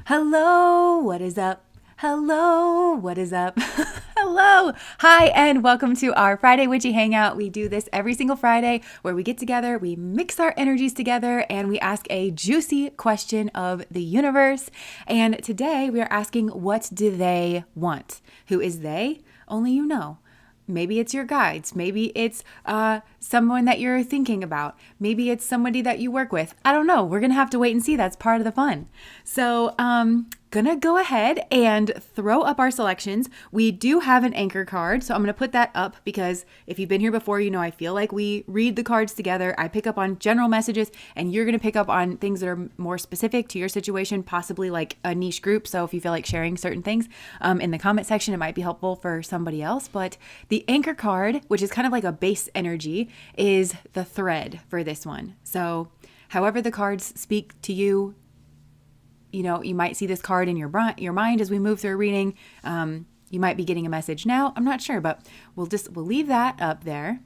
Hello, what is up? Hello, what is up? Hello. Hi, and welcome to our Friday Witchy Hangout. We do this every single Friday where we get together, we mix our energies together, and we ask a juicy question of the universe. And today we are asking, what do they want? Who is they? Only you know. Maybe it's your guides. Maybe it's someone that you're thinking about. Maybe it's somebody that you work with. I don't know. We're going to have to wait and see. That's part of the fun. So, gonna go ahead and throw up our selections. We do have an anchor card, so I'm gonna put that up because if you've been here before, you know I feel like we read the cards together. I pick up on general messages, and you're gonna pick up on things that are more specific to your situation, possibly like a niche group. So if you feel like sharing certain things in the comment section, it might be helpful for somebody else. But the anchor card, which is kind of like a base energy, is the thread for this one. So however the cards speak to you, you know, you might see this card in your mind as we move through a reading. You might be getting a message now. I'm not sure, but we'll leave that up there.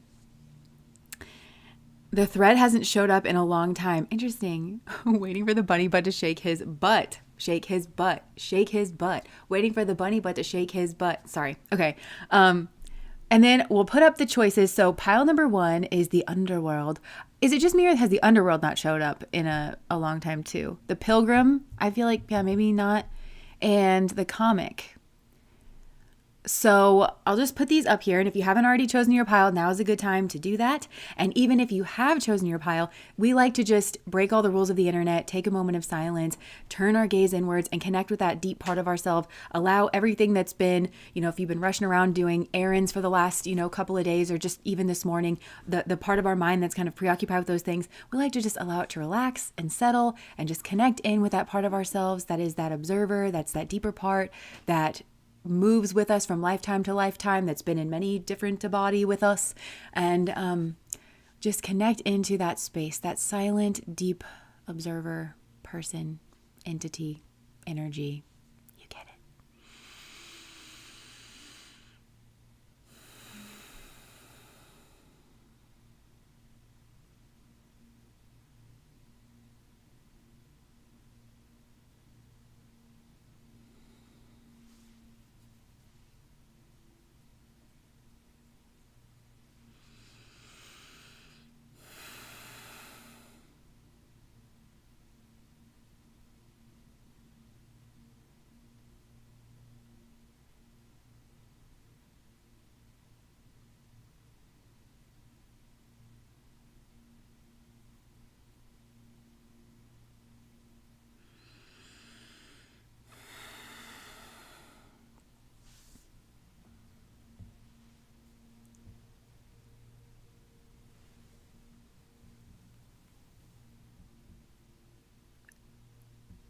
The thread hasn't showed up in a long time. Interesting. Waiting for the bunny butt to shake his butt. Shake his butt. Shake his butt. Waiting for the bunny butt to shake his butt. Sorry. Okay. And then we'll put up the choices. So pile number 1 is the Underworld. Is it just me or has the Underworld not showed up in a long time too? The Pilgrim, I feel like, yeah, maybe not. And the comic. So I'll just put these up here. And if you haven't already chosen your pile, now is a good time to do that. And even if you have chosen your pile, we like to just break all the rules of the internet, take a moment of silence, turn our gaze inwards and connect with that deep part of ourselves. Allow everything that's been, you know, if you've been rushing around doing errands for the last, couple of days or just even this morning, the part of our mind that's kind of preoccupied with those things, we like to just allow it to relax and settle and just connect in with that part of ourselves that is that observer, that's that deeper part that moves with us from lifetime to lifetime, that's been in many different body with us, and just connect into that space, that silent, deep observer, person, entity, energy. You get it.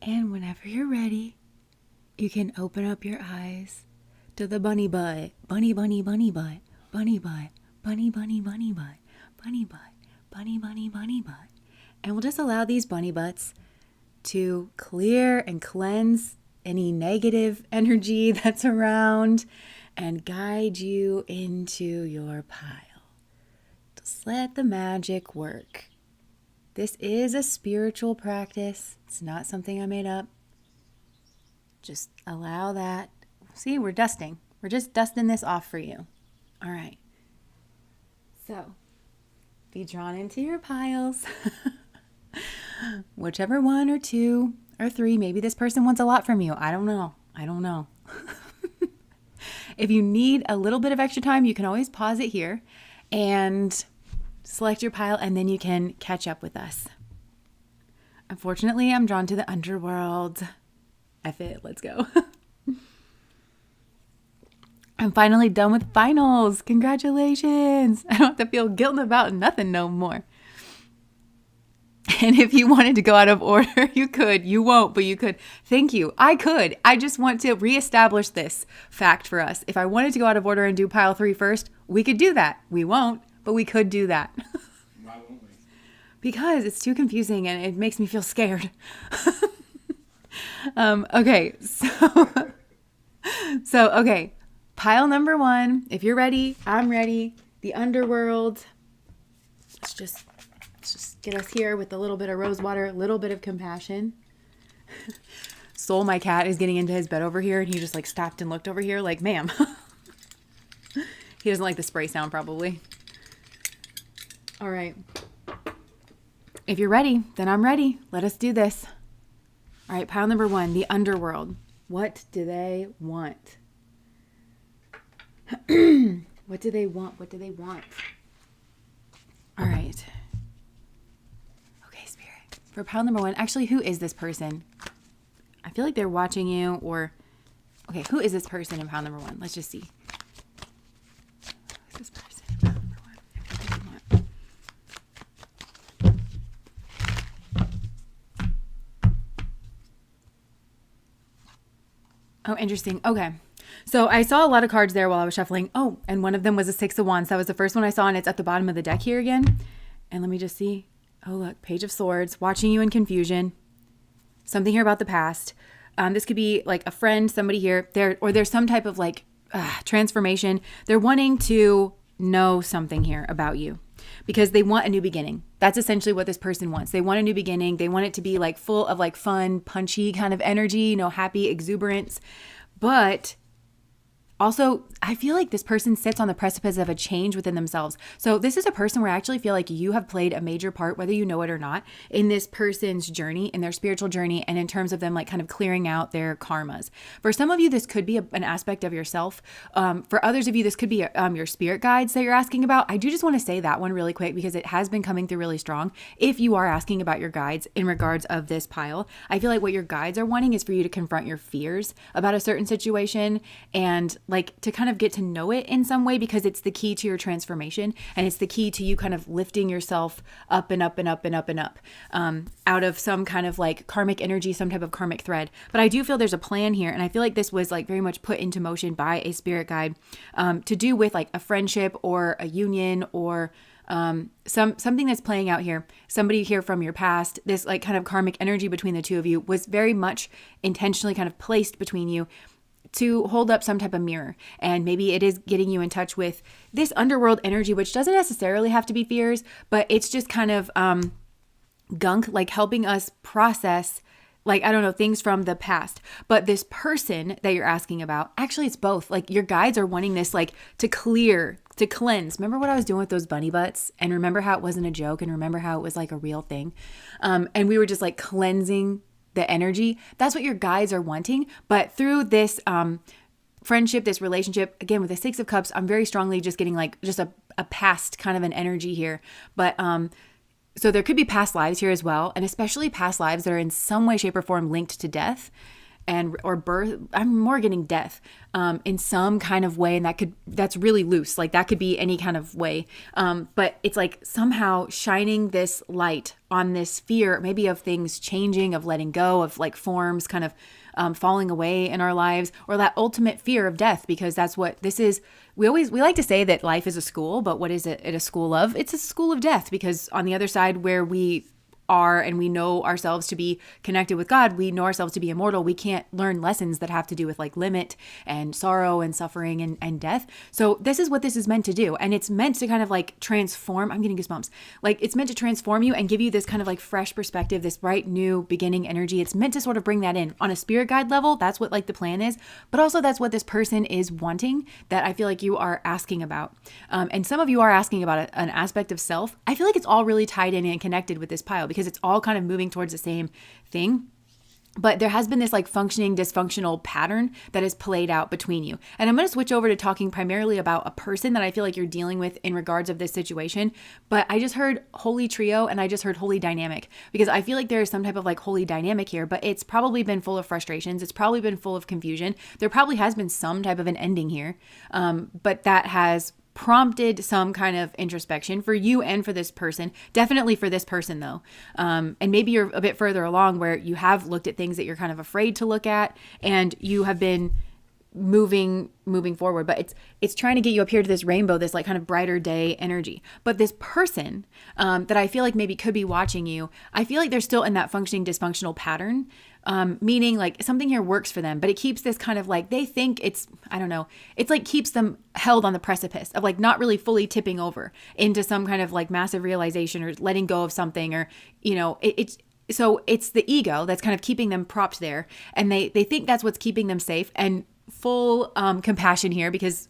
And whenever you're ready, you can open up your eyes to the bunny butt. Bunny, bunny, bunny butt. Bunny butt. Bunny, bunny, bunny butt. Bunny butt. Bunny, bunny, bunny butt. And we'll just allow these bunny butts to clear and cleanse any negative energy that's around and guide you into your pile. Just let the magic work. This is a spiritual practice. It's not something I made up. Just allow that. See, we're dusting. We're just dusting this off for you. All right. So, be drawn into your piles. Whichever 1 or 2 or 3. Maybe this person wants a lot from you. I don't know. If you need a little bit of extra time, you can always pause it here and select your pile, and then you can catch up with us. Unfortunately, I'm drawn to the Underworld. F it, let's go. I'm finally done with finals. Congratulations. I don't have to feel guilt about nothing no more. And if you wanted to go out of order, you could. You won't, but you could. Thank you. I could. I just want to reestablish this fact for us. If I wanted to go out of order and do pile 3 first, we could do that. We won't, but we could do that. Why won't we? Because it's too confusing and it makes me feel scared. Okay, okay. Pile number 1. If you're ready, I'm ready. The Underworld. Let's just get us here with a little bit of rose water, a little bit of compassion. Soul, my cat, is getting into his bed over here, and he just like stopped and looked over here like, ma'am. He doesn't like the spray sound probably. All right. If you're ready, then I'm ready. Let us do this. All right, pile number 1, the Underworld. What do they want? What do they want? What do they want? All right. Okay, Spirit. For pile number 1, actually, who is this person? I feel like they're watching you, or... Okay, who is this person in pile number 1? Let's just see. Who is this person in pile number 1? And what do they want? Oh, interesting. Okay. So I saw a lot of cards there while I was shuffling. Oh, and one of them was a 6 of Wands. That was the first one I saw, and it's at the bottom of the deck here again. And let me just see. Oh, look, Page of Swords, watching you in confusion. Something here about the past. This could be like a friend, somebody here, there's some type of like transformation. They're wanting to know something here about you because they want a new beginning. That's essentially what this person wants. They want a new beginning. They want it to be like full of like fun, punchy kind of energy, happy exuberance. But also, I feel like this person sits on the precipice of a change within themselves. So this is a person where I actually feel like you have played a major part, whether you know it or not, in this person's journey, in their spiritual journey, and in terms of them like kind of clearing out their karmas. For some of you, this could be an aspect of yourself. For others of you, this could be your spirit guides that you're asking about. I do just want to say that one really quick because it has been coming through really strong. If you are asking about your guides in regards of this pile, I feel like what your guides are wanting is for you to confront your fears about a certain situation and like to kind of get to know it in some way because it's the key to your transformation and it's the key to you kind of lifting yourself up and up and up and up and up out of some kind of like karmic energy, some type of karmic thread. But I do feel there's a plan here, and I feel like this was like very much put into motion by a spirit guide to do with like a friendship or a union or something that's playing out here. Somebody here from your past, this like kind of karmic energy between the two of you was very much intentionally kind of placed between you to hold up some type of mirror. And maybe it is getting you in touch with this underworld energy, which doesn't necessarily have to be fears, but it's just kind of gunk, like helping us process, like, I don't know, things from the past. But this person that you're asking about, actually it's both. Like your guides are wanting this like to clear, to cleanse. Remember what I was doing with those bunny butts? And remember how it wasn't a joke? And remember how it was like a real thing? And we were just like cleansing the energy. That's what your guides are wanting. But through this friendship, this relationship, again, with the 6 of Cups, I'm very strongly just getting like just a past kind of an energy here. But so there could be past lives here as well. And especially past lives that are in some way, shape, or form linked to death or birth. I'm more getting death in some kind of way. And that's really loose. Like that could be any kind of way. But it's like somehow shining this light on this fear, maybe of things changing, of letting go, of like forms kind of falling away in our lives, or that ultimate fear of death, because that's what this is. We like to say that life is a school, but what is it a school of? It's a school of death, because on the other side where we are and we know ourselves to be connected with God, we know ourselves to be immortal, we can't learn lessons that have to do with like limit and sorrow and suffering and death. So this is what this is meant to do. And it's meant to kind of like transform. I'm getting goosebumps. Like it's meant to transform you and give you this kind of like fresh perspective, this bright new beginning energy. It's meant to sort of bring that in on a spirit guide level. That's what like the plan is, but also that's what this person is wanting, that I feel like you are asking about. And some of you are asking about an aspect of self. I feel like it's all really tied in and connected with this pile, because it's all kind of moving towards the same thing. But there has been this like functioning dysfunctional pattern that is played out between you. And I'm going to switch over to talking primarily about a person that I feel like you're dealing with in regards of this situation. But I just heard holy trio and I just heard holy dynamic, because I feel like there is some type of like holy dynamic here, but it's probably been full of frustrations. It's probably been full of confusion. There probably has been some type of an ending here. But that has prompted some kind of introspection for you and for this person. Definitely for this person though. And maybe you're a bit further along where you have looked at things that you're kind of afraid to look at, and you have been moving forward, but it's trying to get you up here to this rainbow, this like kind of brighter day energy. But this person that I feel like maybe could be watching you, I feel like they're still in that functioning dysfunctional pattern, meaning like something here works for them, but it keeps this kind of like, they think it's, I don't know, it's like keeps them held on the precipice of like not really fully tipping over into some kind of like massive realization or letting go of something, or, you know, so it's the ego that's kind of keeping them propped there. And they think that's what's keeping them safe. And full compassion here, because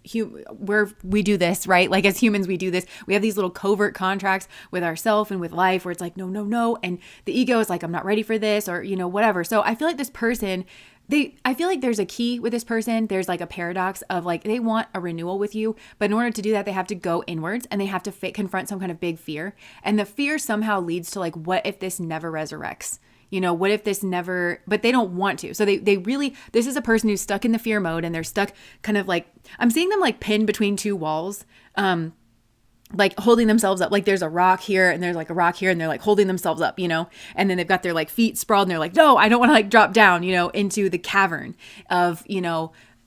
we do this, right? Like as humans, we do this. We have these little covert contracts with ourselves and with life where it's like, no, no, no. And the ego is like, I'm not ready for this, or, whatever. So I feel like this person, I feel like there's a key with this person. There's like a paradox of like, they want a renewal with you, but in order to do that, they have to go inwards and they have to confront some kind of big fear. And the fear somehow leads to like, what if this never resurrects? What if this never, but they don't want to. So they really, this is a person who's stuck in the fear mode, and they're stuck kind of like, I'm seeing them like pinned between two walls, like holding themselves up. Like there's a rock here and there's like a rock here, and they're like holding themselves up, and then they've got their like feet sprawled and they're like, no, I don't want to like drop down, into the cavern of,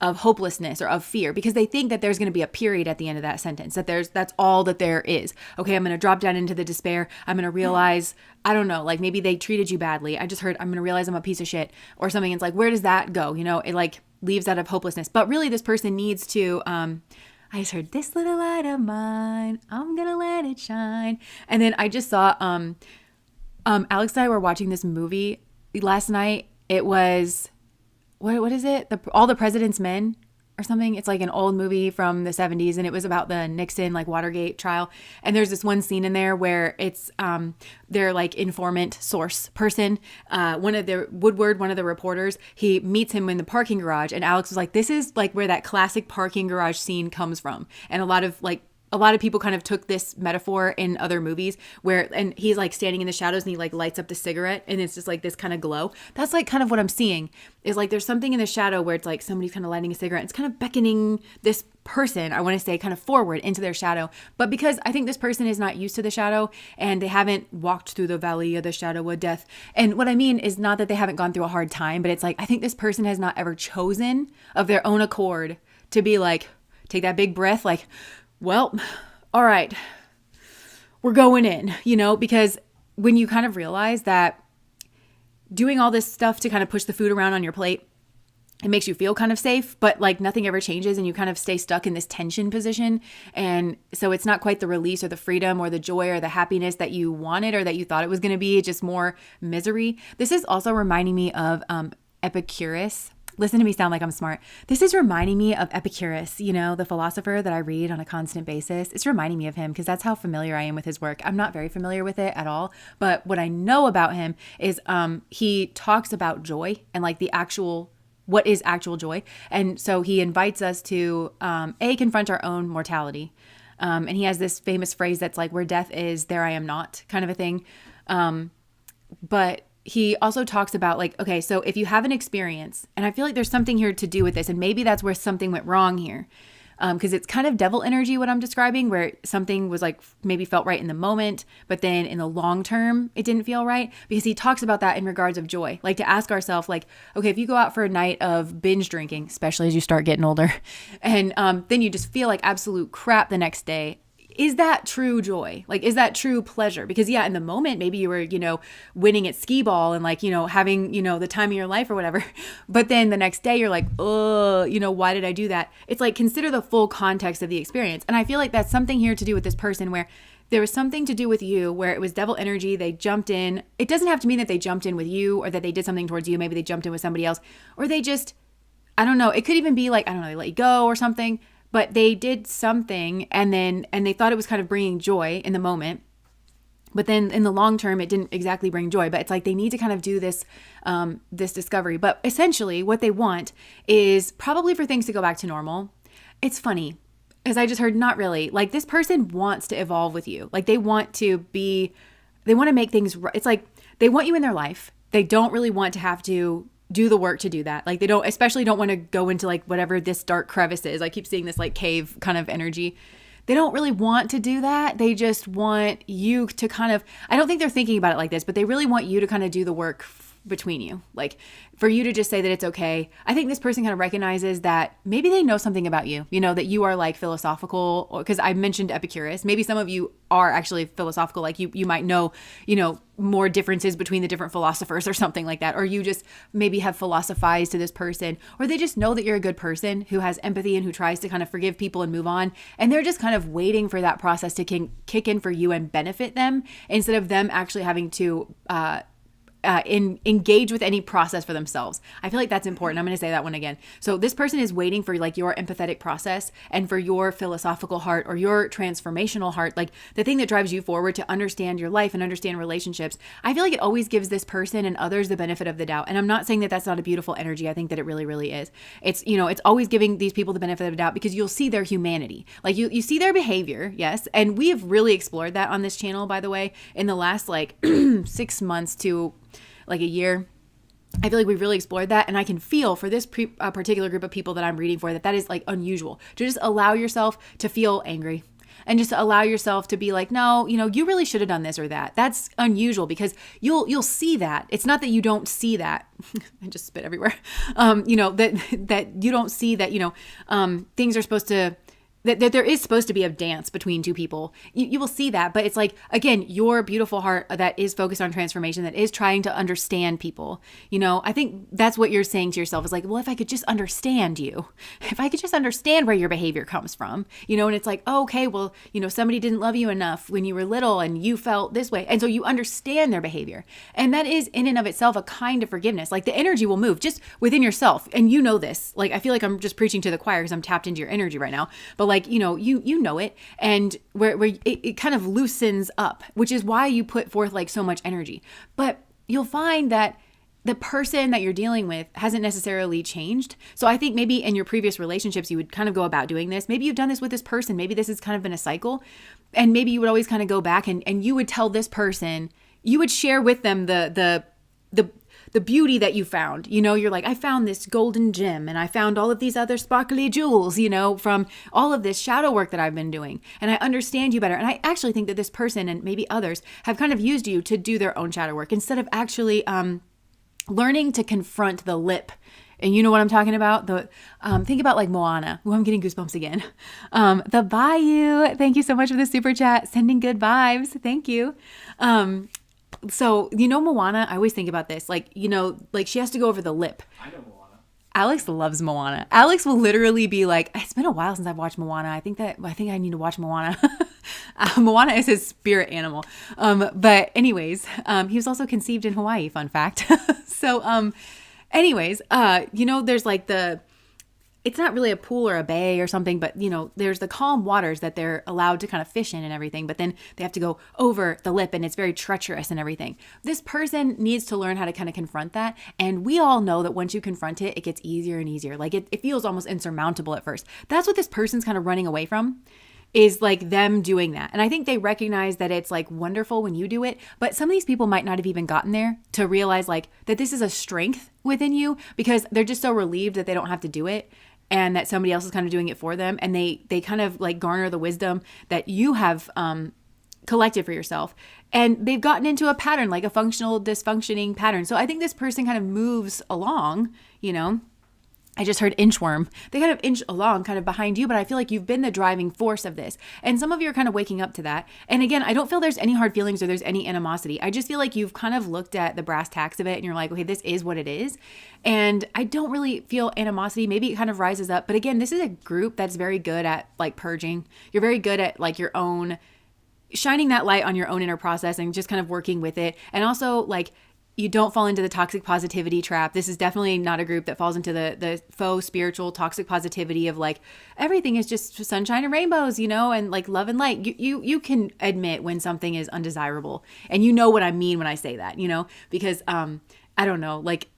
of hopelessness or of fear, because they think that there's going to be a period at the end of that sentence, that's all that there is. Okay, I'm going to drop down into the despair. I'm going to realize, I don't know, like maybe they treated you badly. I just heard, I'm going to realize I'm a piece of shit or something. It's like, where does that go? It like leaves out of hopelessness. But really this person needs to, I just heard, this little light of mine, I'm going to let it shine. And then I just saw, Alex and I were watching this movie last night. It was, what is it? All the President's Men or something. It's like an old movie from the 70s, and it was about the Nixon like Watergate trial. And there's this one scene in there where it's their like informant source person, Woodward, one of the reporters, he meets him in the parking garage, and Alex was like, this is like where that classic parking garage scene comes from. And a lot of people kind of took this metaphor in other movies and he's like standing in the shadows and he like lights up the cigarette and it's just like this kind of glow. That's like kind of what I'm seeing, is like there's something in the shadow where it's like somebody's kind of lighting a cigarette. It's kind of beckoning this person, I want to say, kind of forward into their shadow. But because I think this person is not used to the shadow and they haven't walked through the valley of the shadow of death. And what I mean is not that they haven't gone through a hard time, but it's like, I think this person has not ever chosen of their own accord to be like, take that big breath, like, well, all right, we're going in, because when you kind of realize that doing all this stuff to kind of push the food around on your plate, it makes you feel kind of safe, but like nothing ever changes and you kind of stay stuck in this tension position. And so it's not quite the release or the freedom or the joy or the happiness that you wanted or that you thought it was going to be. It's just more misery. This is also reminding me of Epicurus. Listen to me sound like I'm smart. This is reminding me of Epicurus, the philosopher that I read on a constant basis. It's reminding me of him because that's how familiar I am with his work. I'm not very familiar with it at all, but what I know about him is he talks about joy and like what is actual joy. And so he invites us to confront our own mortality. And he has this famous phrase that's like, where death is, there I am not, kind of a thing. But he also talks about like, okay, so if you have an experience, and I feel like there's something here to do with this, and maybe that's where something went wrong here. Because it's kind of devil energy, what I'm describing, where something was like maybe felt right in the moment, but then in the long term, it didn't feel right. Because he talks about that in regards of joy, like to ask ourselves, like, okay, if you go out for a night of binge drinking, especially as you start getting older, and then you just feel like absolute crap the next day. Is that true joy? Like, is that true pleasure? Because yeah, in the moment, maybe you were, winning at skee ball and like, having, the time of your life or whatever. But then the next day you're like, oh, why did I do that? It's like, consider the full context of the experience. And I feel like that's something here to do with this person where there was something to do with you where it was devil energy. They jumped in. It doesn't have to mean that they jumped in with you or that they did something towards you. Maybe they jumped in with somebody else, or they just, I don't know. It could even be like, I don't know, they let you go or something. But they did something and they thought it was kind of bringing joy in the moment. But then in the long term, it didn't exactly bring joy. But it's like they need to kind of do this discovery. But essentially what they want is probably for things to go back to normal. It's funny, as I just heard, not really. Like this person wants to evolve with you. Like they want to make things right. It's like they want you in their life. They don't really want to have to do the work to do that. Like they especially don't want to go into like whatever this dark crevice is. I keep seeing this like cave kind of energy. They don't really want to do that. They just want you to kind of, I don't think they're thinking about it like this, but they really want you to kind of do the work between you. Like for you to just say that it's okay. I think this person kind of recognizes that maybe they know something about you, that you are like philosophical, because I mentioned Epicurus. Maybe some of you are actually philosophical. Like you might know, more differences between the different philosophers or something like that. Or you just maybe have philosophized to this person, or they just know that you're a good person who has empathy and who tries to kind of forgive people and move on. And they're just kind of waiting for that process to kick in for you and benefit them instead of them actually having to, engage with any process for themselves. I feel like that's important. I'm going to say that one again. So this person is waiting for like your empathetic process and for your philosophical heart or your transformational heart, like the thing that drives you forward to understand your life and understand relationships. I feel like it always gives this person and others the benefit of the doubt. And I'm not saying that that's not a beautiful energy. I think that it really, really is. It's, it's always giving these people the benefit of the doubt because you'll see their humanity. Like you see their behavior. Yes. And we have really explored that on this channel, by the way, in the last like 6 months to like a year. I feel like we've really explored that, and I can feel for this particular group of people that I'm reading for that is like unusual to just allow yourself to feel angry and just allow yourself to be like, no, you really should have done this or that. That's unusual because you'll see that. It's not that you don't see that. I just spit everywhere. That you don't see that, things are supposed to, that there is supposed to be a dance between two people. You will see that, but it's like, again, your beautiful heart that is focused on transformation, that is trying to understand people. I think that's what you're saying to yourself is like, well, if I could just understand you, if I could just understand where your behavior comes from, and it's like, oh, okay, well, somebody didn't love you enough when you were little and you felt this way. And so you understand their behavior. And that is in and of itself a kind of forgiveness. Like the energy will move just within yourself. And this, like, I feel like I'm just preaching to the choir because I'm tapped into your energy right now. But like, you know it, and where it kind of loosens up, which is why you put forth like so much energy. But you'll find that the person that you're dealing with hasn't necessarily changed. So I think maybe in your previous relationships, you would kind of go about doing this. Maybe you've done this with this person. Maybe this has kind of been a cycle. And maybe you would always kind of go back and you would tell this person, you would share with them the beauty that you found. You're like, I found this golden gem and I found all of these other sparkly jewels, from all of this shadow work that I've been doing. And I understand you better. And I actually think that this person and maybe others have kind of used you to do their own shadow work instead of actually learning to confront the lip. And you know what I'm talking about? Think about like Moana. Ooh, I'm getting goosebumps again. The Bayou. Thank you so much for the super chat. Sending good vibes. Thank you. So, Moana, I always think about this, like she has to go over the lip. I know Moana. Alex loves Moana. Alex will literally be like, it's been a while since I've watched Moana. I think I need to watch Moana. Moana is his spirit animal. But anyways, he was also conceived in Hawaii, fun fact. So, anyways, there's like it's not really a pool or a bay or something, but there's the calm waters that they're allowed to kind of fish in and everything, but then they have to go over the lip and it's very treacherous and everything. This person needs to learn how to kind of confront that. And we all know that once you confront it, it gets easier and easier. Like it feels almost insurmountable at first. That's what this person's kind of running away from, is like them doing that. And I think they recognize that it's like wonderful when you do it, but some of these people might not have even gotten there to realize like that this is a strength within you because they're just so relieved that they don't have to do it. And that somebody else is kind of doing it for them. And they kind of like garner the wisdom that you have collected for yourself. And they've gotten into a pattern, like a functional dysfunctioning pattern. So I think this person kind of moves along, I just heard inchworm. They kind of inch along kind of behind you, but I feel like you've been the driving force of this. And some of you are kind of waking up to that. And again, I don't feel there's any hard feelings or there's any animosity. I just feel like you've kind of looked at the brass tacks of it and you're like, okay, this is what it is. And I don't really feel animosity. Maybe it kind of rises up. But again, this is a group that's very good at like purging. You're very good at like your own, shining that light on your own inner process and just kind of working with it. And also like, you don't fall into the toxic positivity trap. This is definitely not a group that falls into the faux spiritual toxic positivity of like, everything is just sunshine and rainbows, and like love and light. You can admit when something is undesirable. And you know what I mean when I say that, because I don't know, like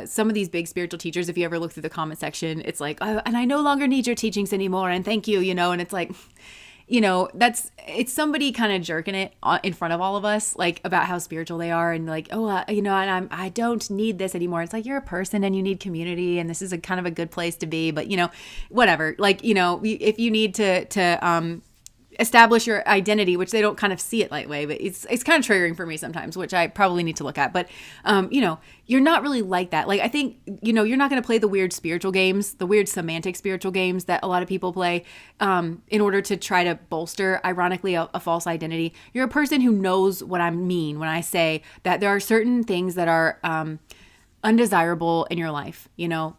some of these big spiritual teachers, if you ever look through the comment section, it's like, oh, and I no longer need your teachings anymore. And thank you, and it's like, it's somebody kind of jerking it in front of all of us, like about how spiritual they are and like, oh, and I don't need this anymore. It's like, you're a person and you need community and this is a kind of a good place to be, but whatever, like, if you need to establish your identity, which they don't kind of see it that way, but it's kind of triggering for me sometimes, which I probably need to look at. But, you're not really like that. Like, I think, you're not going to play the weird spiritual games, the weird semantic spiritual games that a lot of people play in order to try to bolster, ironically, a false identity. You're a person who knows what I mean when I say that there are certain things that are undesirable in your life,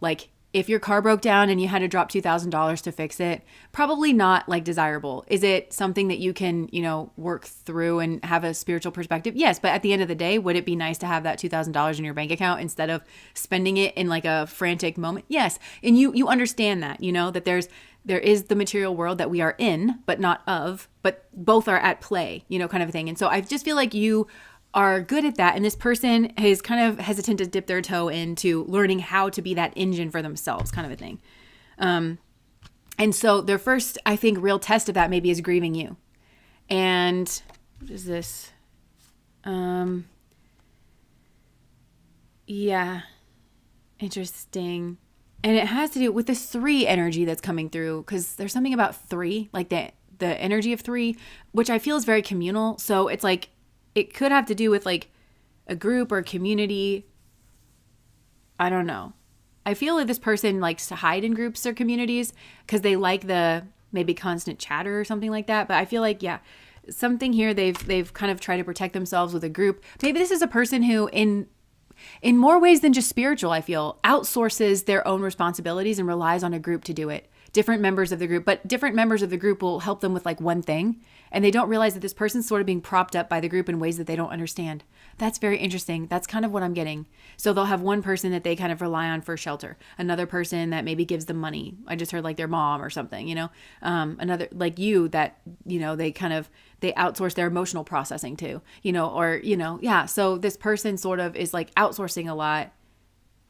like if your car broke down and you had to drop $2,000 to fix it, probably not like desirable. Is it something that you can, work through and have a spiritual perspective? Yes. But at the end of the day, would it be nice to have that $2,000 in your bank account instead of spending it in like a frantic moment? Yes. And you understand that, that there is the material world that we are in, but not of, but both are at play, kind of a thing. And so I just feel like you are good at that. And this person is kind of hesitant to dip their toe into learning how to be that engine for themselves, kind of a thing. And so their first, I think, real test of that maybe is grieving you. And what is this? Yeah. Interesting. And it has to do with this 3 energy that's coming through, because there's something about 3, like the energy of 3, which I feel is very communal. So it's like, it could have to do with like a group or a community. I don't know. I feel like this person likes to hide in groups or communities because they like the maybe constant chatter or something like that. But I feel like, yeah, something here they've kind of tried to protect themselves with a group. Maybe this is a person who in more ways than just spiritual, I feel, outsources their own responsibilities and relies on a group to do it. Different members of the group, but different members of the group will help them with like one thing. And they don't realize that this person's sort of being propped up by the group in ways that they don't understand. That's very interesting. That's kind of what I'm getting. So they'll have one person that they kind of rely on for shelter. Another person that maybe gives them money. I just heard like their mom or something, another like you that, they outsource their emotional processing to, yeah. So this person sort of is like outsourcing a lot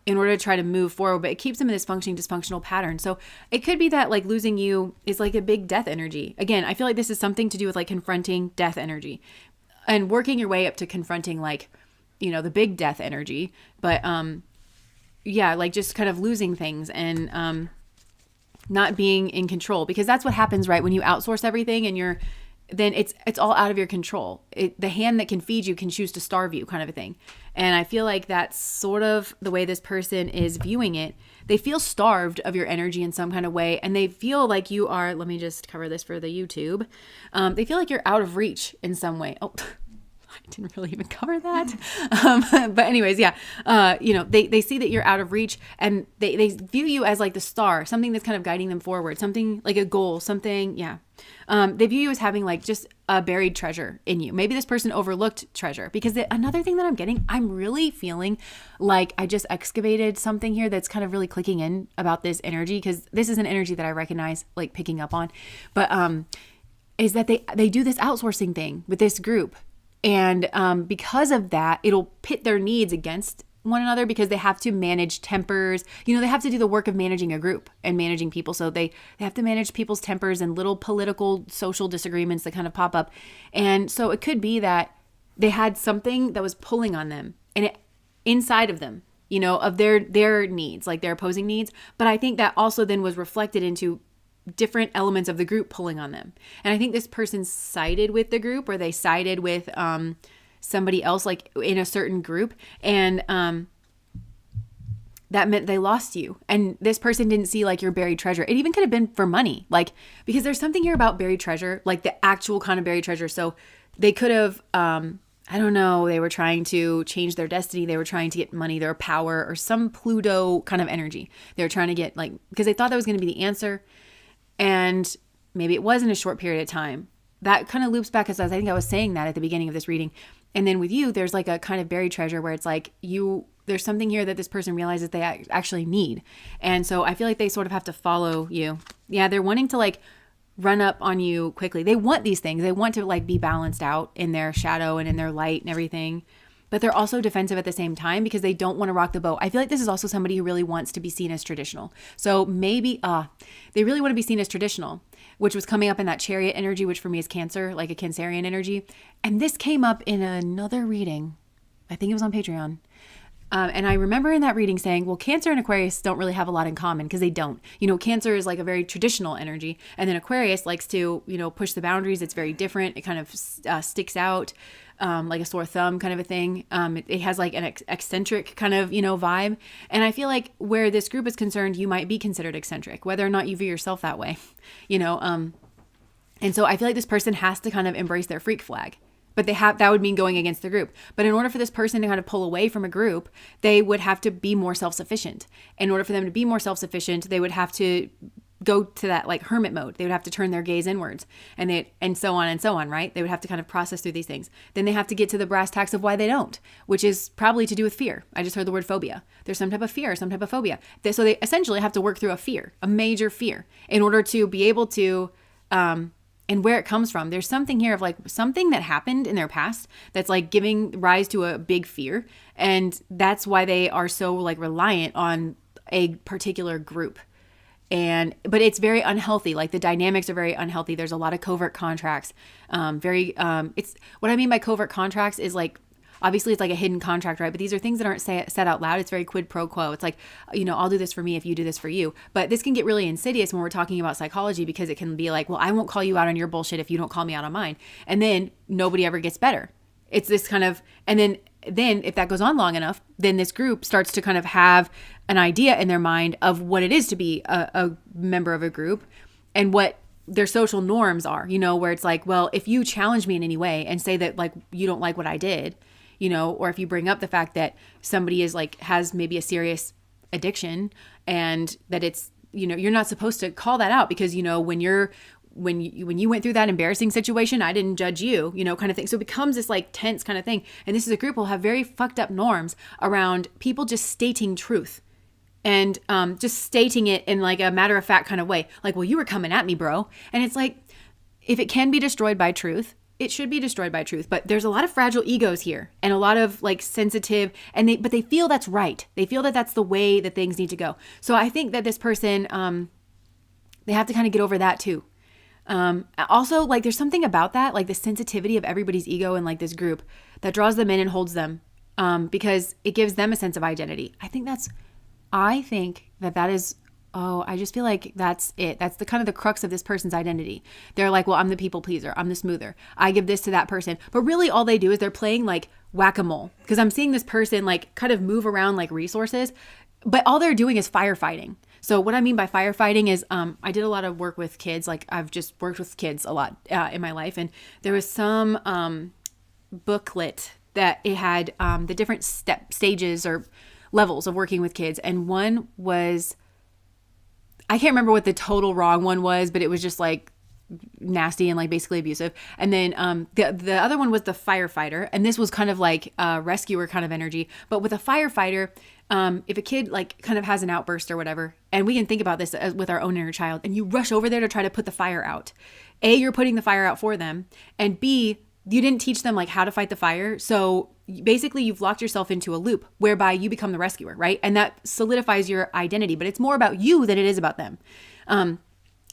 in order to try to move forward, but it keeps them in this dysfunctional pattern. So it could be that like losing you is like a big death energy. Again, I feel like this is something to do with like confronting death energy and working your way up to confronting like, the big death energy. But yeah, like just kind of losing things and not being in control, because that's what happens, right? When you outsource everything and then it's all out of your control. The hand that can feed you can choose to starve you, kind of a thing. And I feel like that's sort of the way this person is viewing it. They feel starved of your energy in some kind of way. And they feel like you are, let me just cover this for the YouTube. They feel like you're out of reach in some way. Oh, I didn't really even cover that. But anyways, yeah, they see that you're out of reach and they view you as like the star, something that's kind of guiding them forward, something like a goal, something. Yeah. They view you as having like just a buried treasure in you. Maybe this person overlooked treasure, because another thing that I'm getting, I'm really feeling like I just excavated something here that's kind of really clicking in about this energy, because this is an energy that I recognize like picking up on, but is that they do this outsourcing thing with this group. And because of that, it'll pit their needs against one another, because they have to manage tempers. They have to do the work of managing a group and managing people. So they have to manage people's tempers and little political, social disagreements that kind of pop up. And so it could be that they had something that was pulling on them and inside of them, of their needs, like their opposing needs. But I think that also then was reflected into different elements of the group pulling on them. And I think this person sided with the group, or they sided with somebody else like in a certain group, and that meant they lost you. And this person didn't see like your buried treasure. It even could have been for money, like, because there's something here about buried treasure, like the actual kind of buried treasure. So they could have I don't know, they were trying to change their destiny, they were trying to get money, their power, or some Pluto kind of energy. They were trying to get like, because they thought that was going to be the answer. And maybe it was in a short period of time. That kind of loops back, because I think I was saying that at the beginning of this reading. And then with you, there's like a kind of buried treasure where it's like there's something here that this person realizes they actually need. And so I feel like they sort of have to follow you. Yeah, they're wanting to like run up on you quickly. They want these things. They want to like be balanced out in their shadow and in their light and everything. But they're also defensive at the same time, because they don't want to rock the boat. I feel like this is also somebody who really wants to be seen as traditional. So maybe they really want to be seen as traditional, which was coming up in that chariot energy, which for me is Cancer, like a Cancerian energy. And this came up in another reading. I think it was on Patreon. And I remember in that reading saying, well, Cancer and Aquarius don't really have a lot in common, because they don't. Cancer is like a very traditional energy. And then Aquarius likes to, push the boundaries. It's very different. It kind of sticks out. Like a sore thumb kind of a thing. It has like an eccentric kind of, vibe. And I feel like where this group is concerned, you might be considered eccentric, whether or not you view yourself that way, And so I feel like this person has to kind of embrace their freak flag. but that would mean going against the group. But in order for this person to kind of pull away from a group, they would have to be more self-sufficient. In order for them to be more self-sufficient, they would have to go to that like hermit mode. They would have to turn their gaze inwards, and so on, right? They would have to kind of process through these things. Then they have to get to the brass tacks of why they don't, which is probably to do with fear. I just heard the word phobia. There's some type of fear, some type of phobia. So they essentially have to work through a fear, a major fear, in order to be able to, and where it comes from. There's something here of like something that happened in their past that's like giving rise to a big fear. And that's why they are so like reliant on a particular group. But it's very unhealthy. Like the dynamics are very unhealthy. There's a lot of covert contracts. It's what I mean by covert contracts is like, obviously it's like a hidden contract, right? But these are things that aren't said out loud. It's very quid pro quo. It's like, I'll do this for me if you do this for you. But this can get really insidious when we're talking about psychology, because it can be like, well, I won't call you out on your bullshit if you don't call me out on mine. And then nobody ever gets better. It's this kind of, and then if that goes on long enough, then this group starts to kind of have an idea in their mind of what it is to be a member of a group and what their social norms are, where it's like, well, if you challenge me in any way and say that like, you don't like what I did, or if you bring up the fact that somebody is like, has maybe a serious addiction and that it's, you're not supposed to call that out because, when you went through that embarrassing situation, I didn't judge you, kind of thing. So it becomes this like tense kind of thing. And this is a group will have very fucked up norms around people just stating truth and just stating it in like a matter of fact kind of way. Like, well, you were coming at me, bro. And it's like, if it can be destroyed by truth, it should be destroyed by truth. But there's a lot of fragile egos here and a lot of like sensitive, but they feel that's right. They feel that that's the way that things need to go. So I think that this person, they have to kind of get over that too. Also, like there's something about that, like the sensitivity of everybody's ego in like this group that draws them in and holds them, because it gives them a sense of identity. I think that is, I just feel like that's it. That's the kind of the crux of this person's identity. They're like, well, I'm the people pleaser. I'm the smoother. I give this to that person. But really all they do is they're playing like whack-a-mole, because I'm seeing this person like kind of move around like resources, but all they're doing is firefighting. So what I mean by firefighting is I did a lot of work with kids. Like I've just worked with kids a lot in my life. And there was some booklet that it had the different stages or levels of working with kids. And one was, I can't remember what the total wrong one was, but it was just like nasty and like basically abusive. And then the other one was the firefighter. And this was kind of like a rescuer kind of energy. But with a firefighter, if a kid like kind of has an outburst or whatever, and we can think about this with our own inner child, and you rush over there to try to put the fire out. A, you're putting the fire out for them. And B, you didn't teach them like how to fight the fire. So basically you've locked yourself into a loop whereby you become the rescuer, right? And that solidifies your identity, but it's more about you than it is about them.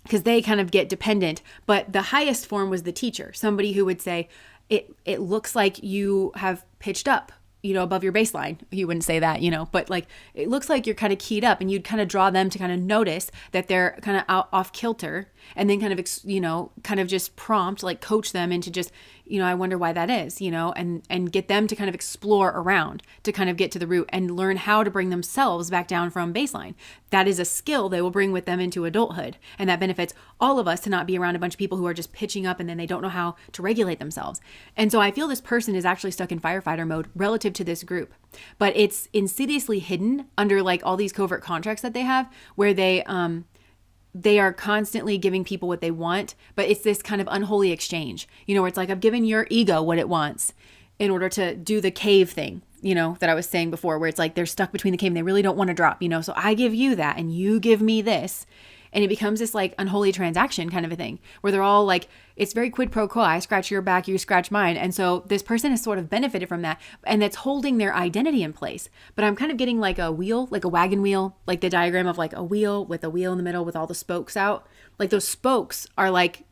Because they kind of get dependent. But the highest form was the teacher, somebody who would say, it looks like you have pitched up, above your baseline. You wouldn't say that, but like, it looks like you're kind of keyed up, and you'd kind of draw them to kind of notice that they're kind of off kilter, and then kind of just prompt, like coach them into just, I wonder why that is, and get them to kind of explore around to kind of get to the root and learn how to bring themselves back down from baseline. That is a skill they will bring with them into adulthood. And that benefits all of us to not be around a bunch of people who are just pitching up and then they don't know how to regulate themselves. And so I feel this person is actually stuck in firefighter mode relative to this group, but it's insidiously hidden under like all these covert contracts that they have, where they are constantly giving people what they want, but it's this kind of unholy exchange, where it's like, I've given your ego what it wants in order to do the cave thing, that I was saying before, where it's like they're stuck between the cave and they really don't want to drop, so I give you that and you give me this. And it becomes this like unholy transaction kind of a thing where they're all like, it's very quid pro quo. I scratch your back, you scratch mine. And so this person has sort of benefited from that, and that's holding their identity in place. But I'm kind of getting like a wheel, like a wagon wheel, like the diagram of like a wheel with a wheel in the middle with all the spokes out. Like those spokes are like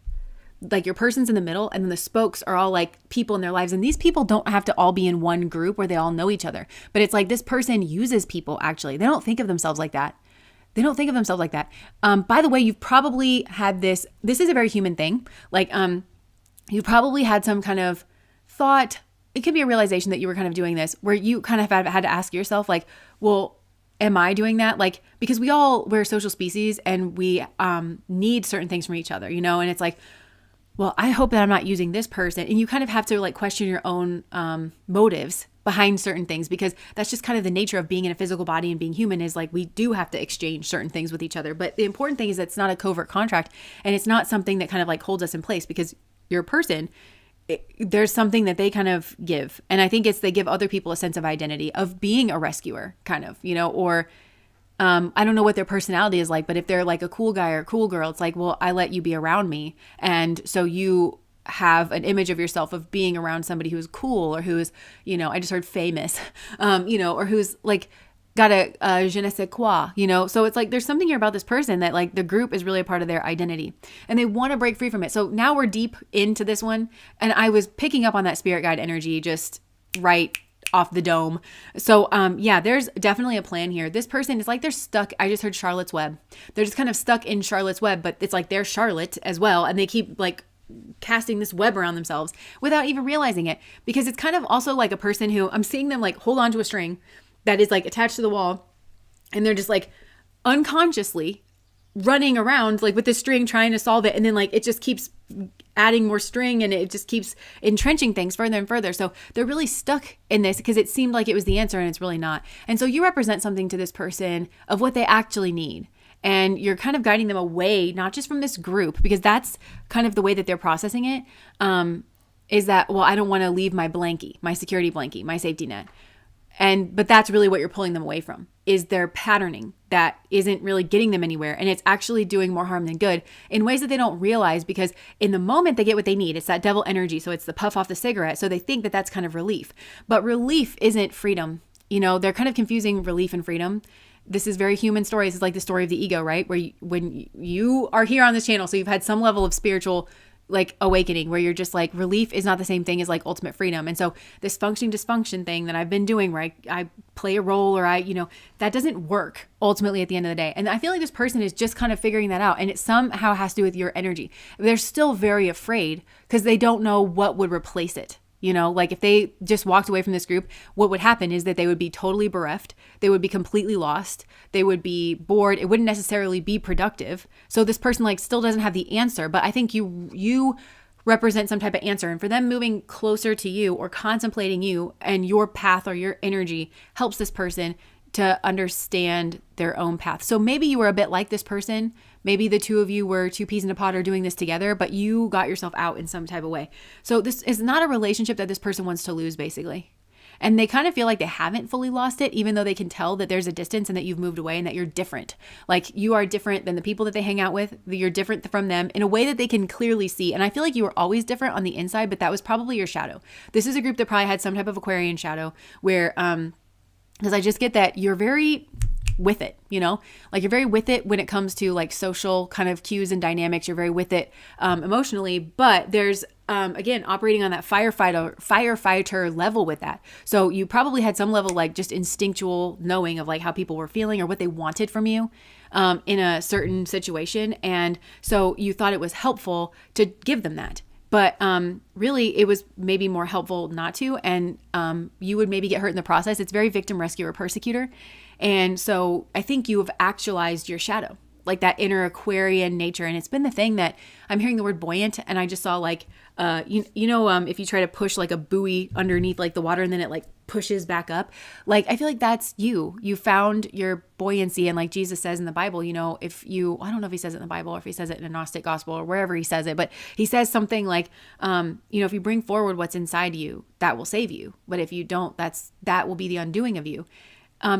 your person's in the middle, and then the spokes are all like people in their lives. And these people don't have to all be in one group where they all know each other. But it's like this person uses people actually. They don't think of themselves like that. By the way, you've probably had this is a very human thing. Like, you probably had some kind of thought, it could be a realization that you were kind of doing this, where you kind of had to ask yourself like, well, am I doing that? Like, because we're social species and we, need certain things from each other, and it's like, well, I hope that I'm not using this person. And you kind of have to like question your own motives behind certain things, because that's just kind of the nature of being in a physical body and being human, is like we do have to exchange certain things with each other. But the important thing is that it's not a covert contract, and it's not something that kind of like holds us in place, because you're a person. There's something that they kind of give. And I think it's they give other people a sense of identity of being a rescuer, kind of, or I don't know what their personality is like, but if they're like a cool guy or a cool girl, it's like, well, I let you be around me. And so you have an image of yourself of being around somebody who is cool, or who is, I just heard famous, or who's like got a je ne sais quoi, So it's like there's something here about this person that like the group is really a part of their identity, and they want to break free from it. So now we're deep into this one, and I was picking up on that spirit guide energy just right off the dome. So yeah, there's definitely a plan here. This person is like they're stuck. I just heard Charlotte's Web. They're just kind of stuck in Charlotte's Web, but it's like they're Charlotte as well, and they keep like casting this web around themselves without even realizing it, because it's kind of also like a person who I'm seeing them like hold onto a string that is like attached to the wall, and they're just like unconsciously running around like with the string trying to solve it, and then like it just keeps adding more string, and it just keeps entrenching things further and further. So they're really stuck in this because it seemed like it was the answer, and it's really not. And so you represent something to this person of what they actually need. And you're kind of guiding them away, not just from this group, because that's kind of the way that they're processing it, is that, well, I don't want to leave my blankie, my security blankie, my safety net. But that's really what you're pulling them away from, is their patterning that isn't really getting them anywhere. And it's actually doing more harm than good in ways that they don't realize, because in the moment they get what they need. It's that devil energy. So it's the puff off the cigarette. So they think that that's kind of relief, but relief isn't freedom. They're kind of confusing relief and freedom. This is very human stories. It's like the story of the ego, right? Where when you are here on this channel, so you've had some level of spiritual like awakening, where you're just like, relief is not the same thing as like ultimate freedom. And so this functioning dysfunction thing that I've been doing, where I play a role, or that doesn't work ultimately at the end of the day. And I feel like this person is just kind of figuring that out, and it somehow has to do with your energy. They're still very afraid because they don't know what would replace it. Like if they just walked away from this group, what would happen is that they would be totally bereft. They would be completely lost. They would be bored. It wouldn't necessarily be productive. So this person like still doesn't have the answer, but I think you represent some type of answer. And for them moving closer to you or contemplating you and your path or your energy helps this person to understand their own path. So maybe you were a bit like this person. Maybe the two of you were two peas in a pod or doing this together, but you got yourself out in some type of way. So this is not a relationship that this person wants to lose, basically. And they kind of feel like they haven't fully lost it, even though they can tell that there's a distance and that you've moved away and that you're different. Like you are different than the people that they hang out with. You're different from them in a way that they can clearly see. And I feel like you were always different on the inside, but that was probably your shadow. This is a group that probably had some type of Aquarian shadow where, because I just get that you're very with it, like you're very with it when it comes to like social kind of cues and dynamics. You're very with it emotionally, but there's again operating on that firefighter level with that. So you probably had some level like just instinctual knowing of like how people were feeling or what they wanted from you in a certain situation, and so you thought it was helpful to give them that. But really, it was maybe more helpful not to, and you would maybe get hurt in the process. It's very victim, rescuer, persecutor. And so I think you have actualized your shadow, like that inner Aquarian nature. And it's been the thing that I'm hearing the word buoyant, and I just saw like, if you try to push like a buoy underneath like the water and then it like pushes back up, like I feel like that's you if your buoyancy. And like Jesus says in the Bible, if you, I don't know if he says it in the Bible or if he says it in a Gnostic gospel or wherever he says it, but he says something like, if you bring forward what's inside you, that will save you. But if you don't, that will be the undoing of you.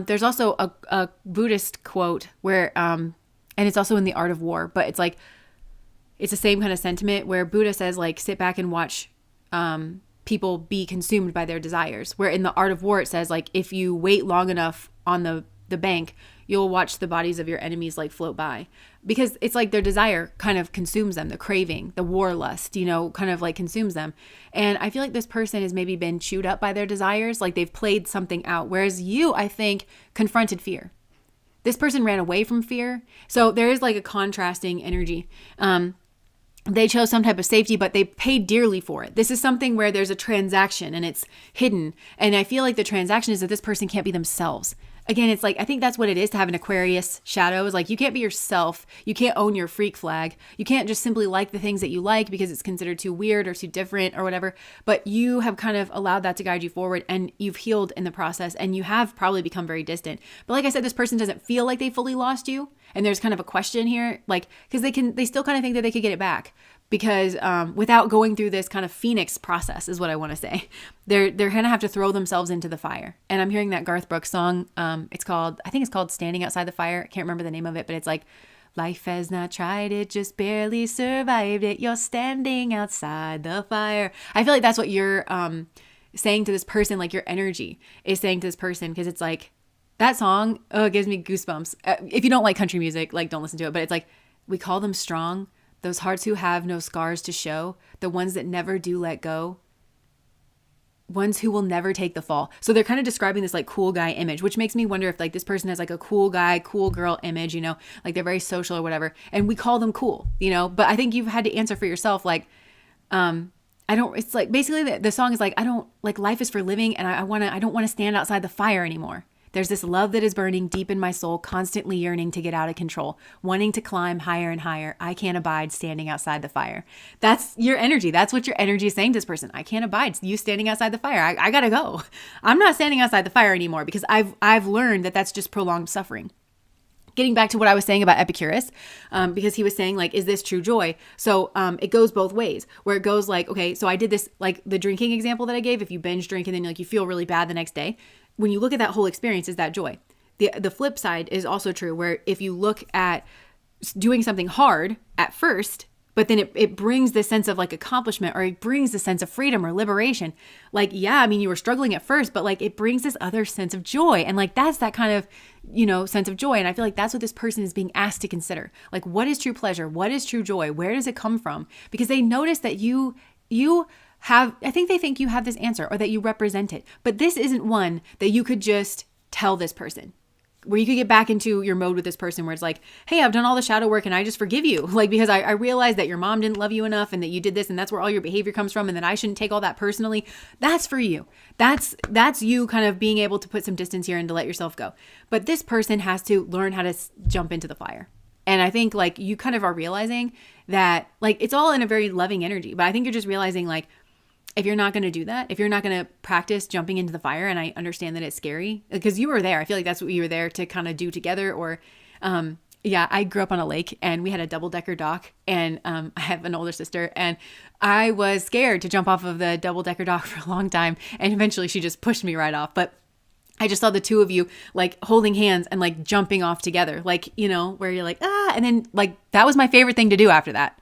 There's also a Buddhist quote where, and it's also in The Art of War, but it's like, it's the same kind of sentiment where Buddha says like, sit back and watch people be consumed by their desires. Where in The Art of War, it says like, if you wait long enough on the bank, you'll watch the bodies of your enemies like float by, because it's like their desire kind of consumes them. The craving, the war lust, kind of like consumes them. And I feel like this person has maybe been chewed up by their desires. Like they've played something out. Whereas you, I think, confronted fear. This person ran away from fear. So there is like a contrasting energy. They chose some type of safety, but they paid dearly for it. This is something where there's a transaction and it's hidden. And I feel like the transaction is that this person can't be themselves. again, it's like, I think that's what it is to have an Aquarius shadow, is like, you can't be yourself. You can't own your freak flag. You can't just simply like the things that you like because it's considered too weird or too different or whatever. But you have kind of allowed that to guide you forward, and you've healed in the process, and you have probably become very distant. But like I said, this person doesn't feel like they fully lost you. And there's kind of a question here, like, because they still kind of think that they could get it back. Because without going through this kind of phoenix process is what I want to say. They're going to have to throw themselves into the fire. And I'm hearing that Garth Brooks song. I think it's called Standing Outside the Fire. I can't remember the name of it, but it's like, life has not tried it, just barely survived it. You're standing outside the fire. I feel like that's what you're saying to this person, like your energy is saying to this person, because it's like, that song gives me goosebumps. If you don't like country music, like, don't listen to it. But it's like, we call them strong. Those hearts who have no scars to show, the ones that never do let go, ones who will never take the fall. So they're kind of describing this like cool guy image, which makes me wonder if like this person has like a cool guy, cool girl image, you know, like they're very social or whatever. And we call them cool, you know, but I think you've had to answer for yourself. Like, it's like basically the song is like, I don't like, life is for living, and I don't want to stand outside the fire anymore. There's this love that is burning deep in my soul, constantly yearning to get out of control, wanting to climb higher and higher. I can't abide standing outside the fire. That's your energy. That's what your energy is saying to this person. I can't abide you standing outside the fire. I gotta go. I'm not standing outside the fire anymore, because I've learned that that's just prolonged suffering. Getting back to what I was saying about Epicurus, because he was saying like, is this true joy? So it goes both ways, where it goes like, okay, so I did this, like the drinking example that I gave. If you binge drink and then like you feel really bad the next day, when you look at that whole experience, is that joy? The flip side is also true, where if you look at doing something hard at first, but then it brings this sense of like accomplishment, or it brings the sense of freedom or liberation. Like, yeah, I mean, you were struggling at first, but like it brings this other sense of joy. And like, that's that kind of, you know, sense of joy. And I feel like that's what this person is being asked to consider. Like, what is true pleasure? What is true joy? Where does it come from? Because they notice that you have, I think they think you have this answer, or that you represent it. But this isn't one that you could just tell this person, where you could get back into your mode with this person, where it's like, hey, I've done all the shadow work and I just forgive you. Like, because I realized that your mom didn't love you enough, and that you did this, and that's where all your behavior comes from, and that I shouldn't take all that personally. That's for you. That's you kind of being able to put some distance here and to let yourself go. But this person has to learn how to jump into the fire. And I think like you kind of are realizing that like it's all in a very loving energy, but I think you're just realizing like, if you're not going to do that, if you're not going to practice jumping into the fire, and I understand that it's scary because you were there. I feel like that's what you were there to kind of do together. Or, yeah, I grew up on a lake, and we had a double-decker dock, and I have an older sister, and I was scared to jump off of the double-decker dock for a long time. And eventually she just pushed me right off. But I just saw the two of you like holding hands and like jumping off together, like, you know, where you're like, ah, and then like, that was my favorite thing to do after that.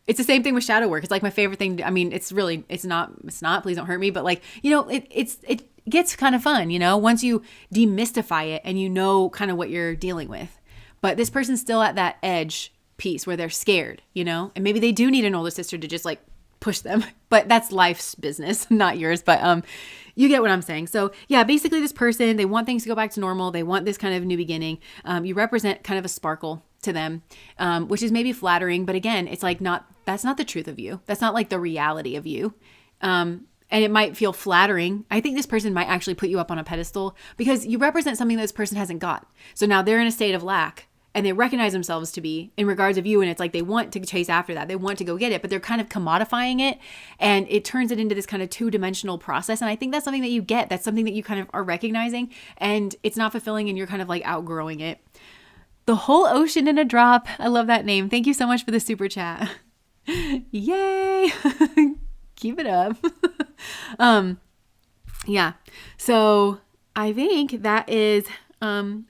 It's the same thing with shadow work. It's like my favorite thing. I mean, it's not, please don't hurt me. But like, you know, it gets kind of fun, you know, once you demystify it and you know kind of what you're dealing with. But this person's still at that edge piece where they're scared, you know, and maybe they do need an older sister to just like push them, but that's life's business, not yours. But you get what I'm saying. So yeah, basically this person, they want things to go back to normal. They want this kind of new beginning. You represent kind of a sparkle to them, which is maybe flattering, but again, it's like that's not the truth of you. That's not like the reality of you. And it might feel flattering. I think this person might actually put you up on a pedestal because you represent something that this person hasn't got. So now they're in a state of lack, and they recognize themselves to be in regards of you. And it's like, they want to chase after that. They want to go get it, but they're kind of commodifying it, and it turns it into this kind of 2-dimensional process. And I think that's something that you get. That's something that you kind of are recognizing, and it's not fulfilling, and you're kind of like outgrowing it. The Whole Ocean in a Drop. I love that name. Thank you so much for the super chat. Yay. Keep it up. Yeah. So I think that is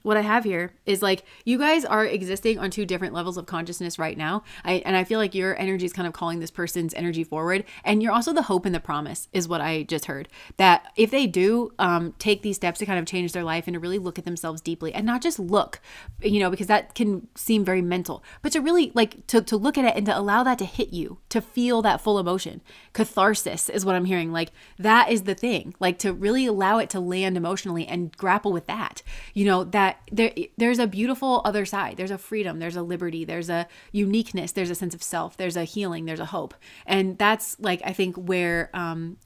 what I have here is like, you guys are existing on 2 different levels of consciousness right now. I feel like your energy is kind of calling this person's energy forward. And you're also the hope and the promise is what I just heard, that if they do take these steps to kind of change their life and to really look at themselves deeply, and not just look, you know, because that can seem very mental, but to really like to look at it and to allow that to hit you, to feel that full emotion. Catharsis is what I'm hearing. Like, that is the thing, like to really allow it to land emotionally and grapple with that. that there's a beautiful other side. There's a freedom, there's a liberty, there's a uniqueness, there's a sense of self, there's a healing, there's a hope. And that's like, I think where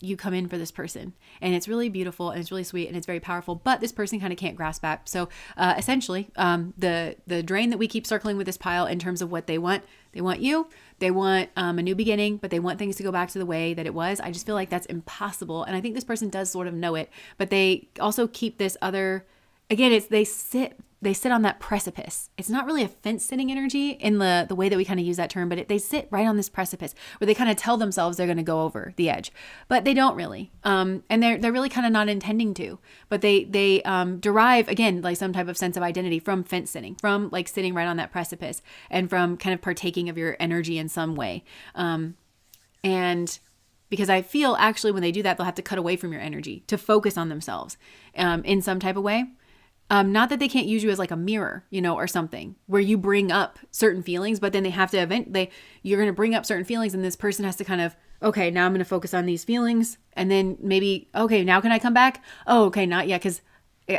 you come in for this person. And it's really beautiful and it's really sweet and it's very powerful, but this person kind of can't grasp that. So essentially, the drain that we keep circling with this pile in terms of what they want you, they want a new beginning, but they want things to go back to the way that it was. I just feel like that's impossible. And I think this person does sort of know it, but they also keep this other, again, they sit on that precipice. It's not really a fence sitting energy in the way that we kind of use that term, but they sit right on this precipice where they kind of tell themselves they're going to go over the edge, but they don't really. And they're really kind of not intending to, but they derive, again, like some type of sense of identity from fence sitting, from like sitting right on that precipice and from kind of partaking of your energy in some way. And because I feel actually when they do that, they'll have to cut away from your energy to focus on themselves in some type of way. Not that they can't use you as like a mirror, or something where you bring up certain feelings, but then they have to you're going to bring up certain feelings and this person has to kind of, okay, now I'm going to focus on these feelings. And then maybe, okay, now can I come back? Oh, okay. Not yet. 'Cause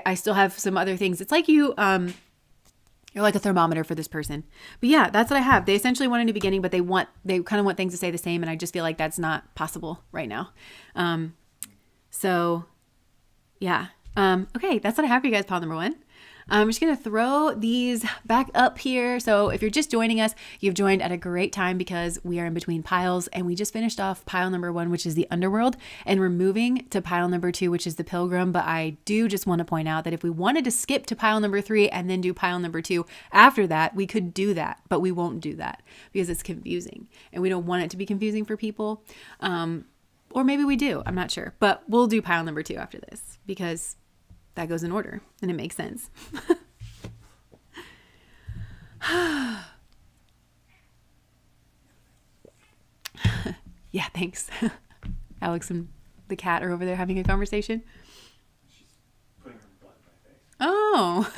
I still have some other things. It's like you're like a thermometer for this person. But yeah, that's what I have. They essentially want a new beginning, but they kind of want things to stay the same. And I just feel like that's not possible right now. So yeah. Okay, that's what I have for you guys, pile number 1. I'm just going to throw these back up here. So if you're just joining us, you've joined at a great time because we are in between piles and we just finished off pile number 1, which is the Underworld, and we're moving to pile number 2, which is the Pilgrim. But I do just want to point out that if we wanted to skip to pile number 3 and then do pile number 2 after that, we could do that, but we won't do that because it's confusing and we don't want it to be confusing for people. Or maybe we do, I'm not sure, but we'll do pile number 2 after this because that goes in order and it makes sense. Yeah, thanks. Alex and the cat are over there having a conversation. She's putting her butt in my face. Oh.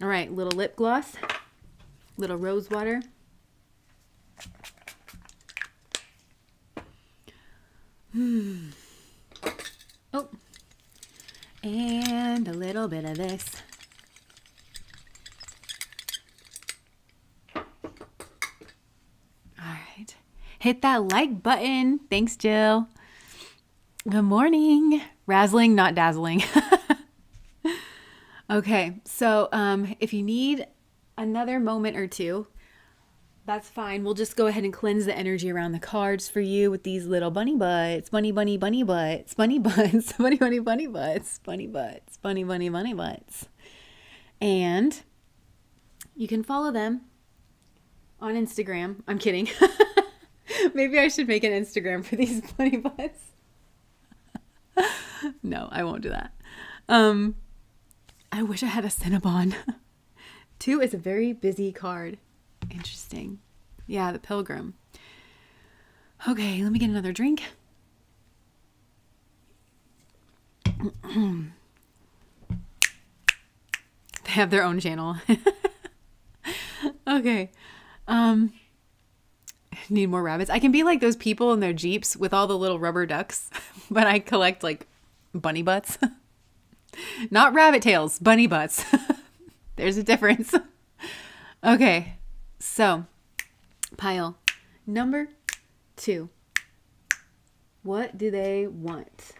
All right, little lip gloss, little rose water. Oh, and a little bit of this. All right, hit that like button. Thanks, Jill. Good morning. Razzling, not dazzling. Okay, so if you need another moment or two, that's fine. We'll just go ahead and cleanse the energy around the cards for you with these little bunny butts. Bunny, bunny, bunny butts. Bunny butts. Bunny, bunny, bunny butts. Bunny butts. Bunny, bunny, bunny butts. And you can follow them on Instagram. I'm kidding. Maybe I should make an Instagram for these bunny butts. No, I won't do that. I wish I had a Cinnabon. 2 is a very busy card. Interesting. Yeah, the Pilgrim. Okay, let me get another drink. They have their own channel. Okay. Need more rabbits. I can be like those people in their Jeeps with all the little rubber ducks, but I collect like bunny butts. Not rabbit tails, bunny butts. There's a difference. Okay. So, pile number 2. What do they want?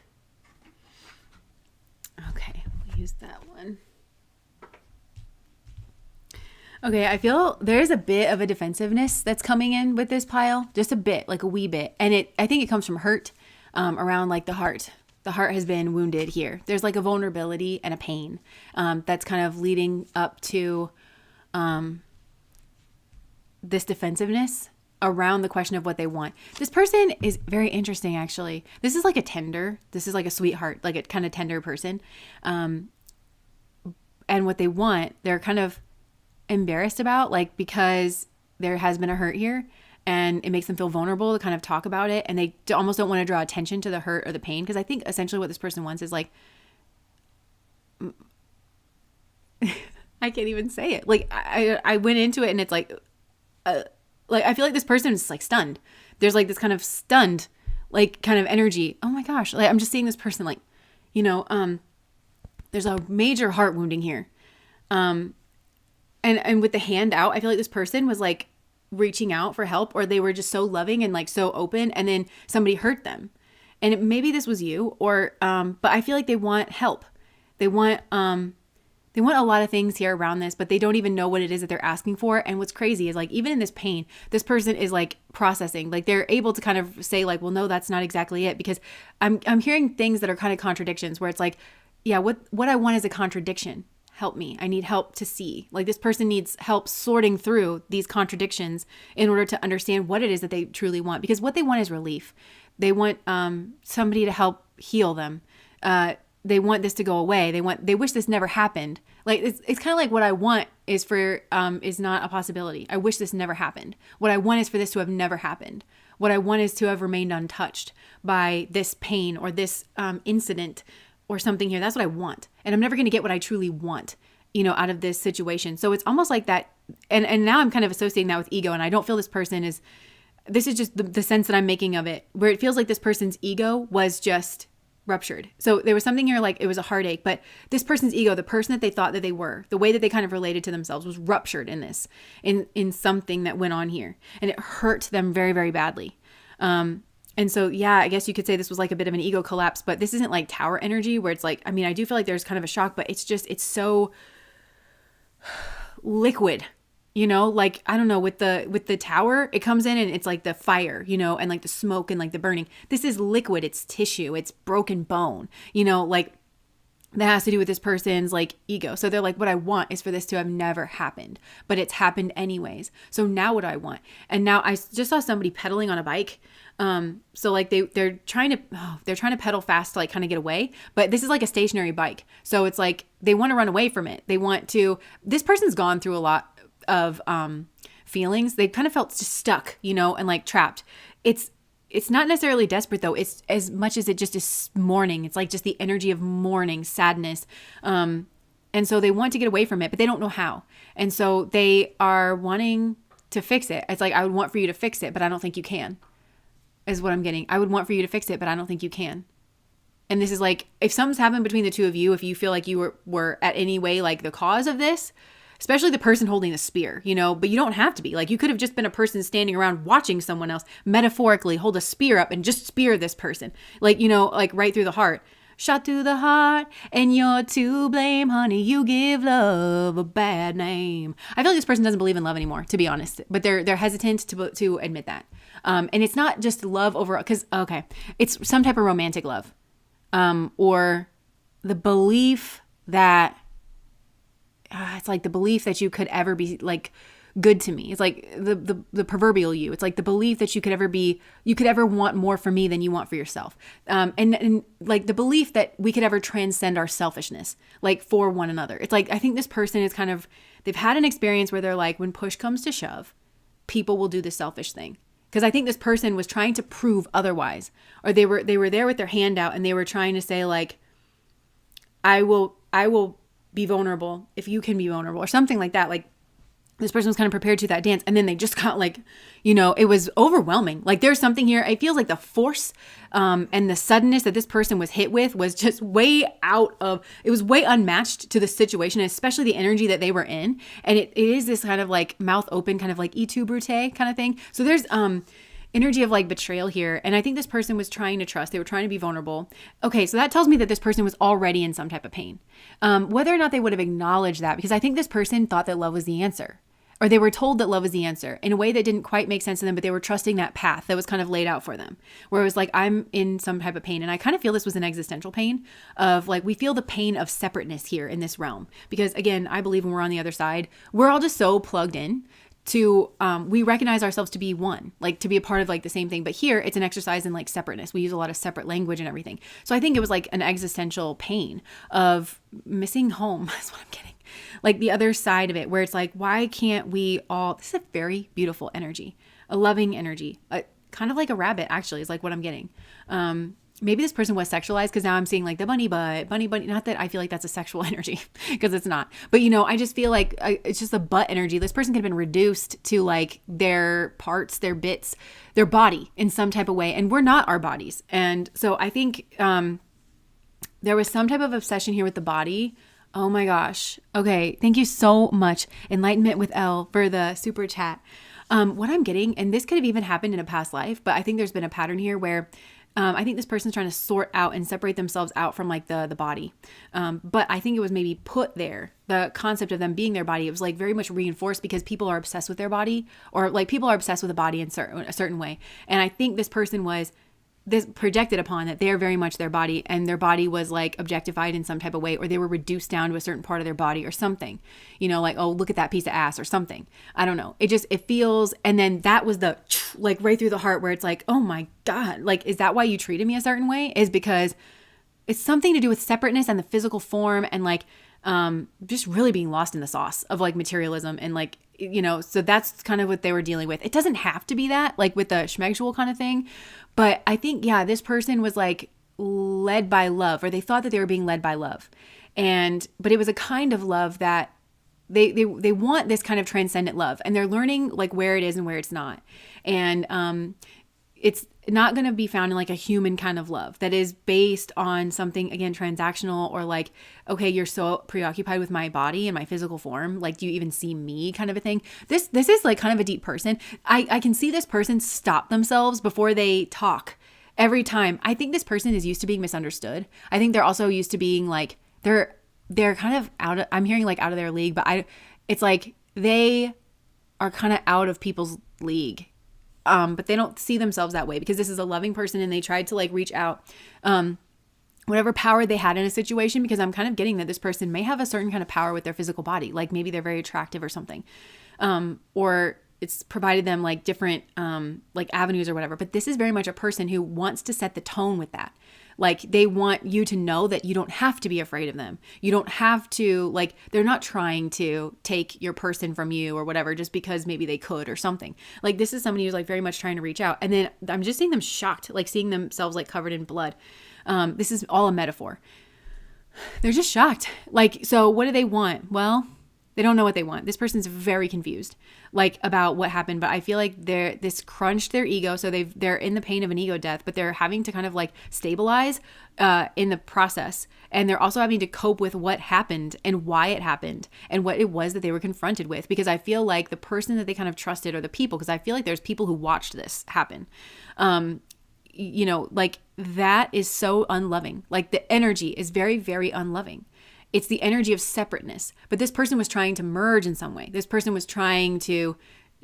Okay, we'll use that one. Okay, I feel there's a bit of a defensiveness that's coming in with this pile. Just a bit, like a wee bit. And I think it comes from hurt around like the heart. The heart has been wounded here. There's like a vulnerability and a pain that's kind of leading up to this defensiveness around the question of what they want. This person is very interesting, actually. This is like a sweetheart, like a kind of tender person. And what they want, they're kind of embarrassed about, like, because there has been a hurt here and it makes them feel vulnerable to kind of talk about it. And they almost don't want to draw attention to the hurt or the pain. Because I think essentially what this person wants is like, I can't even say it. Like I went into it and it's like I feel like this person is like stunned. There's like this kind of stunned, like kind of energy. Oh my gosh. Like I'm just seeing this person like, you know, there's a major heart wounding here. And with the hand out, I feel like this person was like reaching out for help, or they were just so loving and like so open, and then somebody hurt them. And maybe this was you, or but I feel like they want help. They want a lot of things here around this, but they don't even know what it is that they're asking for. And what's crazy is like, even in this pain, this person is like processing, like they're able to kind of say like, well, no, that's not exactly it. Because I'm hearing things that are kind of contradictions where it's like, yeah, what I want is a contradiction. Help me. I need help to see. Like this person needs help sorting through these contradictions in order to understand what it is that they truly want. Because what they want is relief. They want somebody to help heal them. They want this to go away. They wish this never happened. Like it's kind of like what I want is not a possibility. I wish this never happened. What I want is for this to have never happened. What I want is to have remained untouched by this pain or this incident or something here. That's what I want. And I'm never going to get what I truly want, you know, out of this situation. So it's almost like that. And now I'm kind of associating that with ego. And I don't feel this person is, this is just the sense that I'm making of it, where it feels like this person's ego was just ruptured. So there was something here, like it was a heartache, but this person's ego, the person that they thought that they were, the way that they kind of related to themselves was ruptured in this, in something that went on here. And it hurt them very, very badly. And so, yeah, I guess you could say this was like a bit of an ego collapse, but this isn't like tower energy where it's like, I mean, I do feel like there's kind of a shock, but it's so liquid, you know, like, I don't know, with the tower, it comes in and it's like the fire, you know, and like the smoke and like the burning. This is liquid. It's tissue. It's broken bone, you know, like that has to do with this person's like ego. So they're like, what I want is for this to have never happened, but it's happened anyways. So now what do I want? And now I just saw somebody pedaling on a bike. So like they're trying to pedal fast to like kind of get away, but this is like a stationary bike. So it's like, they want to run away from it. This person's gone through a lot of, feelings. They kind of felt just stuck, you know, and like trapped. It's not necessarily desperate though. It's as much as it just is mourning. It's like just the energy of mourning, sadness. And so they want to get away from it, but they don't know how. And so they are wanting to fix it. It's like, I would want for you to fix it, but I don't think you can. Is what I'm getting. I would want for you to fix it, but I don't think you can. And this is like, if something's happened between the two of you, if you feel like you were at any way like the cause of this, especially the person holding the spear, you know, but you don't have to be. Like, you could have just been a person standing around watching someone else metaphorically hold a spear up and just spear this person. Like, you know, like right through the heart. Shot through the heart, and you're to blame, honey. You give love a bad name. I feel like this person doesn't believe in love anymore, to be honest. But they're hesitant to admit that. And it's not just love overall, because it's some type of romantic love, or the belief that it's like the belief that you could ever be like good to me. It's like the proverbial you. It's like the belief that you could ever want more for me than you want for yourself. And like the belief that we could ever transcend our selfishness, like for one another. It's like, I think this person is kind of, they've had an experience where they're like, when push comes to shove, people will do the selfish thing. Because I think this person was trying to prove otherwise, or they were there with their hand out and they were trying to say like, I will be vulnerable if you can be vulnerable, or something like that. Like, this person was kind of prepared to that dance, and then they just got like, you know, it was overwhelming. Like, there's something here. It feels like the force and the suddenness that this person was hit with was just way unmatched to the situation, especially the energy that they were in. And it is this kind of like mouth open, kind of like et tu, Brute kind of thing. So there's energy of like betrayal here. And I think this person was trying to trust. They were trying to be vulnerable. Okay, so that tells me that this person was already in some type of pain. Whether or not they would have acknowledged that, because I think this person thought that love was the answer. Or they were told that love was the answer in a way that didn't quite make sense to them, but they were trusting that path that was kind of laid out for them, where it was like, I'm in some type of pain. And I kind of feel this was an existential pain of like, we feel the pain of separateness here in this realm. Because again, I believe when we're on the other side, we're all just so plugged in to, we recognize ourselves to be one, like to be a part of like the same thing. But here it's an exercise in like separateness. We use a lot of separate language and everything. So I think it was like an existential pain of missing home. That's what I'm getting. Like the other side of it, where it's like, why can't we all, this is a very beautiful energy, a loving energy, kind of like a rabbit, actually, is like what I'm getting. Maybe this person was sexualized because now I'm seeing like the bunny butt, bunny. Not that I feel like that's a sexual energy because it's not. But, I just feel like it's just a butt energy. This person could have been reduced to like their parts, their bits, their body in some type of way. And we're not our bodies. And so I think there was some type of obsession here with the body. Oh my gosh. Okay. Thank you so much, Enlightenment with L, for the super chat. What I'm getting, and this could have even happened in a past life, but I think there's been a pattern here where I think this person's trying to sort out and separate themselves out from like the body. But I think it was maybe put there, the concept of them being their body. It was like very much reinforced because people are obsessed with their body, or like people are obsessed with a body in a certain way. And I think this person was this projected upon that they are very much their body, and their body was like objectified in some type of way, or they were reduced down to a certain part of their body or something, like, oh, look at that piece of ass or something. I don't know. It feels, and then that was the like right through the heart where it's like, oh my God, like, is that why you treated me a certain way? Is because it's something to do with separateness and the physical form and like, just really being lost in the sauce of like materialism and like, so that's kind of what they were dealing with. It doesn't have to be that, like with the schmegsual kind of thing. But I think, yeah, this person was like led by love, or they thought that they were being led by love. But it was a kind of love that they want this kind of transcendent love, and they're learning like where it is and where it's not. And, it's not going to be found in like a human kind of love that is based on something, again, transactional, or like, okay, you're so preoccupied with my body and my physical form. Like, do you even see me kind of a thing? This is like kind of a deep person. I can see this person stop themselves before they talk every time. I think this person is used to being misunderstood. I think they're also used to being like, they're kind of I'm hearing like out of their league, but it's like they are kind of out of people's league. But they don't see themselves that way because this is a loving person, and they tried to like reach out, whatever power they had in a situation, because I'm kind of getting that this person may have a certain kind of power with their physical body. Like maybe they're very attractive or something. Or it's provided them like different, like avenues or whatever. But this is very much a person who wants to set the tone with that. Like they want you to know that you don't have to be afraid of them. You don't have to, like, they're not trying to take your person from you or whatever, just because maybe they could or something. Like this is somebody who's like very much trying to reach out. And then I'm just seeing them shocked, like seeing themselves like covered in blood. This is all a metaphor. They're just shocked. Like, so what do they want? Well, they don't know what they want. This person's very confused, like about what happened. But I feel like this crunched their ego. So they're in the pain of an ego death, but they're having to kind of like stabilize in the process. And they're also having to cope with what happened and why it happened and what it was that they were confronted with. Because I feel like the person that they kind of trusted, or the people, because I feel like there's people who watched this happen. Like that is so unloving. Like the energy is very, very unloving. It's the energy of separateness. But this person was trying to merge in some way. This person was trying to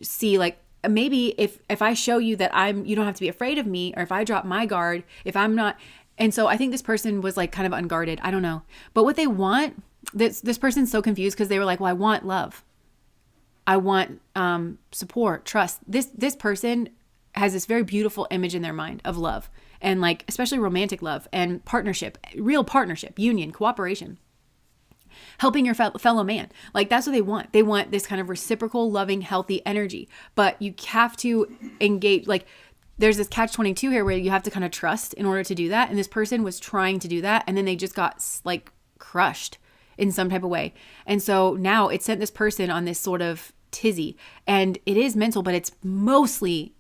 see, like, maybe if I show you that you don't have to be afraid of me, or if I drop my guard, if I'm not. And so I think this person was like kind of unguarded. I don't know. But what they want, this person's so confused because they were like, well, I want love. I want support, trust. This person has this very beautiful image in their mind of love, and like especially romantic love and partnership, real partnership, union, cooperation. Helping your fellow man. Like that's what they want. They want this kind of reciprocal, loving, healthy energy. But you have to engage, like there's this catch-22 here where you have to kind of trust in order to do that. And this person was trying to do that, and then they just got like crushed in some type of way. And so now it sent this person on this sort of tizzy. And it is mental, but it's mostly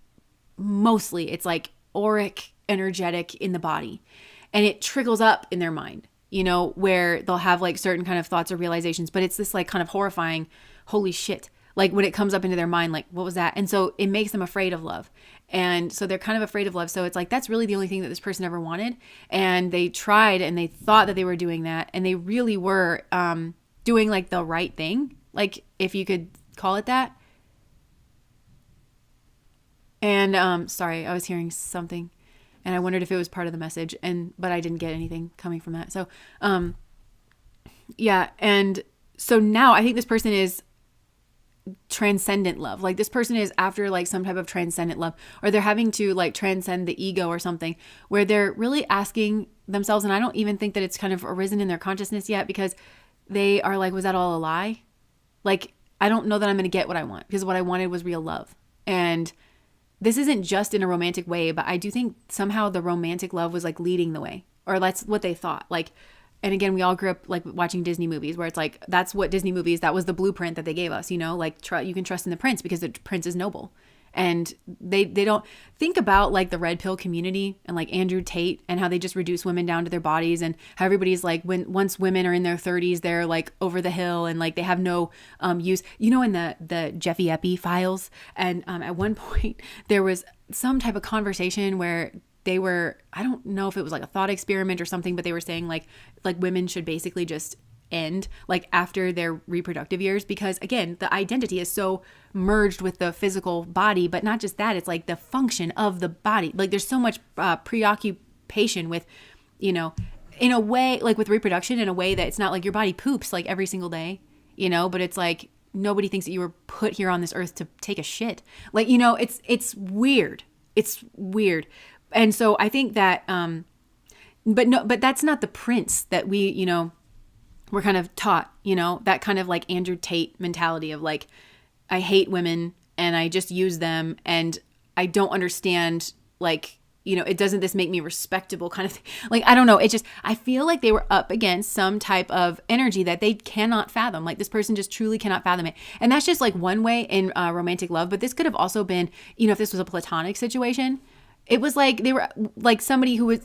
it's like auric, energetic in the body. And it trickles up in their mind, where they'll have like certain kind of thoughts or realizations, but it's this like kind of horrifying, holy shit. Like when it comes up into their mind, like, what was that? And so it makes them afraid of love. And so they're kind of afraid of love. So it's like, that's really the only thing that this person ever wanted. And they tried, and they thought that they were doing that. And they really were doing like the right thing. Like if you could call it that. And sorry, I was hearing something. And I wondered if it was part of the message, but I didn't get anything coming from that. So, yeah. And so now I think this person is transcendent love. Like this person is after like some type of transcendent love, or they're having to like transcend the ego or something, where they're really asking themselves. And I don't even think that it's kind of arisen in their consciousness yet, because they are like, was that all a lie? Like, I don't know that I'm going to get what I want, because what I wanted was real love. And this isn't just in a romantic way, but I do think somehow the romantic love was like leading the way, or that's what they thought. Like, and again, we all grew up like watching Disney movies where it's like, that's what Disney movies, that was the blueprint that they gave us, you know, like you can trust in the prince because the prince is noble. And they don't think about like the red pill community and like Andrew Tate and how they just reduce women down to their bodies, and how everybody's like, once women are in their 30s, they're like over the hill and like they have no use, you know, in the Jeffy Epi files. And at one point there was some type of conversation where they were, I don't know if it was like a thought experiment or something, but they were saying like women should basically just end like after their reproductive years, because again, the identity is so merged with the physical body. But not just that, it's like the function of the body. Like there's so much preoccupation with, you know, in a way, like with reproduction, in a way that it's not like your body poops like every single day, you know, but it's like nobody thinks that you were put here on this earth to take a shit. Like, you know, it's weird. It's weird. And so I think that but that's not the prince that we, you know, we're kind of taught, you know, that kind of like Andrew Tate mentality of like, I hate women and I just use them and I don't understand, like, you know, doesn't this make me respectable kind of thing? Like, I don't know. It just, I feel like they were up against some type of energy that they cannot fathom. Like this person just truly cannot fathom it. And that's just like one way in romantic love. But this could have also been, you know, if this was a platonic situation, it was like they were like somebody who was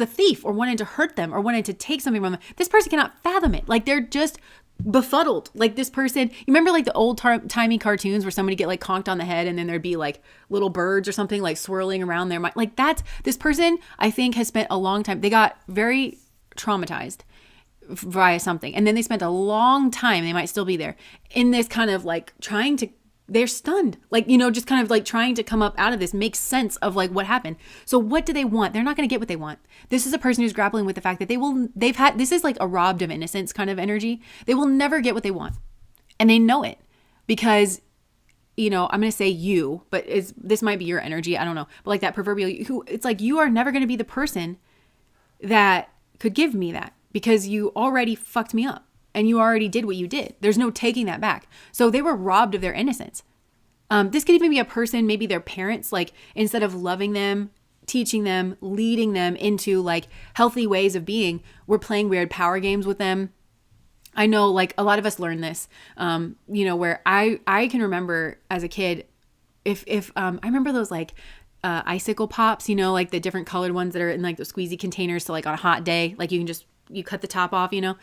a thief or wanted to hurt them or wanted to take something from them. This person cannot fathom it. Like they're just befuddled. Like this person, you remember like the old timey cartoons where somebody get like conked on the head and then there'd be like little birds or something like swirling around their mind. Like that's, this person I think has spent a long time. They got very traumatized via something. And then they spent a long time, they might still be there, in this kind of like they're stunned, like, you know, just kind of like trying to come up out of this, make sense of like what happened. So what do they want? They're not going to get what they want. This is a person who's grappling with the fact that this is like a robbed of innocence kind of energy. They will never get what they want. And they know it because, you know, I'm going to say you, but this might be your energy. I don't know. But like that proverbial, it's like, you are never going to be the person that could give me that because you already fucked me up. And you already did what you did. There's no taking that back. So they were robbed of their innocence. This could even be a person, maybe their parents, like instead of loving them, teaching them, leading them into like healthy ways of being, we're playing weird power games with them. I know like a lot of us learn this, you know, where I can remember as a kid, if I remember those like icicle pops, you know, like the different colored ones that are in like the squeezy containers. So like on a hot day, like you cut the top off, you know.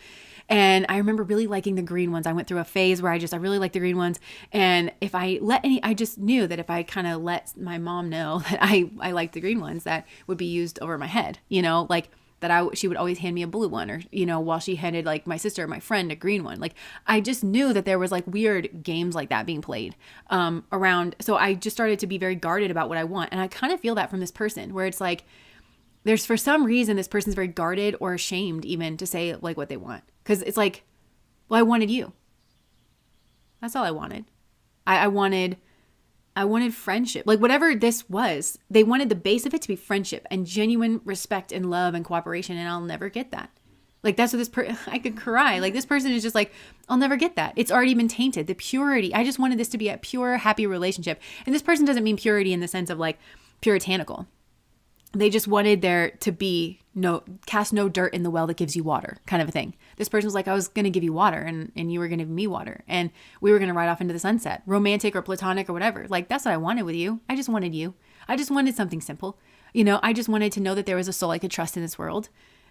And I remember really liking the green ones. I went through a phase where I really liked the green ones. And if I I just knew that if I kind of let my mom know that I liked the green ones, that would be used over my head, you know, like that she would always hand me a blue one, or, you know, while she handed like my sister or my friend a green one. Like I just knew that there was like weird games like that being played around. So I just started to be very guarded about what I want. And I kind of feel that from this person where it's like, there's for some reason, this person's very guarded or ashamed even to say like what they want. Because it's like, well, I wanted you. That's all I wanted. I wanted friendship. Like whatever this was, they wanted the base of it to be friendship and genuine respect and love and cooperation. And I'll never get that. Like that's what I could cry. Like this person is just like, I'll never get that. It's already been tainted. The purity. I just wanted this to be a pure, happy relationship. And this person doesn't mean purity in the sense of like puritanical. They just wanted there to be cast no dirt in the well that gives you water kind of a thing. This person was like, I was going to give you water and you were going to give me water and we were going to ride off into the sunset, romantic or platonic or whatever. Like, that's what I wanted with you. I just wanted you. I just wanted something simple. You know, I just wanted to know that there was a soul I could trust in this world.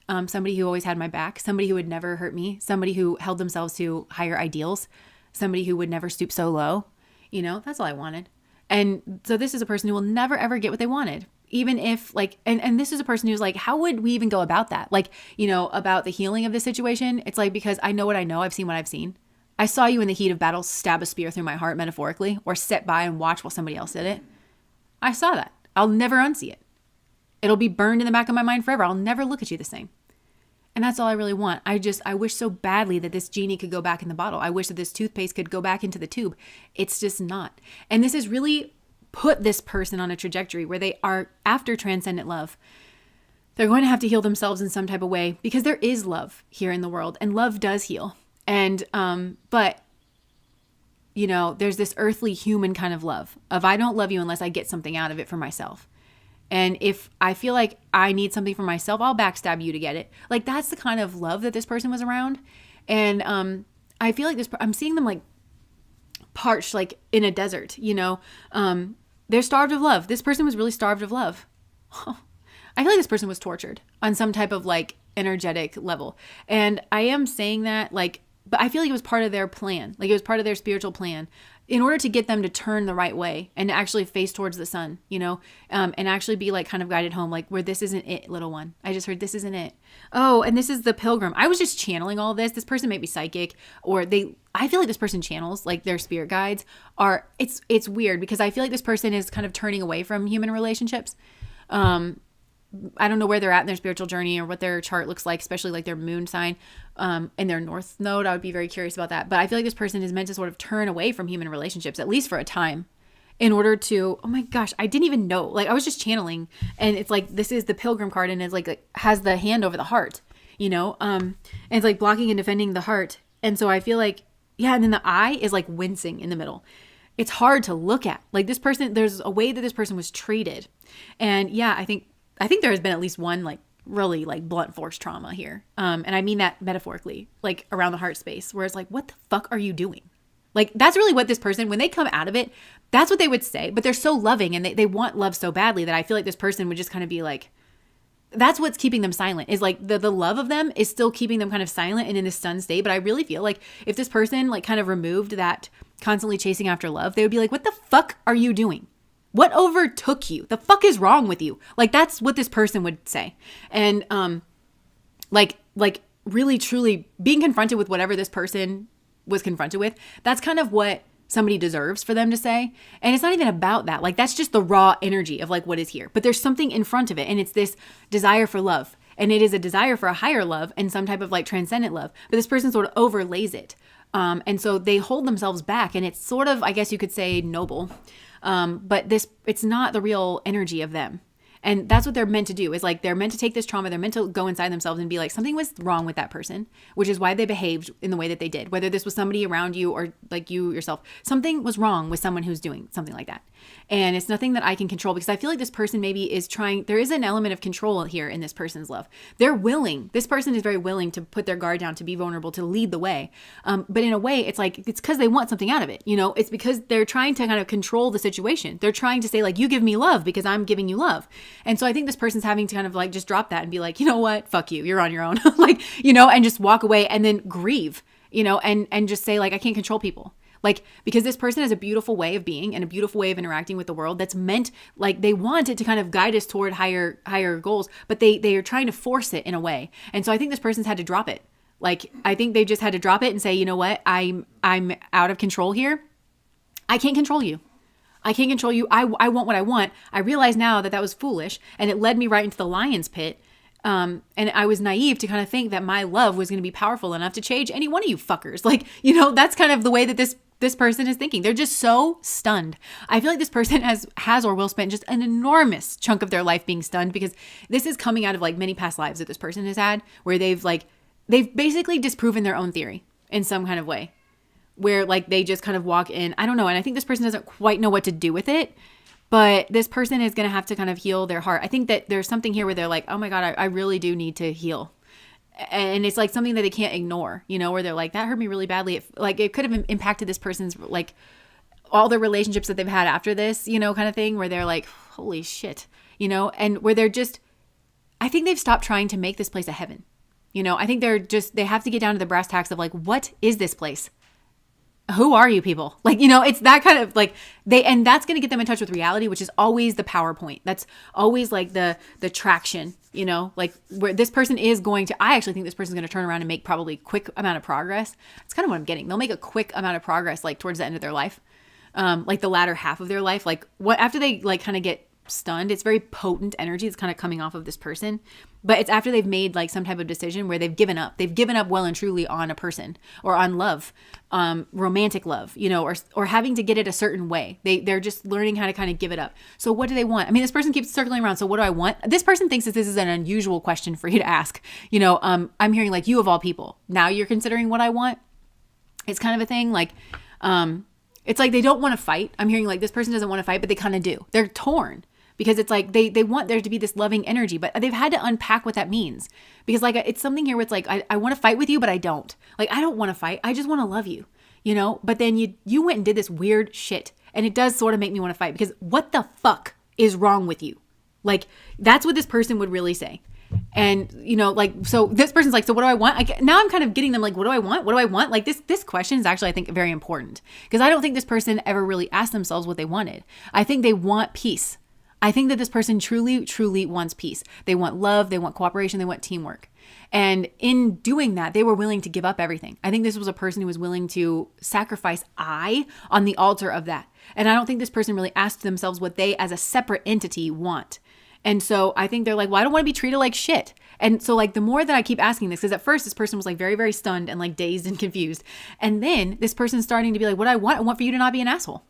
Somebody who always had my back, somebody who would never hurt me, somebody who held themselves to higher ideals, somebody who would never stoop so low. You know, that's all I wanted. And so this is a person who will never, ever get what they wanted. Even if like, and this is a person who's like, how would we even go about that? Like, you know, about the healing of this situation. It's like, because I know what I know. I've seen what I've seen. I saw you in the heat of battle stab a spear through my heart metaphorically, or sit by and watch while somebody else did it. I saw that. I'll never unsee it. It'll be burned in the back of my mind forever. I'll never look at you the same. And that's all I really want. I wish so badly that this genie could go back in the bottle. I wish that this toothpaste could go back into the tube. It's just not. And this is really put this person on a trajectory where they are after transcendent love. They're going to have to heal themselves in some type of way because there is love here in the world and love does heal. And, but there's this earthly human kind of love of I don't love you unless I get something out of it for myself. And if I feel like I need something for myself, I'll backstab you to get it. Like that's the kind of love that this person was around. And I feel like I'm seeing them like parched, like in a desert, they're starved of love. This person was really starved of love. I feel like this person was tortured on some type of like energetic level. And I am saying that like, but I feel like it was part of their plan. Like it was part of their spiritual plan in order to get them to turn the right way and actually face towards the sun, and actually be like kind of guided home, like where this isn't it, little one. I just heard this isn't it. Oh, and this is the Pilgrim. I was just channeling all this. This person may be psychic I feel like this person channels like their spirit guides it's weird because I feel like this person is kind of turning away from human relationships. I don't know where they're at in their spiritual journey or what their chart looks like, especially like their moon sign and their north node. I would be very curious about that. But I feel like this person is meant to sort of turn away from human relationships, at least for a time, in order to, oh my gosh, I didn't even know. Like I was just channeling and it's like, this is the Pilgrim card and it's like has the hand over the heart, and it's like blocking and defending the heart. And so I feel like, yeah. And then the eye is like wincing in the middle. It's hard to look at. Like this person, there's a way that this person was treated. And yeah, I think there has been at least one like really like blunt force trauma here. And I mean that metaphorically, like around the heart space where it's like, what the fuck are you doing? Like that's really what this person, when they come out of it, that's what they would say. But they're so loving and they want love so badly that I feel like this person would just kind of be like, that's what's keeping them silent is like the love of them is still keeping them kind of silent and in this stunned state. But I really feel like if this person like kind of removed that constantly chasing after love, they would be like, what the fuck are you doing? What overtook you? The fuck is wrong with you? Like that's what this person would say. And like really truly being confronted with whatever this person was confronted with, that's kind of what somebody deserves for them to say. And it's not even about that. Like that's just the raw energy of like what is here. But there's something in front of it and it's this desire for love. And it is a desire for a higher love and some type of like transcendent love. But this person sort of overlays it. And so they hold themselves back and it's sort of, I guess you could say noble. But it's not the real energy of them. And that's what they're meant to do is like, they're meant to take this trauma. They're meant to go inside themselves and be like, something was wrong with that person, which is why they behaved in the way that they did. Whether this was somebody around you or like you yourself, something was wrong with someone who's doing something like that. And it's nothing that I can control because I feel like this person maybe is trying, there is an element of control here in this person's love. This person is very willing to put their guard down, to be vulnerable, to lead the way. But in a way, it's like, it's because they want something out of it. It's because they're trying to kind of control the situation. They're trying to say like, you give me love because I'm giving you love. And so I think this person's having to kind of like just drop that and be like, you know what, fuck you, you're on your own. Like, and just walk away and then grieve, and just say like, I can't control people. Like, because this person has a beautiful way of being and a beautiful way of interacting with the world that's meant, like they want it to kind of guide us toward higher goals, but they are trying to force it in a way. And so I think this person's had to drop it. Like, I think they just had to drop it and say, you know what, I'm out of control here. I can't control you. I can't control you. I want what I want. I realize now that was foolish and it led me right into the lion's pit. And I was naive to kind of think that my love was going to be powerful enough to change any one of you fuckers. Like, that's kind of the way that this person is thinking. They're just so stunned. I feel like this person has or will spend just an enormous chunk of their life being stunned because this is coming out of like many past lives that this person has had where they've basically disproven their own theory in some kind of way. Where like they just kind of walk in, I don't know. And I think this person doesn't quite know what to do with it, but this person is going to have to kind of heal their heart. I think that there's something here where they're like, oh my God, I really do need to heal. And it's like something that they can't ignore, where they're like, that hurt me really badly. It could have impacted this person's like all the relationships that they've had after this, kind of thing where they're like, holy shit, and where they're just, I think they've stopped trying to make this place a heaven. I think they have to get down to the brass tacks of like, what is this place? Who are you people? Like, it's that kind of like and that's going to get them in touch with reality, which is always the PowerPoint. That's always like the traction, like where this person is going to, I actually think this person's going to turn around and make probably quick amount of progress. It's kind of what I'm getting. They'll make a quick amount of progress, like towards the end of their life. Like the latter half of their life, like after they like kind of get stunned, it's very potent energy that's kind of coming off of this person, but it's after they've made like some type of decision where they've given up well and truly on a person or on love, romantic love, or having to get it a certain way. They're just learning how to kind of give it up. So what do they want? I mean, this person keeps circling around. So what do I want? This person thinks that this is an unusual question for you to ask. I'm hearing like, you of all people, now you're considering what I want. It's kind of a thing like, It's like they don't want to fight. I'm hearing like this person doesn't want to fight, but they kind of do. They're torn because it's like they want there to be this loving energy, but they've had to unpack what that means. Because like it's something here where it's like, I want to fight with you, but I don't. Like, I don't want to fight. I just want to love you, you know? But then you went and did this weird shit. And it does sort of make me want to fight because what the fuck is wrong with you? Like, that's what this person would really say. And, you know, like, so this person's like, so what do I want? Now I'm kind of getting them like, what do I want? What do I want? Like this question is actually, I think, very important because I don't think this person ever really asked themselves what they wanted. I think they want peace. I think that this person truly, truly wants peace. They want love. They want cooperation. They want teamwork. And in doing that, they were willing to give up everything. I think this was a person who was willing to sacrifice I on the altar of that. And I don't think this person really asked themselves what they as a separate entity want. And so I think they're like, well, I don't want to be treated like shit. And so like the more that I keep asking this, because at first this person was like very, very stunned and like dazed and confused. And then this person's starting to be like, what I want for you to not be an asshole.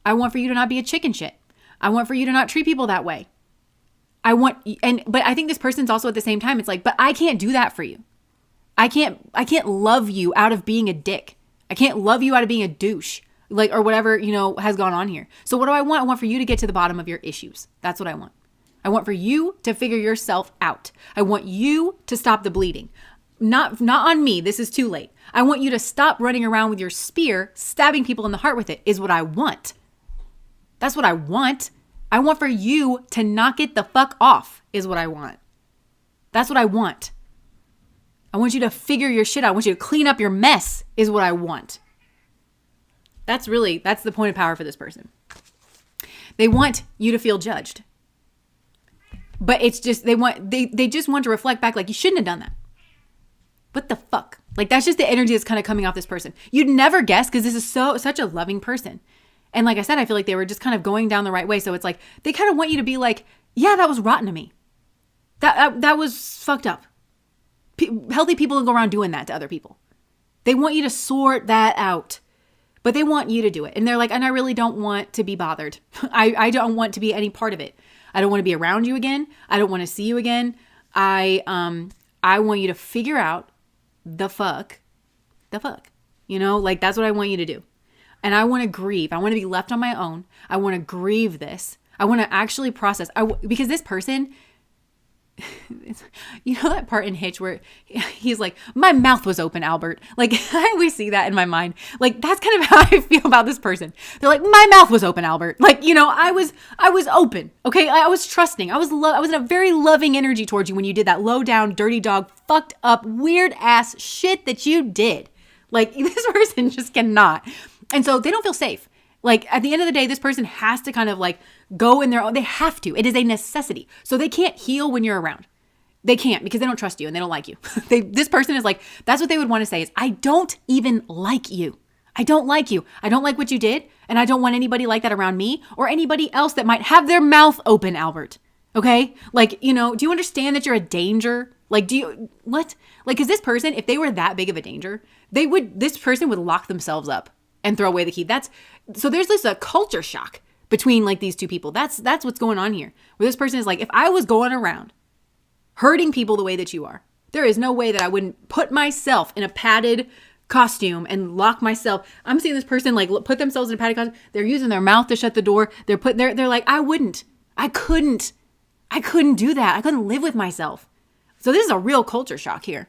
I want for you to not be a chicken shit. I want for you to not treat people that way. But I think this person's also at the same time, it's like, but I can't do that for you. I can't love you out of being a dick. I can't love you out of being a douche. Like, or whatever, you know, has gone on here. So what do I want? I want for you to get to the bottom of your issues. That's what I want. I want for you to figure yourself out. I want you to stop the bleeding. Not on me. This is too late. I want you to stop running around with your spear, stabbing people in the heart with it is what I want. That's what I want. I want for you to knock it the fuck off is what I want. That's what I want. I want you to figure your shit out. I want you to clean up your mess is what I want. That's the point of power for this person. They want you to feel judged. But it's just, they just want to reflect back like, you shouldn't have done that. What the fuck? Like, that's just the energy that's kind of coming off this person. You'd never guess because this is such a loving person. And like I said, I feel like they were just kind of going down the right way. So it's like, they kind of want you to be like, yeah, that was rotten to me. That was fucked up. Healthy people don't go around doing that to other people. They want you to sort that out. But they want you to do it. And they're like, and I really don't want to be bothered. I don't want to be any part of it. I don't want to be around you again. I don't want to see you again. I want you to figure out the fuck, you know, like that's what I want you to do. And I want to grieve. I want to be left on my own. I want to grieve this. I want to actually process. Because this person, you know that part in Hitch where he's like, my mouth was open, Albert. Like, I always see that in my mind. Like, that's kind of how I feel about this person. They're like, my mouth was open, Albert. Like, you know, I was open. Okay. I was trusting. I was in a very loving energy towards you when you did that low down, dirty dog, fucked up, weird ass shit that you did. Like, this person just cannot. And so they don't feel safe. Like, at the end of the day, this person has to kind of like go in their own, they have to. It is a necessity. So they can't heal when you're around. They can't because they don't trust you and they don't like you. This person is like, that's what they would want to say is, I don't even like you. I don't like you. I don't like what you did. And I don't want anybody like that around me or anybody else that might have their mouth open, Albert. Okay? Like, you know, do you understand that you're a danger? Like, what? Like, because this person, if they were that big of a danger, this person would lock themselves up and throw away the key. So there's a culture shock between like these two people. That's what's going on here. Where this person is like, if I was going around hurting people the way that you are, there is no way that I wouldn't put myself in a padded costume and lock myself. I'm seeing this person like put themselves in a padded costume. They're using their mouth to shut the door. They're like, I couldn't do that. I couldn't live with myself. So this is a real culture shock here.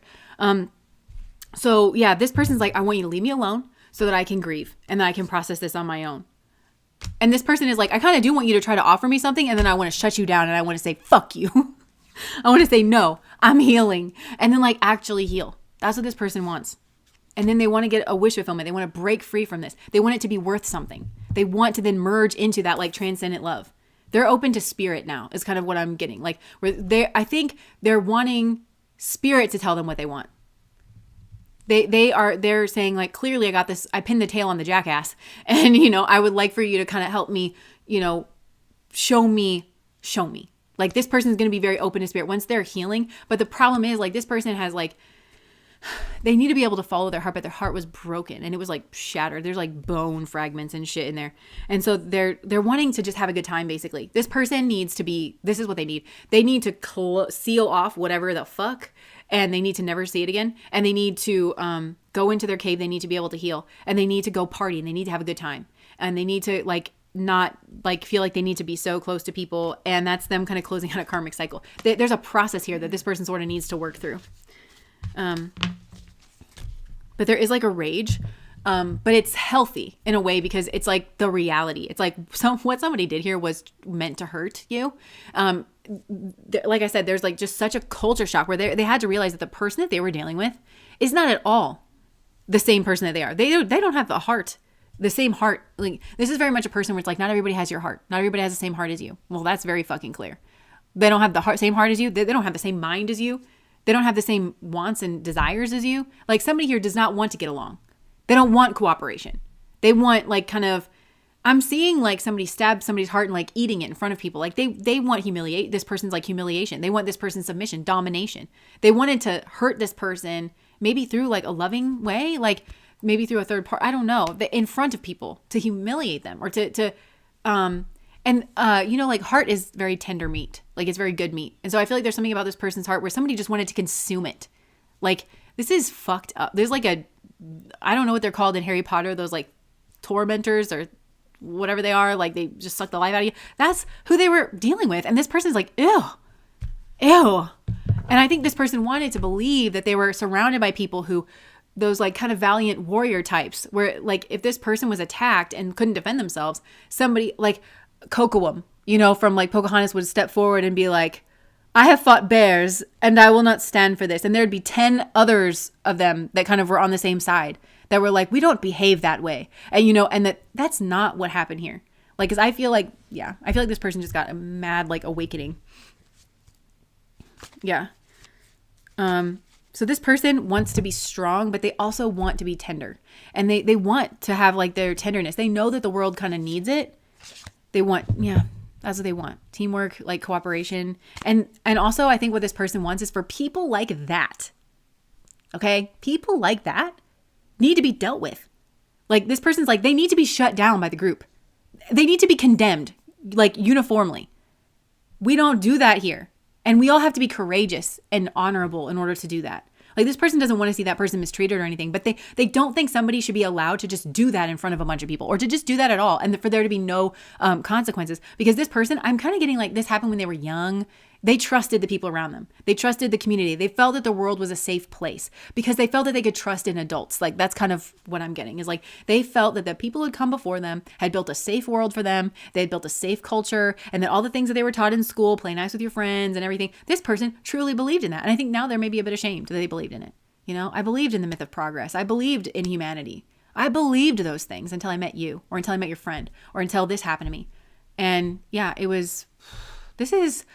So yeah, this person's like, I want you to leave me alone so that I can grieve and then I can process this on my own. And this person is like, I kind of do want you to try to offer me something and then I want to shut you down and I want to say, fuck you. I want to say, no, I'm healing. And then like actually heal. That's what this person wants. And then they want to get a wish fulfillment. They want to break free from this. They want it to be worth something. They want to then merge into that like transcendent love. They're open to spirit now is kind of what I'm getting. Like I think they're wanting spirit to tell them what they want. They're saying like, clearly I got this, I pinned the tail on the jackass. And, you know, I would like for you to kind of help me, you know, show me. Like this person is going to be very open to spirit once they're healing. But the problem is like this person has like, they need to be able to follow their heart, but their heart was broken and it was like shattered. There's like bone fragments and shit in there. And so they're wanting to just have a good time, basically. This person needs to be, this is what they need. They need to seal off whatever the fuck, and they need to never see it again. And they need to go into their cave. They need to be able to heal, and they need to go party, and they need to have a good time. And they need to like not like feel like they need to be so close to people. And that's them kind of closing out a karmic cycle. There's a process here that this person sort of needs to work through. But there is like a rage, but it's healthy in a way because it's like the reality. It's like what somebody did here was meant to hurt you. Like I said, there's like just such a culture shock where they had to realize that the person that they were dealing with is not at all the same person that they are. They don't have the heart, the same heart. Like this is very much a person where it's like, not everybody has your heart. Not everybody has the same heart as you. Well, that's very fucking clear. They don't have the same heart as you. They don't have the same mind as you. They don't have the same wants and desires as you. Like somebody here does not want to get along. They don't want cooperation. They want like kind of, I'm seeing like somebody stab somebody's heart and like eating it in front of people. Like they want humiliate. This person's like humiliation. They want this person's submission, domination. They wanted to hurt this person maybe through like a loving way, like maybe through a third part. I don't know, in front of people to humiliate them or you know, like heart is very tender meat. Like it's very good meat. And so I feel like there's something about this person's heart where somebody just wanted to consume it. Like this is fucked up. There's like I don't know what they're called in Harry Potter. Those like tormentors or whatever they are. Like they just suck the life out of you. That's who they were dealing with. And this person's like, ew. And I think this person wanted to believe that they were surrounded by people who, those like kind of valiant warrior types where like if this person was attacked and couldn't defend themselves, somebody like Kocoum, you know, from like Pocahontas would step forward and be like, I have fought bears and I will not stand for this. And there'd be 10 others of them that kind of were on the same side that were like, we don't behave that way. And, you know, and that's not what happened here. Like, cause I feel like this person just got a mad like awakening. Yeah. So this person wants to be strong, but they also want to be tender, and they want to have like their tenderness. They know that the world kind of needs it. They want, that's what they want. Teamwork, like cooperation. And also I think what this person wants is for people like that. Okay. People like that need to be dealt with. Like this person's like, they need to be shut down by the group. They need to be condemned like uniformly. We don't do that here. And we all have to be courageous and honorable in order to do that. Like this person doesn't want to see that person mistreated or anything, but they don't think somebody should be allowed to just do that in front of a bunch of people or to just do that at all. And for there to be no consequences, because this person, I'm kind of getting like this happened when they were young. They trusted the people around them. They trusted the community. They felt that the world was a safe place because they felt that they could trust in adults. Like that's kind of what I'm getting is like, they felt that the people who had come before them had built a safe world for them. They had built a safe culture, and that all the things that they were taught in school, play nice with your friends and everything. This person truly believed in that. And I think now they're maybe a bit ashamed that they believed in it. You know, I believed in the myth of progress. I believed in humanity. I believed those things until I met you, or until I met your friend, or until this happened to me. And yeah, this is,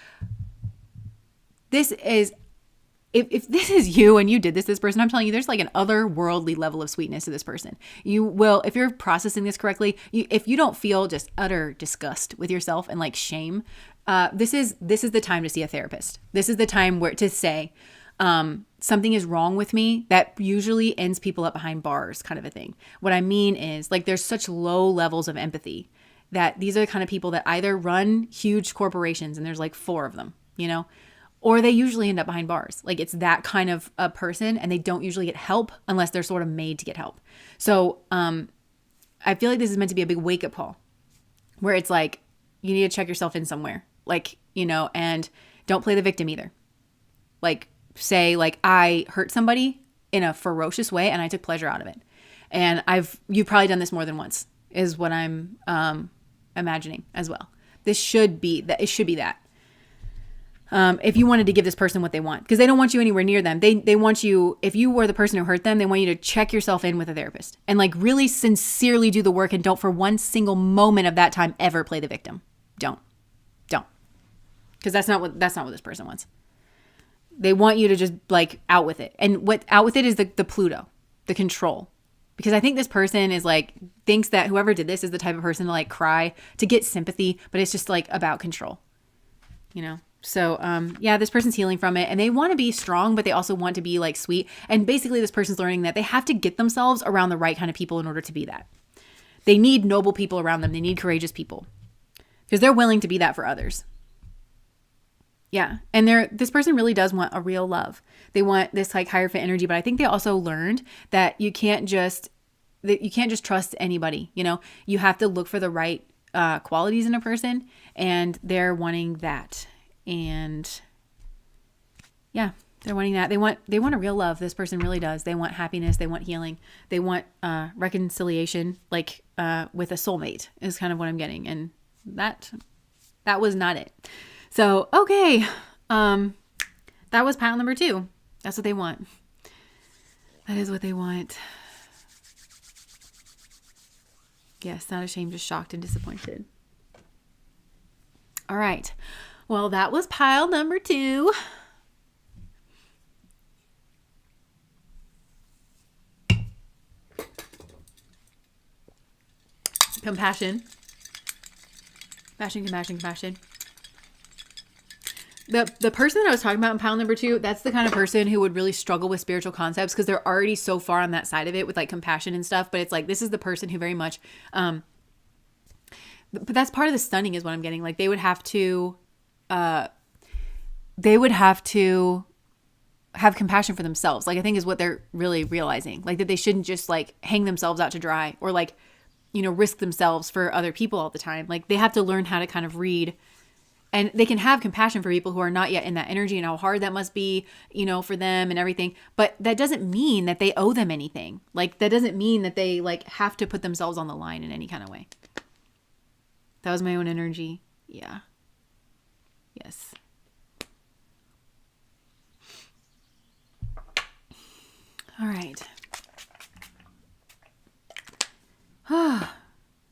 if this is you and you did this person, I'm telling you, there's like an otherworldly level of sweetness to this person. You will, if you're processing this correctly, if you don't feel just utter disgust with yourself and like shame, this is the time to see a therapist. This is the time where to say, something is wrong with me. That usually ends people up behind bars, kind of a thing. What I mean is like, there's such low levels of empathy that these are the kind of people that either run huge corporations, and there's like 4 of them, you know, or they usually end up behind bars. Like it's that kind of a person, and they don't usually get help unless they're sort of made to get help. So, I feel like this is meant to be a big wake up call where it's like, you need to check yourself in somewhere, like, you know, and don't play the victim either. Like say like, I hurt somebody in a ferocious way and I took pleasure out of it. And you've probably done this more than once is what I'm, imagining as well. This should be that. It should be that. If you wanted to give this person what they want, because they don't want you anywhere near them. They want you, if you were the person who hurt them, they want you to check yourself in with a therapist and like really sincerely do the work, and don't for one single moment of that time ever play the victim. Don't. Because that's not what this person wants. They want you to just like out with it. And what out with it is the Pluto, the control. Because I think this person is like, thinks that whoever did this is the type of person to like cry, to get sympathy, but it's just like about control, you know? So, yeah, this person's healing from it and they want to be strong, but they also want to be like sweet. And basically this person's learning that they have to get themselves around the right kind of people in order to be that. They need noble people around them. They need courageous people because they're willing to be that for others. Yeah. And this person really does want a real love. They want this like higher fit energy, but I think they also learned that you can't just trust anybody. You know, you have to look for the right qualities in a person, and they're wanting that. And yeah, they're wanting that. They want a real love. This person really does. They want happiness. They want healing. They want reconciliation, like with a soulmate is kind of what I'm getting. And that was not it. So, okay. That was pile number 2. That's what they want. That is what they want. Yes, not ashamed, just shocked and disappointed. All right. Well, that was pile number 2. Compassion. Compassion. The person that I was talking about in pile number 2, that's the kind of person who would really struggle with spiritual concepts because they're already so far on that side of it with like compassion and stuff. But it's like, this is the person who very much, but that's part of the stunning is what I'm getting. Like they would have to have compassion for themselves. Like I think is what they're really realizing. Like that they shouldn't just like hang themselves out to dry or like, you know, risk themselves for other people all the time. Like they have to learn how to kind of read. And they can have compassion for people who are not yet in that energy and how hard that must be, you know, for them and everything. But that doesn't mean that they owe them anything. Like that doesn't mean that they like have to put themselves on the line in any kind of way. That was my own energy. Yeah. Yes. All right.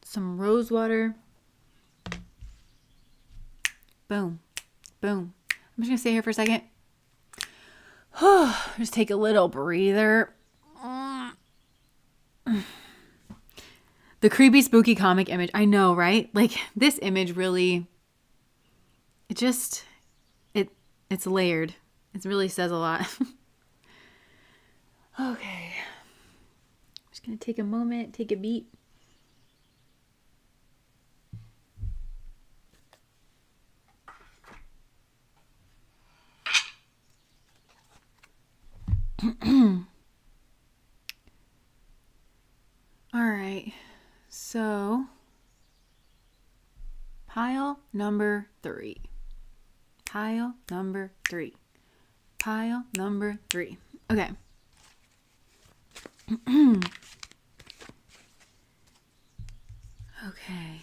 Some rose water. Boom. Boom. I'm just going to stay here for a second. Just take a little breather. The creepy, spooky comic image. I know, right? Like this image really, it's layered. It really says a lot. Okay. I'm just going to take a moment, take a beat. All right, so pile number 3. Pile number 3. Pile number 3. Okay. Okay.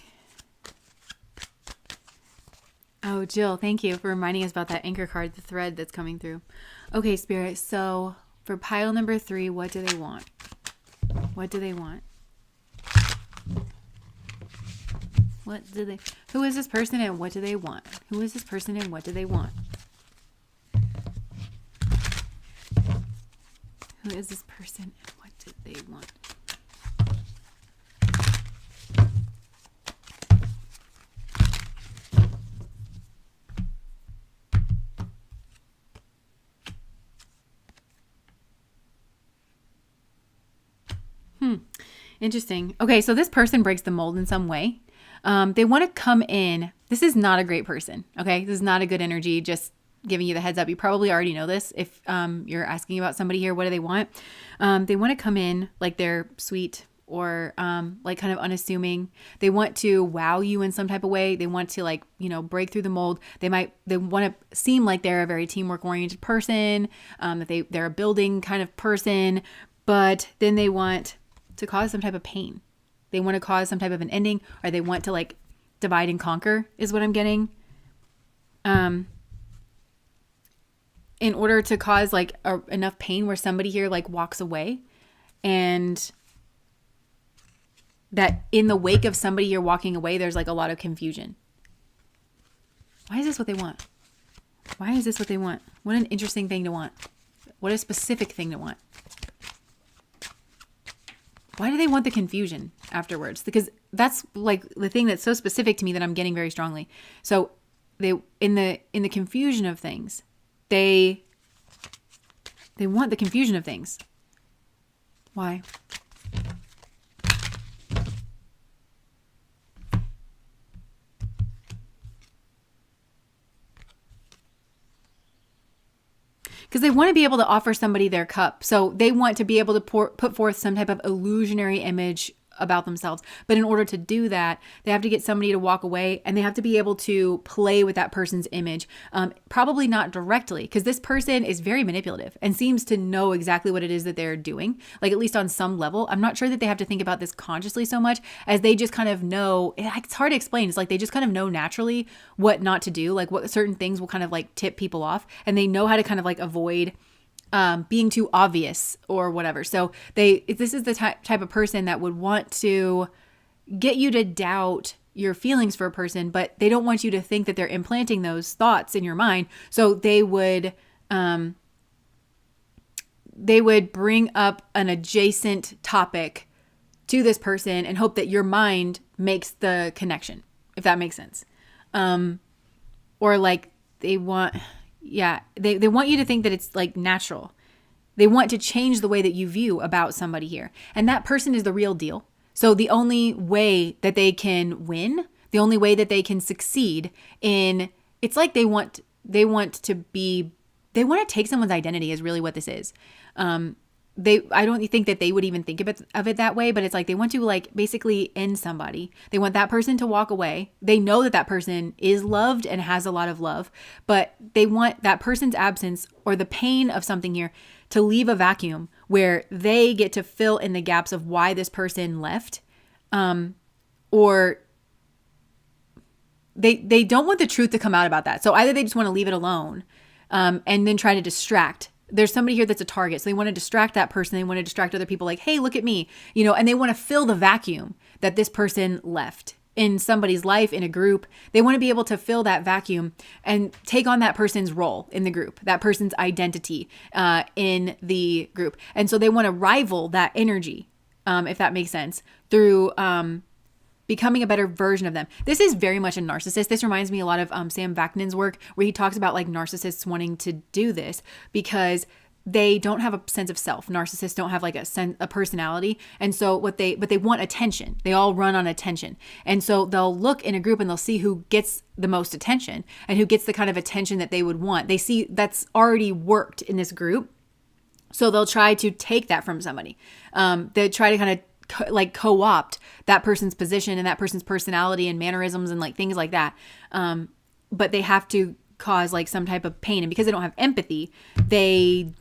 Oh, Jill, thank you for reminding us about that anchor card, the thread that's coming through. Okay, Spirit, so for pile number 3, what do they want? What do they want? Who is this person and what do they want? Who is this person and what do they want? Who is this person and what do they want? Interesting. Okay, so this person breaks the mold in some way. They want to come in. This is not a great person. Okay, this is not a good energy. Just giving you the heads up. You probably already know this if you're asking about somebody here. What do they want? They want to come in like they're sweet or like kind of unassuming. They want to wow you in some type of way. They want to like, you know, break through the mold. They want to seem like they're a very teamwork oriented person, that they're a building kind of person, but then they want to cause some type of pain. They want to cause some type of an ending, or they want to like divide and conquer is what I'm getting. In order to cause like enough pain where somebody here like walks away, and that in the wake of somebody here walking away, there's like a lot of confusion. Why is this what they want? Why is this what they want? What an interesting thing to want. What a specific thing to want. Why do they want the confusion afterwards? Because that's like the thing that's so specific to me that I'm getting very strongly. So they in the confusion of things, they want the confusion of things. Why? Because they want to be able to offer somebody their cup. So they want to be able to put forth some type of illusionary image about themselves. But in order to do that, they have to get somebody to walk away, and they have to be able to play with that person's image. Probably not directly, because this person is very manipulative and seems to know exactly what it is that they're doing, like at least on some level. I'm not sure that they have to think about this consciously so much as they just kind of know. It's hard to explain. It's like they just kind of know naturally what not to do, like what certain things will kind of like tip people off, and they know how to kind of like avoid being too obvious or whatever. So this is the type of person that would want to get you to doubt your feelings for a person, but they don't want you to think that they're implanting those thoughts in your mind. So they would bring up an adjacent topic to this person and hope that your mind makes the connection, if that makes sense. Or like they want you to think that it's like natural. They want to change the way that you view about somebody here. And that person is the real deal. So the only way that they can win, the only way that they can succeed it's like they want to take someone's identity is really what this is. I don't think that they would even think of it that way, but it's like they want to like basically end somebody. They want that person to walk away. They know that person is loved and has a lot of love, but they want that person's absence or the pain of something here to leave a vacuum where they get to fill in the gaps of why this person left. Or they don't want the truth to come out about that. So either they just want to leave it alone, and then try to distract. There's somebody here that's a target. So they want to distract that person. They want to distract other people like, hey, look at me, and they want to fill the vacuum that this person left in somebody's life, in a group. They want to be able to fill that vacuum and take on that person's role in the group, that person's identity in the group. And so they want to rival that energy, if that makes sense, through becoming a better version of them. This is very much a narcissist. This reminds me a lot of Sam Vaknin's work, where he talks about like narcissists wanting to do this because they don't have a sense of self. Narcissists don't have like a personality. And so but they want attention. They all run on attention. And so they'll look in a group and they'll see who gets the most attention and who gets the kind of attention that they would want. They see that's already worked in this group. So they'll try to take that from somebody. They try to kind of co-opt that person's position and that person's personality and mannerisms and like things like that. But they have to cause like some type of pain. And because they don't have empathy, they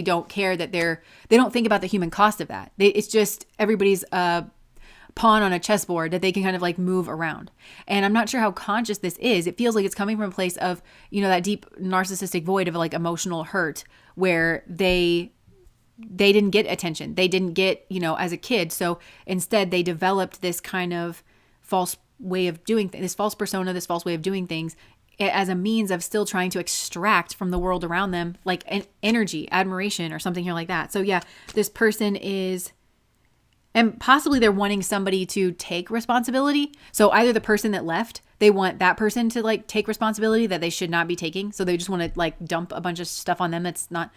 don't care that they don't think about the human cost of that. It's just everybody's pawn on a chessboard that they can kind of like move around. And I'm not sure how conscious this is. It feels like it's coming from a place of, that deep narcissistic void of like emotional hurt where they didn't get attention. They didn't get, as a kid. So instead they developed this kind of false way of doing things, this false persona, this false way of doing things as a means of still trying to extract from the world around them, like an energy, admiration, or something here like that. So yeah, this person is, and possibly they're wanting somebody to take responsibility. So either the person that left, they want that person to like take responsibility that they should not be taking. So they just want to like dump a bunch of stuff on them that's not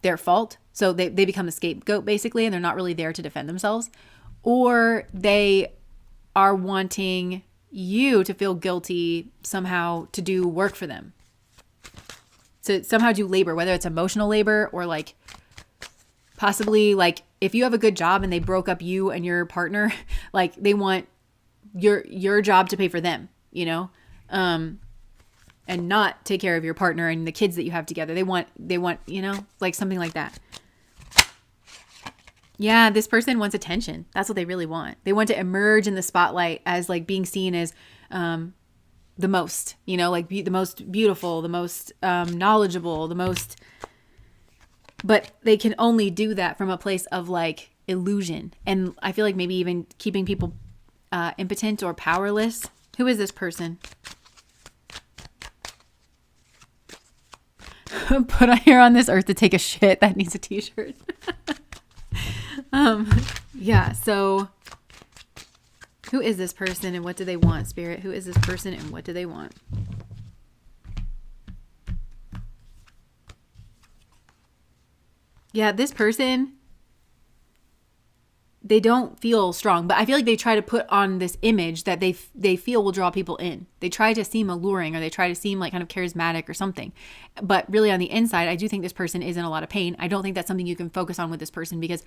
their fault. So they become the scapegoat basically, and they're not really there to defend themselves. Or they are wanting you to feel guilty somehow to do work for them. To somehow do labor, whether it's emotional labor or like possibly like if you have a good job and they broke up you and your partner, like they want your job to pay for them, and not take care of your partner and the kids that you have together. They want, like something like that. Yeah, this person wants attention. That's what they really want. They want to emerge in the spotlight as like being seen as the most, like the most beautiful, the most knowledgeable, the most. But they can only do that from a place of like illusion. And I feel like maybe even keeping people impotent or powerless. Who is this person? Put on here on this earth to take a shit. That needs a t-shirt. Yeah, so Who is this person and what do they want, Spirit? Who is this person and what do they want? Yeah, this person, they don't feel strong, but I feel like they try to put on this image that they feel will draw people in. They try to seem alluring, or they try to seem like kind of charismatic or something. But really on the inside, I do think this person is in a lot of pain. I don't think that's something you can focus on with this person because,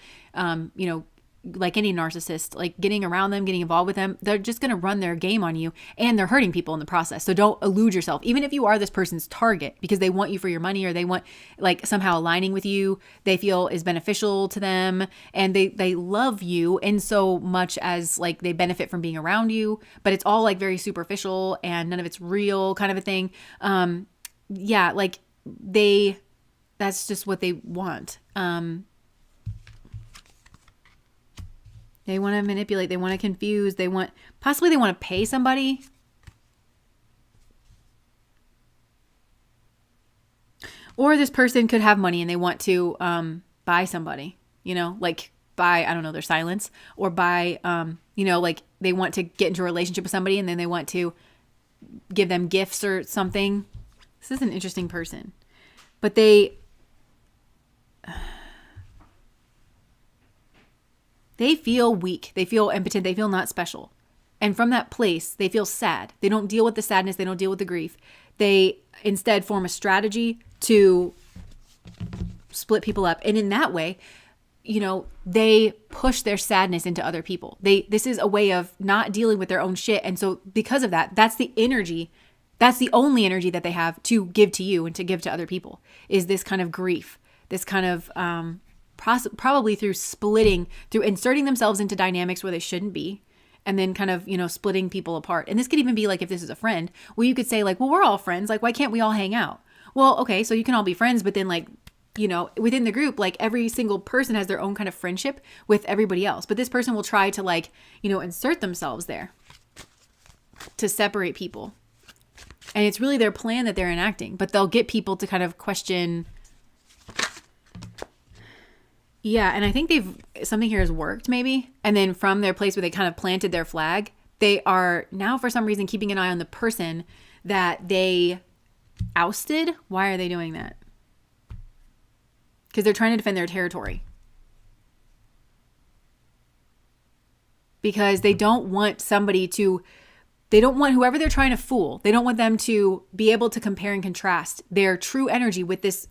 like any narcissist, like getting around them, getting involved with them, they're just going to run their game on you and they're hurting people in the process. So don't elude yourself, even if you are this person's target, because they want you for your money, or they want like somehow aligning with you, they feel is beneficial to them, and they love you in so much as like they benefit from being around you, but it's all like very superficial and none of it's real kind of a thing. Yeah, like that's just what they want. They want to manipulate. They want to confuse. They want to pay somebody. Or this person could have money and they want to buy somebody, like buy, I don't know, their silence, or buy, like they want to get into a relationship with somebody and then they want to give them gifts or something. This is an interesting person. But they feel weak. They feel impotent. They feel not special. And from that place, they feel sad. They don't deal with the sadness. They don't deal with the grief. They instead form a strategy to split people up. And in that way, they push their sadness into other people. This is a way of not dealing with their own shit. And so because of that, that's the only energy that they have to give to you and to give to other people, is this kind of grief, this kind of, probably through inserting themselves into dynamics where they shouldn't be, and then kind of, splitting people apart. And this could even be like, if this is a friend, well, you could say like, well, we're all friends. Like, why can't we all hang out? Well, okay, so you can all be friends, but then like, within the group, like every single person has their own kind of friendship with everybody else. But this person will try to like, insert themselves there to separate people. And it's really their plan that they're enacting, but they'll get people to kind of question. Yeah, and I think something here has worked maybe. And then from their place where they kind of planted their flag, they are now for some reason keeping an eye on the person that they ousted. Why are they doing that? Because they're trying to defend their territory. Because they don't want whoever they're trying to fool, they don't want them to be able to compare and contrast their true energy with this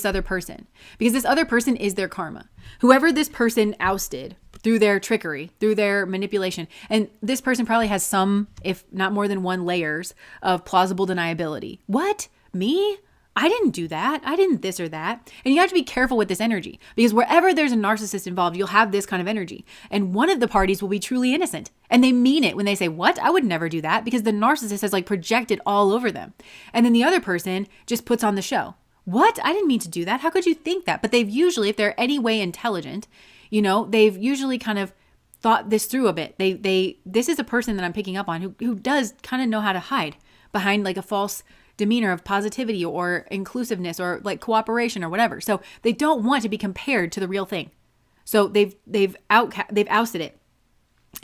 other person, because this other person is their karma. Whoever this person ousted through their trickery, through their manipulation, and this person probably has some, if not more than one, layers of plausible deniability. What? Me? I didn't do that. I didn't this or that. And you have to be careful with this energy, because wherever there's a narcissist involved, you'll have this kind of energy. And one of the parties will be truly innocent. And they mean it when they say, what? I would never do that, because the narcissist has like projected all over them. And then the other person just puts on the show. What? I didn't mean to do that. How could you think that? But they've usually, if they're any way intelligent, they've usually kind of thought this through a bit. This is a person that I'm picking up on who does kind of know how to hide behind like a false demeanor of positivity or inclusiveness or like cooperation or whatever. So they don't want to be compared to the real thing. So they've ousted it.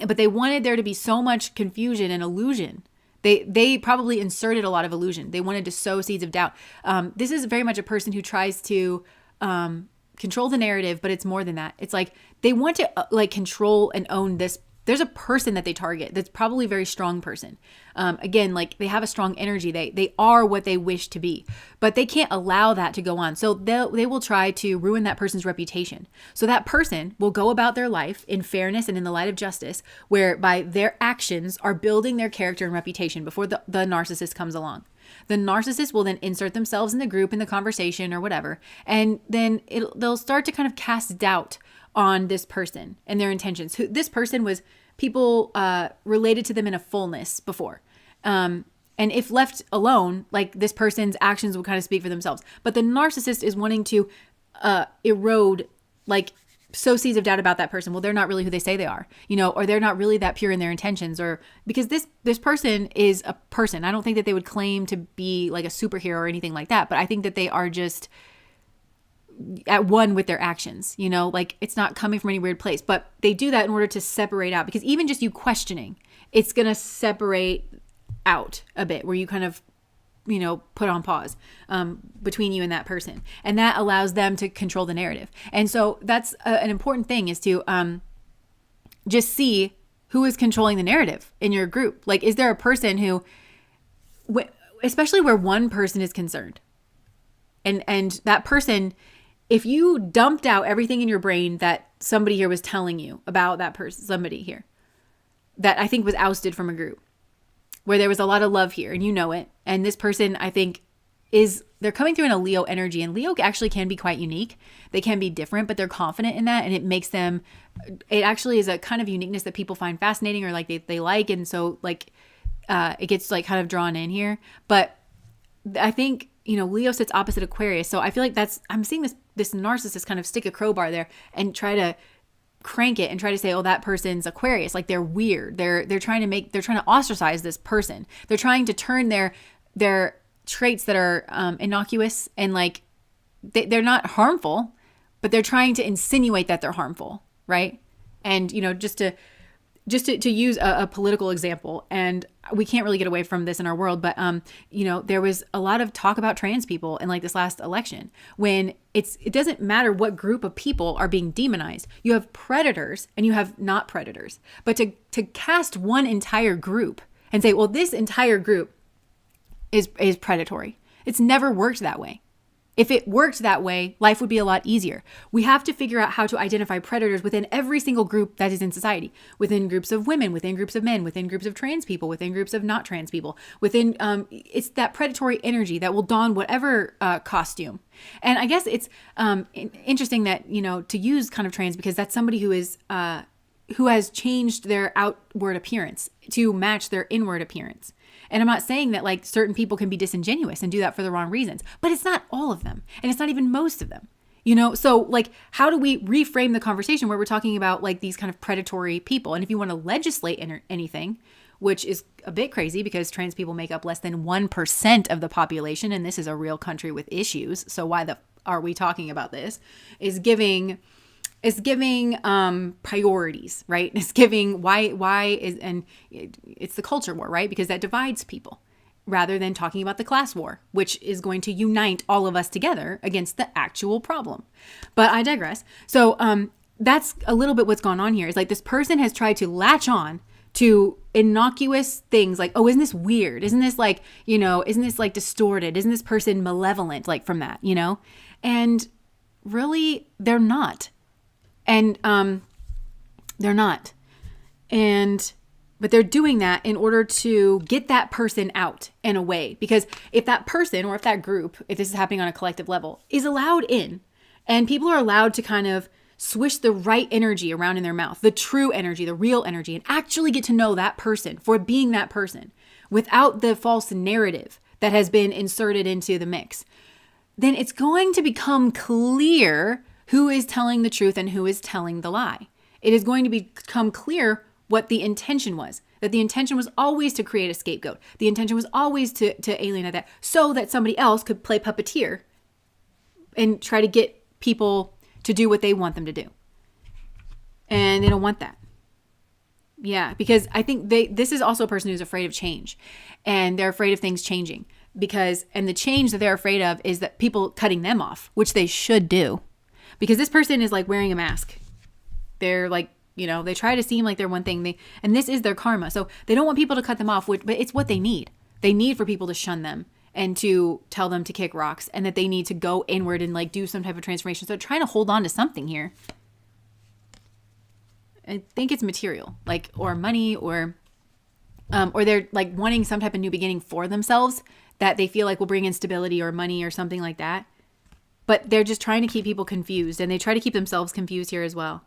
But they wanted there to be so much confusion and illusion. They probably inserted a lot of illusion. They wanted to sow seeds of doubt. This is very much a person who tries to control the narrative, but it's more than that. It's like they want to like control and own this. There's a person that they target that's probably a very strong person. Again, like they have a strong energy. They are what they wish to be, but they can't allow that to go on. So they will try to ruin that person's reputation. So that person will go about their life in fairness and in the light of justice, whereby their actions are building their character and reputation before the narcissist comes along. The narcissist will then insert themselves in the group, in the conversation or whatever. And then they'll start to kind of cast doubt on this person and their intentions. This person was people related to them in a fullness before. And if left alone, like this person's actions will kind of speak for themselves. But the narcissist is wanting to erode, like sow seeds of doubt about that person. Well, they're not really who they say they are, or they're not really that pure in their intentions, or because this person is a person. I don't think that they would claim to be like a superhero or anything like that. But I think that they are just at one with their actions, you know, like it's not coming from any weird place, but they do that in order to separate out, because even just you questioning, it's going to separate out a bit where you kind of, you know, put on pause between you and that person. And that allows them to control the narrative. And so that's an important thing, is to just see who is controlling the narrative in your group. Like, is there a person who, especially where one person is concerned, and that person, if you dumped out everything in your brain that somebody here was telling you about that person, somebody here that I think was ousted from a group where there was a lot of love here, and you know it. And this person, I think, they're coming through in a Leo energy, and Leo actually can be quite unique. They can be different, but they're confident in that. And it actually is a kind of uniqueness that people find fascinating, or like they like. And so like, it gets like kind of drawn in here. But I think, you know, Leo sits opposite Aquarius. So I feel like I'm seeing this narcissist kind of stick a crowbar there and try to crank it and try to say, oh, that person's Aquarius. Like, they're weird. They're trying to ostracize this person. They're trying to turn their traits that are innocuous and like they're not harmful, but they're trying to insinuate that they're harmful, right? And, you know, just to use a political example, and we can't really get away from this in our world, but you know, there was a lot of talk about trans people in like this last election, when it doesn't matter what group of people are being demonized. You have predators and you have not predators. But to cast one entire group and say, well, this entire group is predatory. It's never worked that way. If it worked that way, life would be a lot easier. We have to figure out how to identify predators within every single group that is in society, within groups of women, within groups of men, within groups of trans people, within groups of not trans people, within, it's that predatory energy that will don whatever costume. And I guess it's interesting that, you know, to use kind of trans, because that's somebody who has changed their outward appearance to match their inward appearance. And I'm not saying that like certain people can be disingenuous and do that for the wrong reasons, but it's not all of them. And it's not even most of them, you know? So like, how do we reframe the conversation where we're talking about like these kind of predatory people? And if you want to legislate anything, which is a bit crazy because trans people make up less than 1% of the population, and this is a real country with issues. So why are we talking about this? Is giving priorities, right? It's giving it's the culture war, right? Because that divides people, rather than talking about the class war, which is going to unite all of us together against the actual problem. But I digress. So that's a little bit what's gone on here, is like this person has tried to latch on to innocuous things like, oh, isn't this weird? Isn't this like, you know, isn't this like distorted? Isn't this person malevolent? Like from that, you know? And really, they're not. And they're not. But they're doing that in order to get that person out and away. Because if that person, or if that group, if this is happening on a collective level, is allowed in, and people are allowed to kind of swish the right energy around in their mouth, the true energy, the real energy, and actually get to know that person for being that person without the false narrative that has been inserted into the mix, then it's going to become clear who is telling the truth and who is telling the lie. It is going to become clear what the intention was. That the intention was always to create a scapegoat. The intention was always to alienate that, so that somebody else could play puppeteer and try to get people to do what they want them to do. And they don't want that. Yeah, because I think this is also a person who's afraid of change. And they're afraid of things changing. And the change that they're afraid of is that people cutting them off, which they should do. Because this person is like wearing a mask. They're like, you know, they try to seem like they're one thing. And this is their karma. So they don't want people to cut them off, but it's what they need. They need for people to shun them and to tell them to kick rocks, and that they need to go inward and like do some type of transformation. So they're trying to hold on to something here. I think it's material, like, or money, or they're like wanting some type of new beginning for themselves that they feel like will bring in stability or money or something like that. But they're just trying to keep people confused, and they try to keep themselves confused here as well.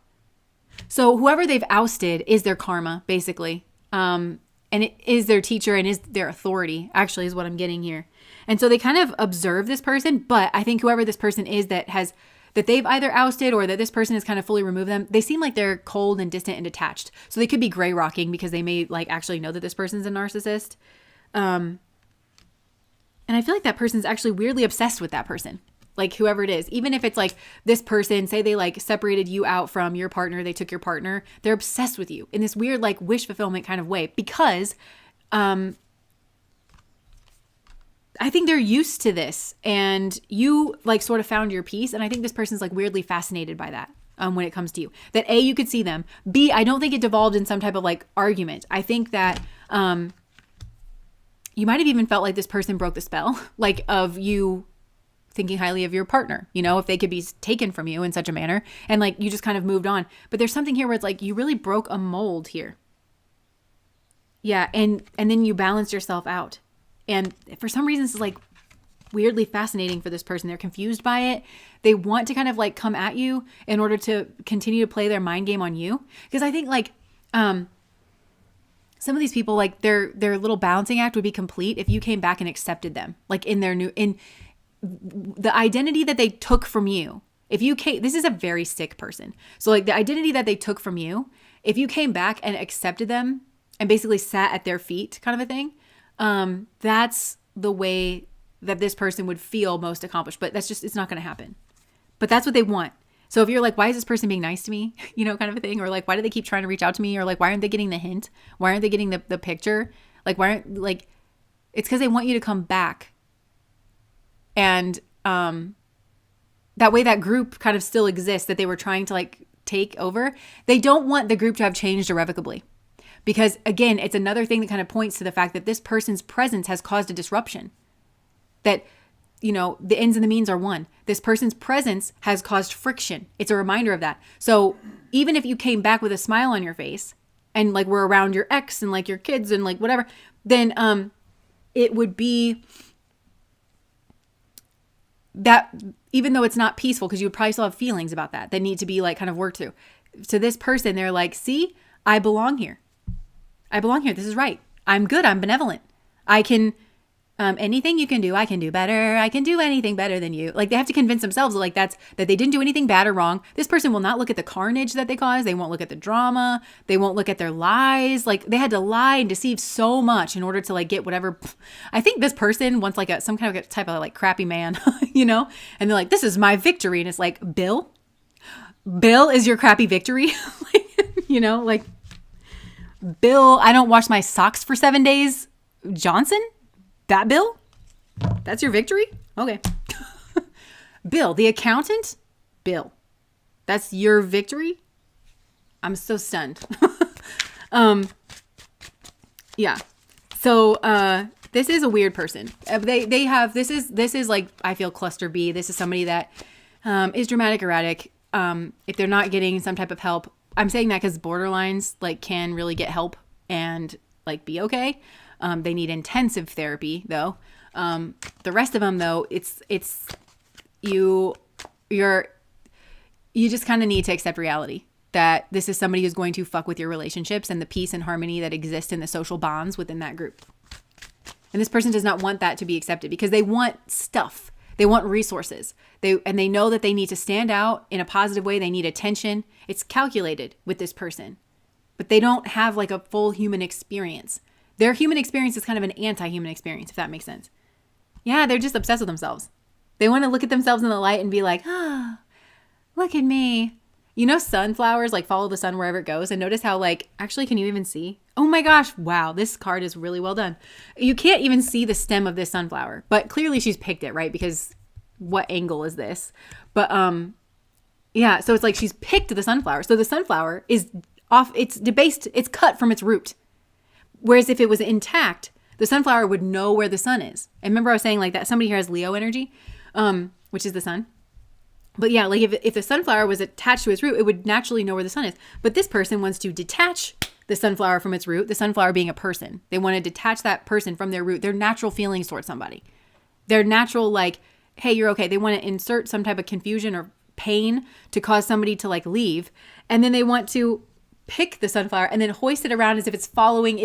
So whoever they've ousted is their karma, basically. And it is their teacher and is their authority, actually, is what I'm getting here. And so they kind of observe this person, but I think whoever this person is that they've either ousted, or that this person has kind of fully removed them, they seem like they're cold and distant and detached. So they could be gray rocking because they may like actually know that this person's a narcissist. And I feel like that person's actually weirdly obsessed with that person. like whoever it is, even if it's like this person, say they like separated you out from your partner, they took your partner, they're obsessed with you in this weird like wish fulfillment kind of way because I think they're used to this and you like sort of found your peace. And I think this person's like weirdly fascinated by that when it comes to you. That A, you could see them. B, I don't think it devolved in some type of like argument. I think that you might have even felt like this person broke the spell, like of you thinking highly of your partner, you know, if they could be taken from you in such a manner and like you just kind of moved on. But there's something here where it's like you really broke a mold here. Yeah. And then you balanced yourself out. And for some reason, it's like weirdly fascinating for this person. They're confused by it. They want to kind of like come at you in order to continue to play their mind game on you. Because I think like some of these people, like their little balancing act would be complete if you came back and accepted them, like in the identity that they took from you. If you came, this is a very sick person. So like the identity that they took from you, if you came back and accepted them and basically sat at their feet kind of a thing, that's the way that this person would feel most accomplished. But that's just, it's not going to happen. But that's what they want. So if you're like, why is this person being nice to me? You know, kind of a thing. Or like, why do they keep trying to reach out to me? Or like, why aren't they getting the hint? Why aren't they getting the picture? Like, why aren't, like, it's because they want you to come back. And that way that group kind of still exists that they were trying to like take over. They don't want the group to have changed irrevocably. Because again, it's another thing that kind of points to the fact that this person's presence has caused a disruption. That, you know, the ends and the means are one. This person's presence has caused friction. It's a reminder of that. So even if you came back with a smile on your face and like were around your ex and like your kids and like whatever, then it would be that, even though it's not peaceful, because you would probably still have feelings about that need to be like kind of worked through. To this person, they're like, see, I belong here. I belong here. This is right. I'm good. I'm benevolent. I can, anything you can do, I can do better. I can do anything better than you. Like they have to convince themselves like that they didn't do anything bad or wrong. This person will not look at the carnage that they caused. They won't look at the drama. They won't look at their lies. Like they had to lie and deceive so much in order to like get whatever. I think this person wants like some kind of type of like crappy man, you know? And they're like, this is my victory. And it's like, Bill is your crappy victory. You know, like, Bill, I don't wash my socks for 7 days. Johnson? That Bill? That's your victory? Okay. Bill, the accountant? Bill. That's your victory? I'm so stunned. Yeah. So, this is a weird person. They have, this is like, I feel cluster B. This is somebody that is dramatic, erratic. If they're not getting some type of help, I'm saying that because borderlines like can really get help and like be okay. They need intensive therapy though. The rest of them though, it's you just kind of need to accept reality that this is somebody who's going to fuck with your relationships and the peace and harmony that exist in the social bonds within that group. And this person does not want that to be accepted because they want stuff. They want resources. They know that they need to stand out in a positive way. They need attention. It's calculated with this person, but they don't have like a full human experience. Their human experience is kind of an anti-human experience, if that makes sense. Yeah, they're just obsessed with themselves. They want to look at themselves in the light and be like, ah, look at me. You know, sunflowers like follow the sun wherever it goes. And notice how like, actually, can you even see? Oh my gosh. Wow. This card is really well done. You can't even see the stem of this sunflower, but clearly she's picked it, right? Because what angle is this? But yeah. So it's like she's picked the sunflower. So the sunflower is off. It's debased. It's cut from its root. Whereas if it was intact, the sunflower would know where the sun is. And remember I was saying like that somebody here has Leo energy, which is the sun. But yeah, like if the sunflower was attached to its root, it would naturally know where the sun is. But this person wants to detach the sunflower from its root, the sunflower being a person. They want to detach that person from their root, their natural feelings towards somebody. Their natural like, hey, you're okay. They want to insert some type of confusion or pain to cause somebody to like leave. And then they want to pick the sunflower and then hoist it around as if it's following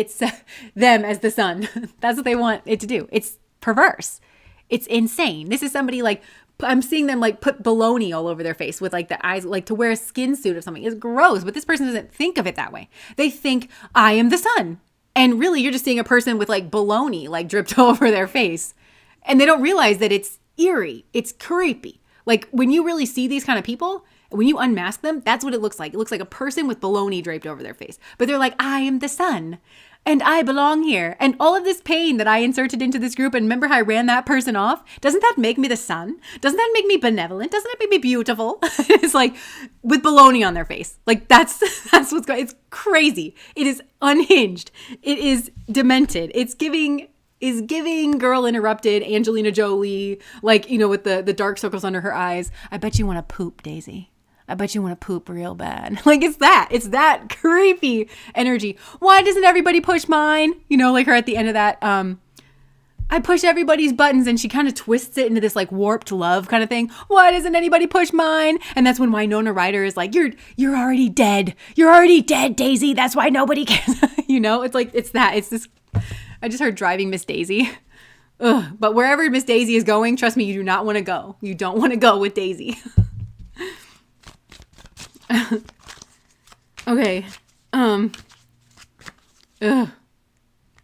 them as the sun. That's what they want it to do. It's perverse. It's insane. This is somebody like, I'm seeing them like put baloney all over their face with like the eyes, like to wear a skin suit or something. It's gross, but this person doesn't think of it that way. They think I am the sun. And really you're just seeing a person with like baloney like dripped all over their face. And they don't realize that it's eerie. It's creepy. Like when you really see these kind of people, when you unmask them, that's what it looks like. It looks like a person with baloney draped over their face. But they're like, I am the sun and I belong here. And all of this pain that I inserted into this group, and remember how I ran that person off? Doesn't that make me the sun? Doesn't that make me benevolent? Doesn't that make me beautiful? It's like with baloney on their face. Like that's what's going. It's crazy. It is unhinged. It is demented. Is giving Girl Interrupted, Angelina Jolie, like, you know, with the dark circles under her eyes. I bet you want to poop, Daisy. I bet you want to poop real bad. Like it's that creepy energy. Why doesn't everybody push mine? You know, like her at the end of that, I push everybody's buttons, and she kind of twists it into this like warped love kind of thing. Why doesn't anybody push mine? And that's when Winona Ryder is like, you're already dead. You're already dead, Daisy. That's why nobody cares. You know, it's like, it's this, I just heard Driving Miss Daisy. Ugh. But wherever Miss Daisy is going, trust me, you do not want to go. You don't want to go with Daisy. Okay.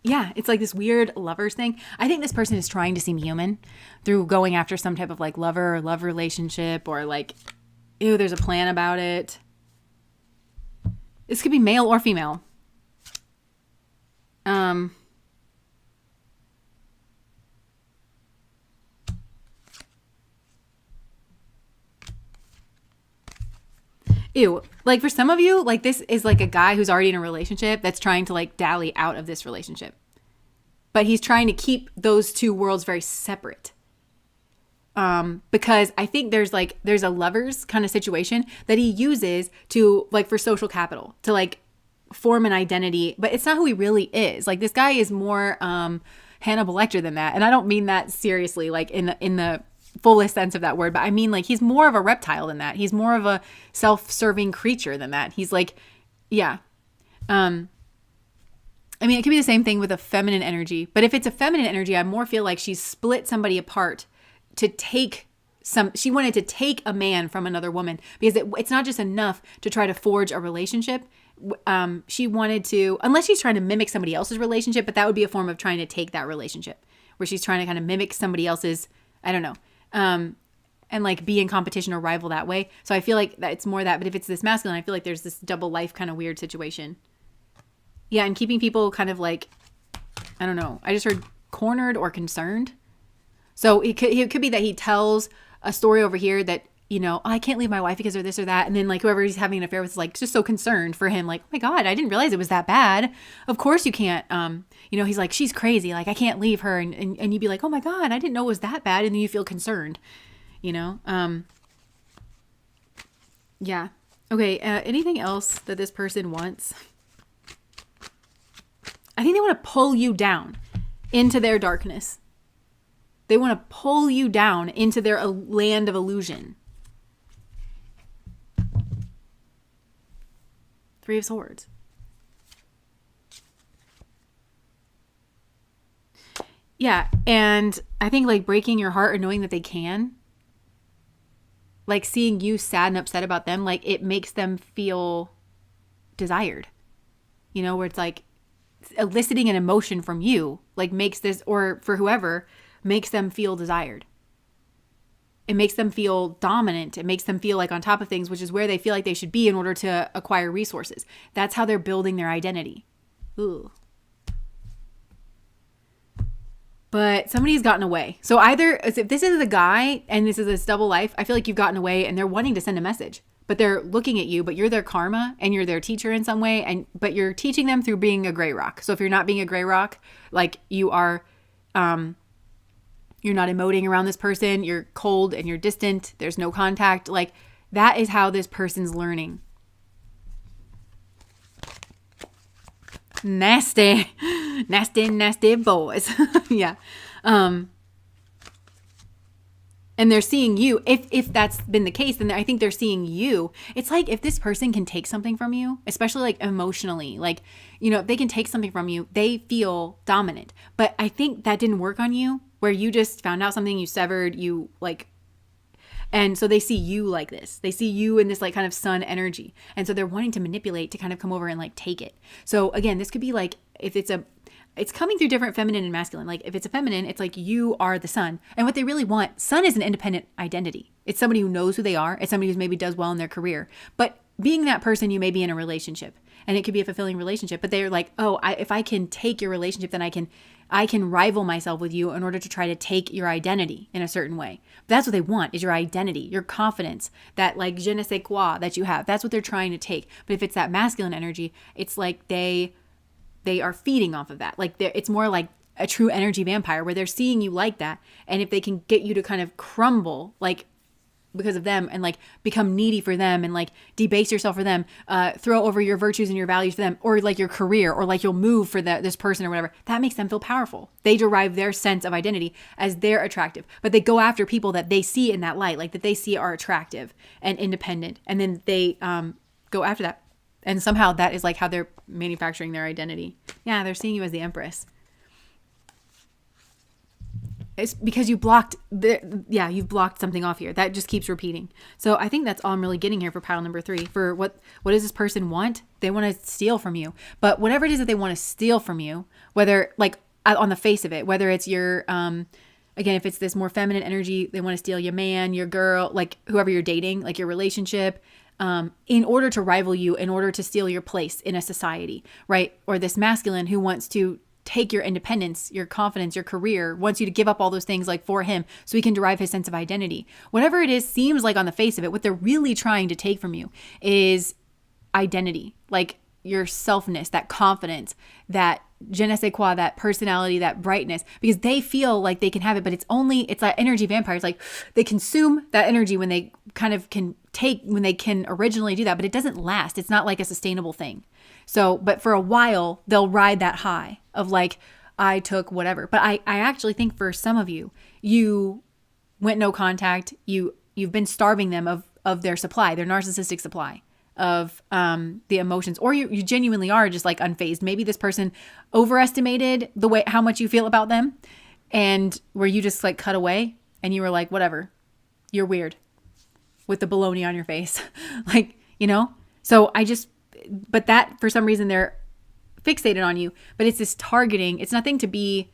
Yeah, it's like this weird lovers thing. I think this person is trying to seem human through going after some type of like lover or love relationship, or like, ew, there's a plan about it. This could be male or female. Ew. Like for some of you, like this is like a guy who's already in a relationship that's trying to like dally out of this relationship. But he's trying to keep those two worlds very separate. Because I think there's a lovers kind of situation that he uses to like for social capital, to like form an identity, but it's not who he really is. Like this guy is more Hannibal Lecter than that. And I don't mean that seriously, like in the fullest sense of that word, but I mean like he's more of a reptile than that. He's more of a self-serving creature than that. He's like, yeah. I mean, it could be the same thing with a feminine energy, but if it's a feminine energy, I more feel like she's split somebody apart to take she wanted to take a man from another woman, because it's not just enough to try to forge a relationship. She wanted to, unless she's trying to mimic somebody else's relationship, but that would be a form of trying to take that relationship, where she's trying to kind of mimic somebody else's, I don't know, and like be in competition or rival that way. So I feel like that it's more that, but if it's this masculine, I feel like there's this double life kind of weird situation. Yeah, and keeping people kind of like, I don't know, I just heard cornered or concerned. So it could be that he tells a story over here that, you know, oh, I can't leave my wife because of this or that. And then like whoever he's having an affair with is like just so concerned for him. Like, oh my God, I didn't realize it was that bad. Of course you can't, you know, he's like, she's crazy. Like I can't leave her. And you'd be like, oh my God, I didn't know it was that bad. And then you feel concerned, you know? Yeah. Okay. Anything else that this person wants? I think they want to pull you down into their darkness. They want to pull you down into their land of illusion. Three of Swords. Yeah, and I think like breaking your heart or knowing that they can, like seeing you sad and upset about them, like it makes them feel desired. You know, where it's like eliciting an emotion from you, like makes this, or for whoever, makes them feel desired. It makes them feel dominant. It makes them feel like on top of things, which is where they feel like they should be in order to acquire resources. That's how they're building their identity. Ooh. But somebody's gotten away. So either if this is a guy and this is this double life, I feel like you've gotten away and they're wanting to send a message, but they're looking at you, but you're their karma and you're their teacher in some way. But you're teaching them through being a gray rock. So if you're not being a gray rock, like you are, you're not emoting around this person, you're cold and you're distant, there's no contact. Like that is how this person's learning. Nasty boys. Yeah. And they're seeing you. If that's been the case, then I think they're seeing you. It's like if this person can take something from you, especially like emotionally, like, you know, if they can take something from you, they feel dominant. But I think that didn't work on you, where you just found out something, you severed, you like, and so they see you like this. They see you in this like kind of sun energy. And so they're wanting to manipulate to kind of come over and like take it. So again, this could be like, if it's coming through different feminine and masculine. Like if it's a feminine, it's like you are the sun. And what they really want, sun is an independent identity. It's somebody who knows who they are. It's somebody who maybe does well in their career. But being that person, you may be in a relationship, and it could be a fulfilling relationship. But they're like, oh, if I can take your relationship, then I can rival myself with you in order to try to take your identity in a certain way. But that's what they want, is your identity, your confidence, that like je ne sais quoi that you have. That's what they're trying to take. But if it's that masculine energy, it's like they are feeding off of that. Like it's more like a true energy vampire where they're seeing you like that. And if they can get you to kind of crumble, like because of them, and like become needy for them, and like debase yourself for them, throw over your virtues and your values for them, or like your career, or like you'll move for this person or whatever, that makes them feel powerful. They derive their sense of identity as they're attractive, but they go after people that they see in that light, like that they see are attractive and independent. And then they go after that. And somehow that is like how they're manufacturing their identity. Yeah, they're seeing you as the empress. It's because you've blocked something off here. That just keeps repeating. So I think that's all I'm really getting here for pile number 3. For what does this person want? They want to steal from you. But whatever it is that they want to steal from you, whether like on the face of it, whether it's your, again, if it's this more feminine energy, they want to steal your man, your girl, like whoever you're dating, like your relationship, in order to rival you, in order to steal your place in a society, right? Or this masculine who wants to take your independence, your confidence, your career, wants you to give up all those things like for him so he can derive his sense of identity. Whatever it is, seems like on the face of it, what they're really trying to take from you is identity, like your selfness, that confidence, that je ne sais quoi, that personality, that brightness, because they feel like they can have it, but it's that energy vampire. It's like they consume that energy when they kind of can when they can originally do that, but it doesn't last. It's not like a sustainable thing. So, but for a while, they'll ride that high of like, I took whatever. But I actually think for some of you, you went no contact. You've been starving them of their supply, their narcissistic supply of the emotions, or you genuinely are just like unfazed. Maybe this person overestimated how much you feel about them, and where you just like cut away and you were like, whatever, you're weird with the baloney on your face. Like, so but that for some reason they're fixated on you, but it's this targeting. It's nothing to be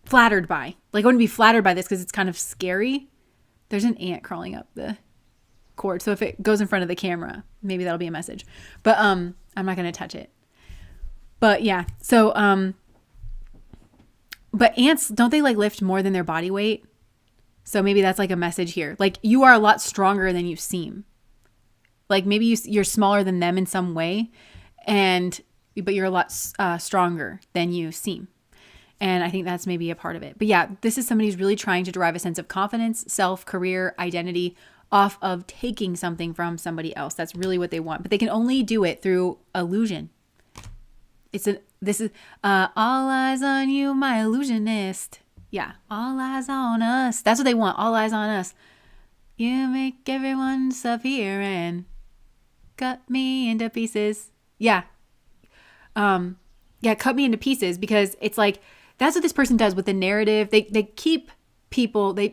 flattered by. Like, I wouldn't be flattered by this because it's kind of scary. There's an ant crawling up the cord. So if it goes in front of the camera, maybe that'll be a message. But I'm not going to touch it. But yeah. So but ants, don't they like lift more than their body weight? So maybe that's like a message here. Like, you are a lot stronger than you seem. Like, maybe you're smaller than them in some way, but you're a lot stronger than you seem. And I think that's maybe a part of it. But yeah, this is somebody who's really trying to derive a sense of confidence, self, career, identity off of taking something from somebody else. That's really what they want. But they can only do it through illusion. This is all eyes on you, my illusionist. Yeah, all eyes on us. That's what they want. All eyes on us. You make everyone disappear and cut me into pieces. Yeah. Cut me into pieces, because it's like, that's what this person does with the narrative. They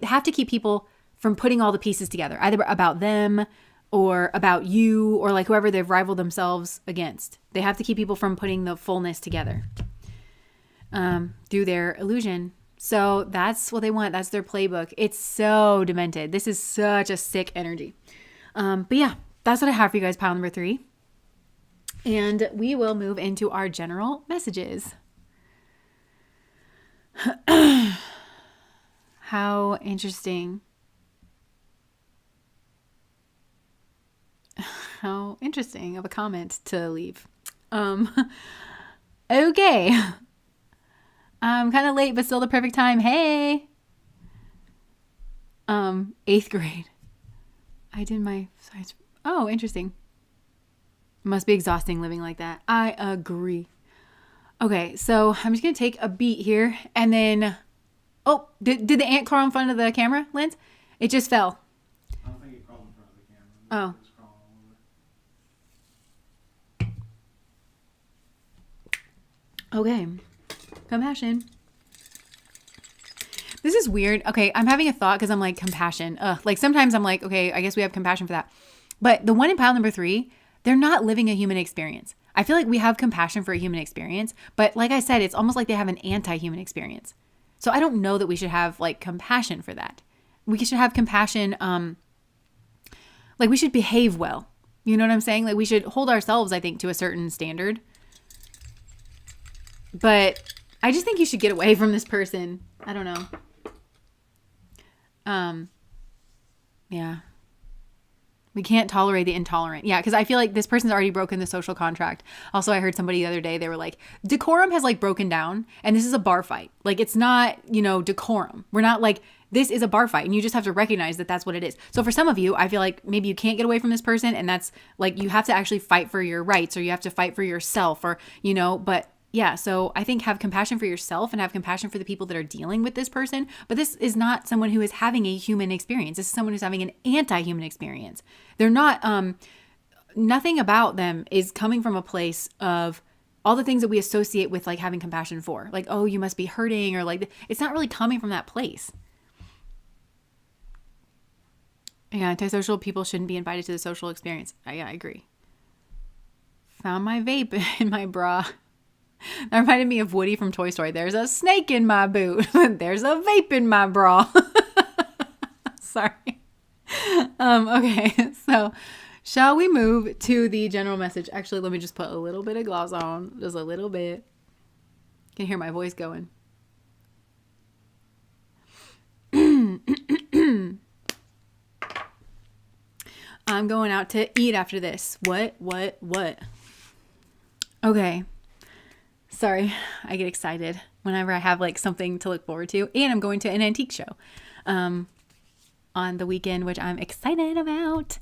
have to keep people from putting all the pieces together, either about them or about you, or like whoever they've rivaled themselves against. They have to keep people from putting the fullness together through their illusion. So that's what they want. That's their playbook. It's so demented. This is such a sick energy. But yeah, that's what I have for you guys, pile number 3. And we will move into our general messages. How interesting. How interesting of a comment to leave. Okay. I'm kind of late, but still the perfect time. Hey. 8th grade. I did my science. Oh, interesting. Must be exhausting living like that. I agree. Okay, so I'm just going to take a beat here, and then, oh, did the ant crawl in front of the camera, Lance? It just fell. I don't think it crawled in front of the camera. Oh. It was crawling all over. Okay. Compassion. This is weird. Okay, I'm having a thought because I'm like, compassion. Like sometimes I'm like, okay, I guess we have compassion for that. But the one in pile number 3, they're not living a human experience. I feel like we have compassion for a human experience, but like I said, it's almost like they have an anti-human experience. So I don't know that we should have like compassion for that. We should have compassion. Like we should behave well. You know what I'm saying? Like we should hold ourselves, I think, to a certain standard. But I just think you should get away from this person. I don't know. Yeah. We can't tolerate the intolerant. Yeah, because I feel like this person's already broken the social contract. Also, I heard somebody the other day, they were like, decorum has like broken down and this is a bar fight. Like it's not, decorum. We're not like, this is a bar fight and you just have to recognize that that's what it is. So for some of you, I feel like maybe you can't get away from this person and that's like, you have to actually fight for your rights or you have to fight for yourself or, but yeah, so I think have compassion for yourself and have compassion for the people that are dealing with this person. But this is not someone who is having a human experience. This is someone who's having an anti-human experience. They're not, nothing about them is coming from a place of all the things that we associate with like having compassion for. Like, oh, you must be hurting or like, it's not really coming from that place. Yeah, antisocial people shouldn't be invited to the social experience. Yeah, I agree. Found my vape in my bra. That reminded me of Woody from Toy Story. There's a snake in my boot. There's a vape in my bra. Sorry. Okay, so shall we move to the general message? Actually, let me just put a little bit of gloss on. Just a little bit. You can hear my voice going. I'm going out to eat after this. What? Okay. Sorry, I get excited whenever I have like something to look forward to. And I'm going to an antique show on the weekend, which I'm excited about.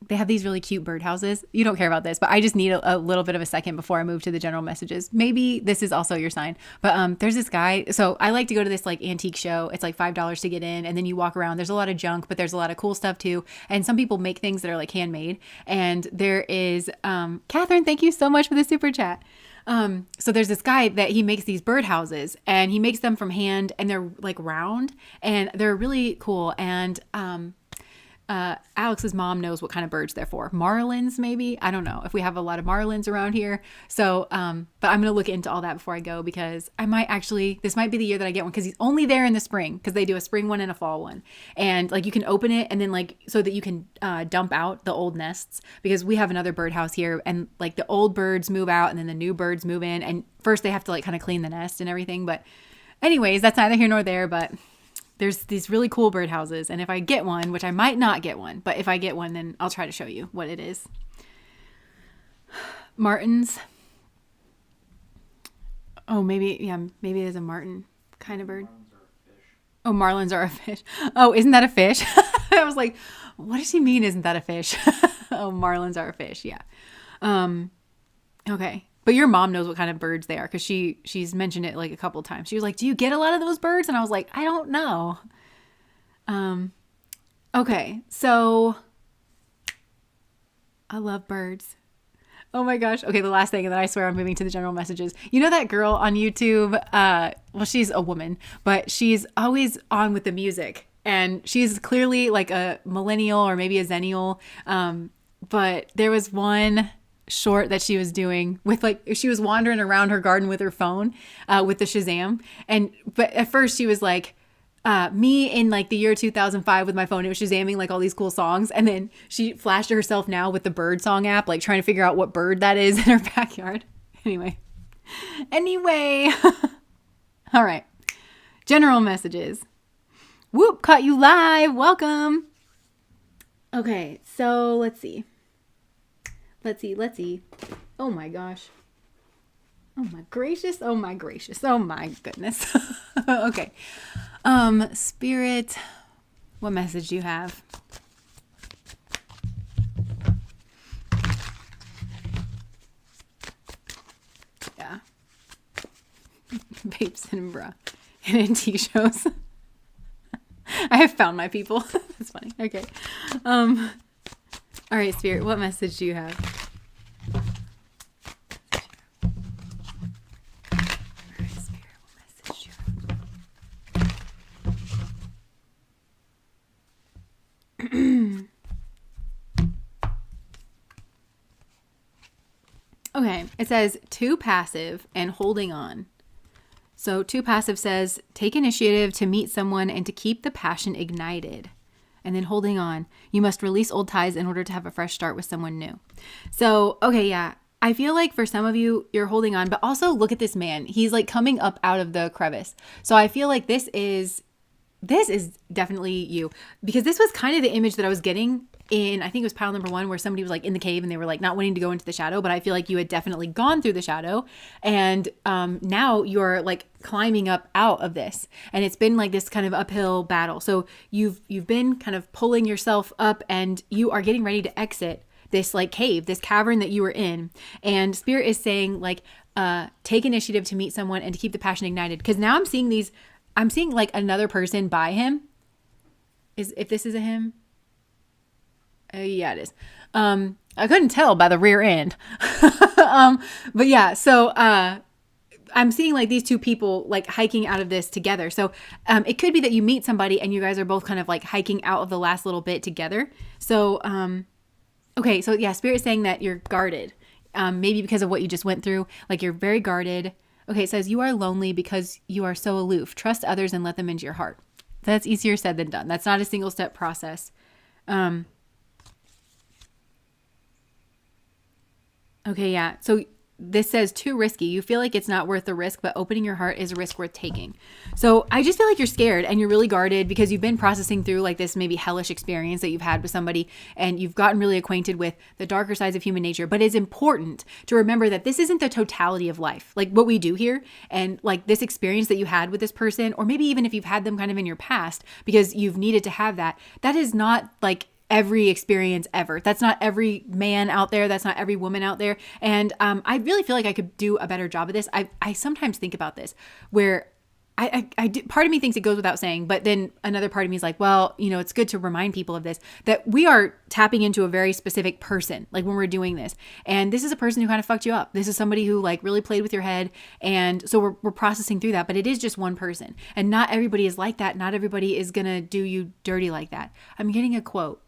They have these really cute birdhouses. You don't care about this, but I just need a little bit of a second before I move to the general messages. Maybe this is also your sign. But there's this guy. So I like to go to this like antique show. It's like $5 to get in. And then you walk around. There's a lot of junk, but there's a lot of cool stuff too. And some people make things that are like handmade. And there is, Catherine, thank you so much for the super chat. So there's this guy that he makes these birdhouses and he makes them from hand and they're like round and they're really cool. And, Alex's mom knows what kind of birds they're for. Marlins, maybe. I don't know if we have a lot of marlins around here. So, but I'm going to look into all that before I go because I might actually, this might be the year that I get one because he's only there in the spring because they do a spring one and a fall one. And like you can open it and then like, so that you can dump out the old nests because we have another birdhouse here and like the old birds move out and then the new birds move in. And first they have to like kind of clean the nest and everything. But anyways, that's neither here nor there, but there's these really cool birdhouses. And if I get one, which I might not get one, but if I get one, then I'll try to show you what it is. Martins. Oh, maybe it is a martin kind of bird. Oh, marlins are a fish. Oh, isn't that a fish? I was like, what does she mean? Isn't that a fish? Oh, marlins are a fish. Yeah. Okay. But your mom knows what kind of birds they are because she's mentioned it like a couple of times. She was like, do you get a lot of those birds? And I was like, I don't know. Okay. So I love birds. Oh my gosh. Okay. The last thing, and then I swear I'm moving to the general messages. You know that girl on YouTube? Well, she's a woman, but she's always on with the music and she's clearly like a millennial or maybe a zennial. But there was one short that she was doing with like she was wandering around her garden with her phone with the Shazam but at first she was like me in like the year 2005 with my phone. It was Shazamming like all these cool songs and then she flashed herself now with the bird song app like trying to figure out what bird that is in her backyard. Anyway all right, general messages. Whoop, caught you live, welcome. Okay, so let's see. Oh my gosh. Oh my gracious. Oh my gracious. Oh my goodness. Okay. Spirit, what message do you have? Yeah. Vapes and bra. And antique shows. I have found my people. That's funny. Okay. All right, Spirit, what message do you have? All right, Spirit, what message do you have? Okay, it says too passive and holding on. So 2 passive says, take initiative to meet someone and to keep the passion ignited. And then holding on, you must release old ties in order to have a fresh start with someone new. So, okay, yeah. I feel like for some of you, you're holding on, but also look at this man. He's like coming up out of the crevice. So I feel like this is definitely you, because this was kind of the image that I was getting in, I think it was pile number 1, where somebody was like in the cave and they were like not wanting to go into the shadow, but I feel like you had definitely gone through the shadow, and now you're like climbing up out of this, and it's been like this kind of uphill battle. So you've been kind of pulling yourself up, and you are getting ready to exit this like cave, this cavern that you were in. And Spirit is saying like, take initiative to meet someone and to keep the passion ignited. Because now I'm seeing like another person by him. If this is a him? Yeah, it is. I couldn't tell by the rear end. But yeah, so I'm seeing like these 2 people like hiking out of this together. So it could be that you meet somebody and you guys are both kind of like hiking out of the last little bit together. So okay, so yeah, Spirit is saying that you're guarded. Maybe because of what you just went through, like you're very guarded. Okay, it says you are lonely because you are so aloof. Trust others and let them into your heart. That's easier said than done. That's not a single step process. Okay, yeah. So this says too risky. You feel like it's not worth the risk, but opening your heart is a risk worth taking. So I just feel like you're scared and you're really guarded because you've been processing through like this maybe hellish experience that you've had with somebody, and you've gotten really acquainted with the darker sides of human nature. But it's important to remember that this isn't the totality of life, like what we do here, and like this experience that you had with this person, or maybe even if you've had them kind of in your past because you've needed to have that, that is not like every experience ever. That's not every man out there. That's not every woman out there. And I really feel like I could do a better job of this. I sometimes think about this where I do, part of me thinks it goes without saying, but then another part of me is like, well, you know, it's good to remind people of this, that we are tapping into a very specific person, like when we're doing this. And this is a person who kind of fucked you up. This is somebody who like really played with your head. And so we're processing through that, but it is just one person. And not everybody is like that. Not everybody is going to do you dirty like that. I'm getting a quote.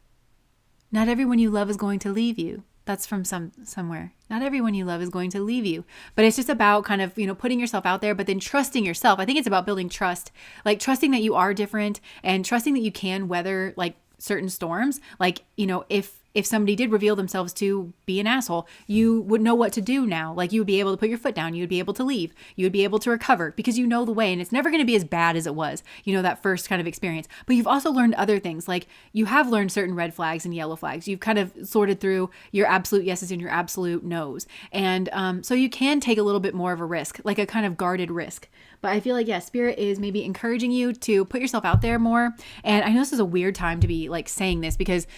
Not everyone you love is going to leave you. That's from somewhere. Not everyone you love is going to leave you. But it's just about kind of, you know, putting yourself out there, but then trusting yourself. I think it's about building trust, like trusting that you are different and trusting that you can weather like certain storms. Like, you know, if somebody did reveal themselves to be an asshole, you would know what to do now. Like you would be able to put your foot down. You would be able to leave. You would be able to recover because you know the way, and it's never going to be as bad as it was, you know, that first kind of experience. But you've also learned other things. Like you have learned certain red flags and yellow flags. You've kind of sorted through your absolute yeses and your absolute nos. And so you can take a little bit more of a risk, like a kind of guarded risk. But I feel like, yeah, Spirit is maybe encouraging you to put yourself out there more. And I know this is a weird time to be like saying this because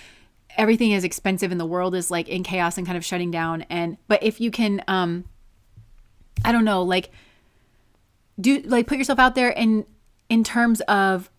everything is expensive and the world is like in chaos and kind of shutting down. But if you can, I don't know, like put yourself out there in terms of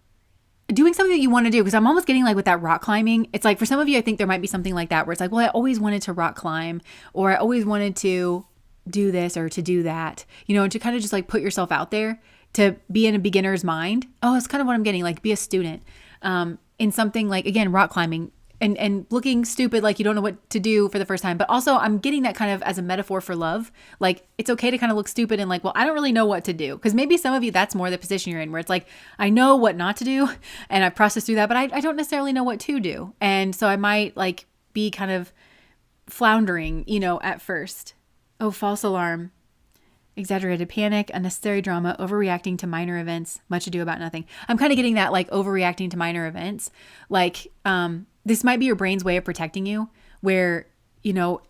doing something that you want to do. Because I'm almost getting like with that rock climbing, it's like for some of you, I think there might be something like that where it's like, well, I always wanted to rock climb, or I always wanted to do this or to do that, you know, and to kind of just like put yourself out there to be in a beginner's mind. Oh, it's kind of what I'm getting, like be a student in something like, again, rock climbing. And looking stupid, like you don't know what to do for the first time. But also I'm getting that kind of as a metaphor for love. Like it's okay to kind of look stupid and like, well, I don't really know what to do. Because maybe some of you, that's more the position you're in where it's like, I know what not to do and I process through that, but I don't necessarily know what to do. And so I might like be kind of floundering, you know, at first. Oh, false alarm. Exaggerated panic, unnecessary drama, overreacting to minor events, much ado about nothing. I'm kind of getting that like overreacting to minor events. Like, this might be your brain's way of protecting you where, you know,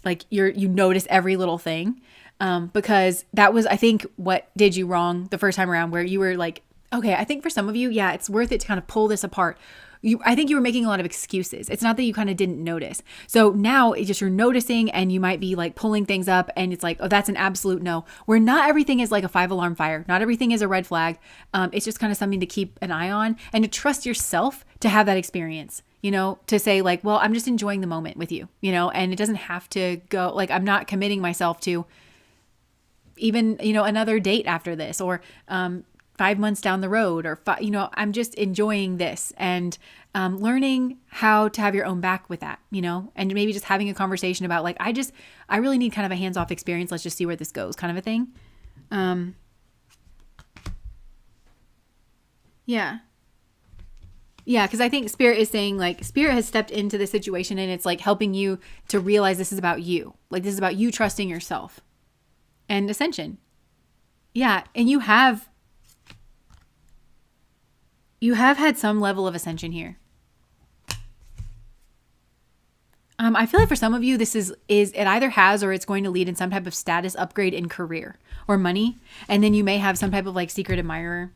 like you notice every little thing. Because that was, I think, what did you wrong the first time around where you were like, okay, I think for some of you, yeah, it's worth it to kind of pull this apart. I think you were making a lot of excuses. It's not that you kind of didn't notice. So now it's just you're noticing and you might be like pulling things up and it's like, oh, that's an absolute no. Where not everything is like a 5-alarm fire. Not everything is a red flag. It's just kind of something to keep an eye on and to trust yourself to have that experience, you know, to say like, well, I'm just enjoying the moment with you, you know, and it doesn't have to go like I'm not committing myself to even, you know, another date after this or 5 months down the road or, you know, I'm just enjoying this and learning how to have your own back with that, you know, and maybe just having a conversation about like, I really need kind of a hands-off experience. Let's just see where this goes kind of a thing. Yeah. Yeah, because I think Spirit is saying, like, Spirit has stepped into the situation and it's like helping you to realize this is about you. Like, this is about you trusting yourself and ascension. Yeah, and you have had some level of ascension here. I feel like for some of you, this is it either has or it's going to lead in some type of status upgrade in career or money. And then you may have some type of like secret admirer.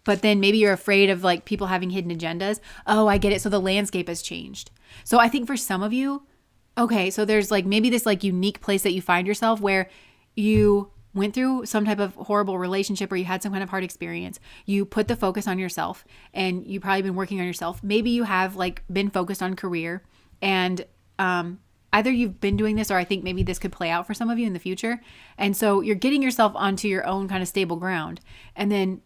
But then maybe you're afraid of like people having hidden agendas. Oh, I get it. So the landscape has changed. So I think for some of you, okay, so there's like maybe this like unique place that you find yourself where you went through some type of horrible relationship or you had some kind of hard experience. You put the focus on yourself and you've probably been working on yourself. Maybe you have like been focused on career and either you've been doing this or I think maybe this could play out for some of you in the future. And so you're getting yourself onto your own kind of stable ground. And then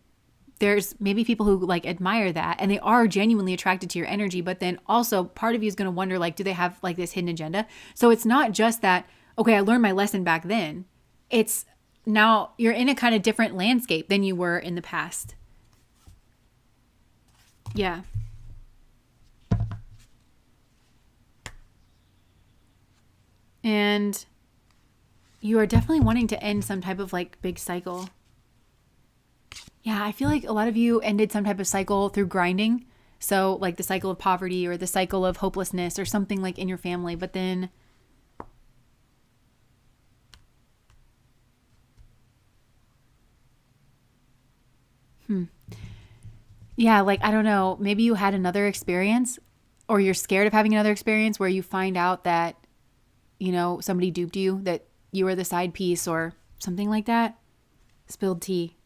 there's maybe people who like admire that and they are genuinely attracted to your energy, but then also part of you is going to wonder, like, do they have like this hidden agenda? So it's not just that, okay, I learned my lesson back then. It's now you're in a kind of different landscape than you were in the past. Yeah. And you are definitely wanting to end some type of like big cycle. Yeah, I feel like a lot of you ended some type of cycle through grinding. So like the cycle of poverty or the cycle of hopelessness or something like in your family. But then yeah, like, I don't know, maybe you had another experience or you're scared of having another experience where you find out that, you know, somebody duped you, that you were the side piece or something like that. Spilled tea.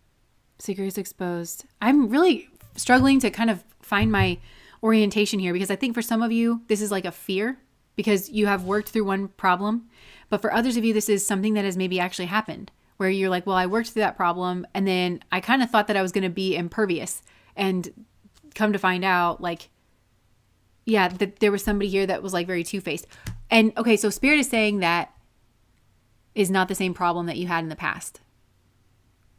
Secrets exposed. I'm really struggling to kind of find my orientation here because I think for some of you, this is like a fear because you have worked through one problem. But for others of you, this is something that has maybe actually happened where you're like, well, I worked through that problem and then I kind of thought that I was going to be impervious and come to find out like, yeah, that there was somebody here that was like very two-faced. And okay, so Spirit is saying that is not the same problem that you had in the past.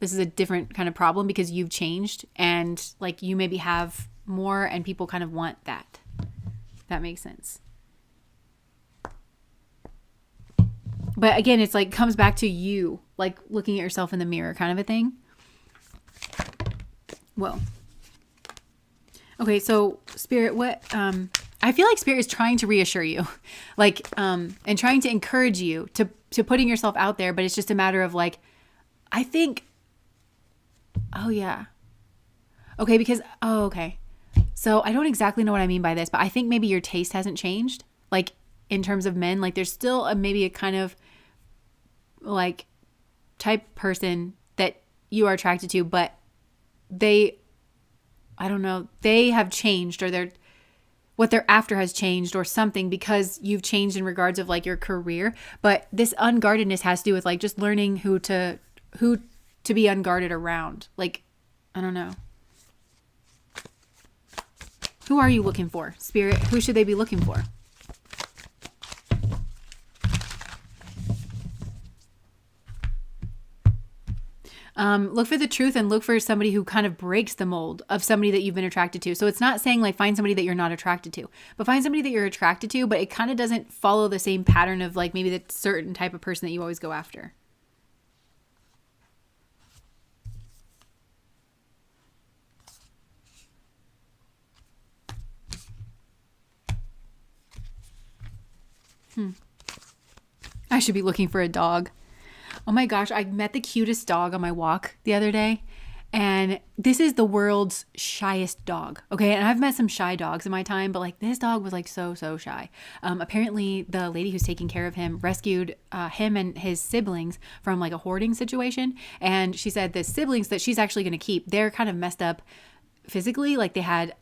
This is a different kind of problem because you've changed and like you maybe have more and people kind of want that. That makes sense. But again, it's like comes back to you, like looking at yourself in the mirror kind of a thing. Whoa. Okay, so Spirit, what I feel like Spirit is trying to reassure you, like and trying to encourage you to putting yourself out there, but it's just a matter of like, I think, oh yeah. Okay, because, oh, okay. So I don't exactly know what I mean by this, but I think maybe your taste hasn't changed. Like in terms of men, like there's still maybe a kind of like type person that you are attracted to, but they, I don't know, they have changed or what they're after has changed or something because you've changed in regards of like your career. But this unguardedness has to do with like just learning who to be unguarded around. Like, I don't know. Who are you looking for, Spirit? Who should they be looking for? Look for the truth and look for somebody who kind of breaks the mold of somebody that you've been attracted to. So it's not saying like find somebody that you're not attracted to, but find somebody that you're attracted to, but it kind of doesn't follow the same pattern of like maybe the certain type of person that you always go after. I should be looking for a dog. Oh my gosh, I met the cutest dog on my walk the other day. And this is the world's shyest dog. Okay. And I've met some shy dogs in my time, but like this dog was like so shy. Apparently the lady who's taking care of him rescued him and his siblings from like a hoarding situation. And she said the siblings that she's actually going to keep, they're kind of messed up physically, like they had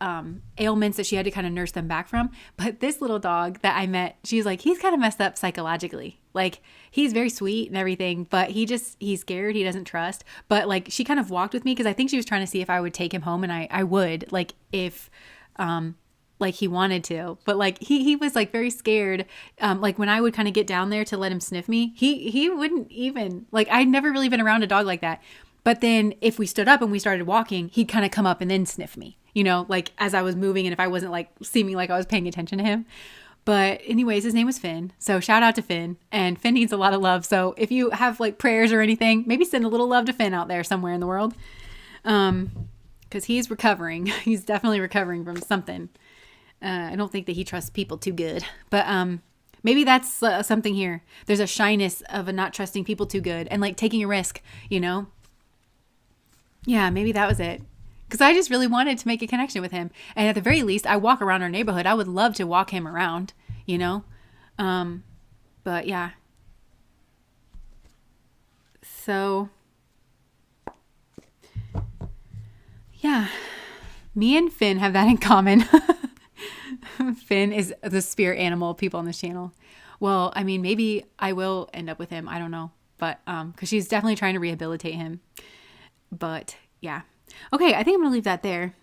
ailments that she had to kind of nurse them back from. But this little dog that I met, she's like, he's kind of messed up psychologically. Like he's very sweet and everything, but he's scared. He doesn't trust. But like she kind of walked with me because I think she was trying to see if I would take him home, and I would, like if like he wanted to, but like he was like very scared. Like when I would kind of get down there to let him sniff me, he wouldn't even, like, I'd never really been around a dog like that. But then if we stood up and we started walking, he'd kind of come up and then sniff me, you know, like as I was moving, and if I wasn't like seeming like I was paying attention to him. But anyways, his name was Finn. So shout out to Finn, and Finn needs a lot of love. So if you have like prayers or anything, maybe send a little love to Finn out there somewhere in the world. Cause he's recovering. He's definitely recovering from something. I don't think that he trusts people too good, but maybe that's something here. There's a shyness of a not trusting people too good and like taking a risk, you know? Yeah, maybe that was it. Because I just really wanted to make a connection with him. And at the very least, I walk around our neighborhood. I would love to walk him around, you know? But yeah. So, yeah. Me and Finn have that in common. Finn is the spirit animal of people on this channel. Well, I mean, maybe I will end up with him. I don't know. But, because she's definitely trying to rehabilitate him. But, yeah. Okay, I think I'm going to leave that there.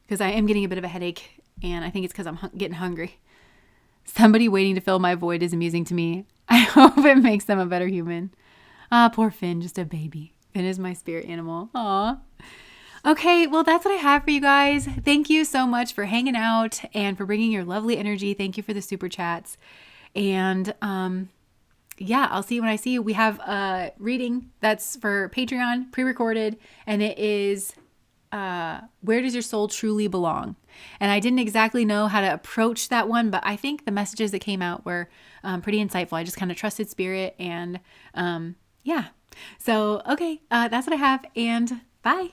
Because I am getting a bit of a headache. And I think it's because I'm getting hungry. Somebody waiting to fill my void is amusing to me. I hope it makes them a better human. Ah, poor Finn, just a baby. Finn is my spirit animal. Aw. Okay, well, that's what I have for you guys. Thank you so much for hanging out and for bringing your lovely energy. Thank you for the super chats. And yeah, I'll see you when I see you. We have a reading that's for Patreon, pre-recorded, and it is Where Does Your Soul Truly Belong? And I didn't exactly know how to approach that one, but I think the messages that came out were pretty insightful. I just kind of trusted spirit, and yeah. So, okay, that's what I have, and bye.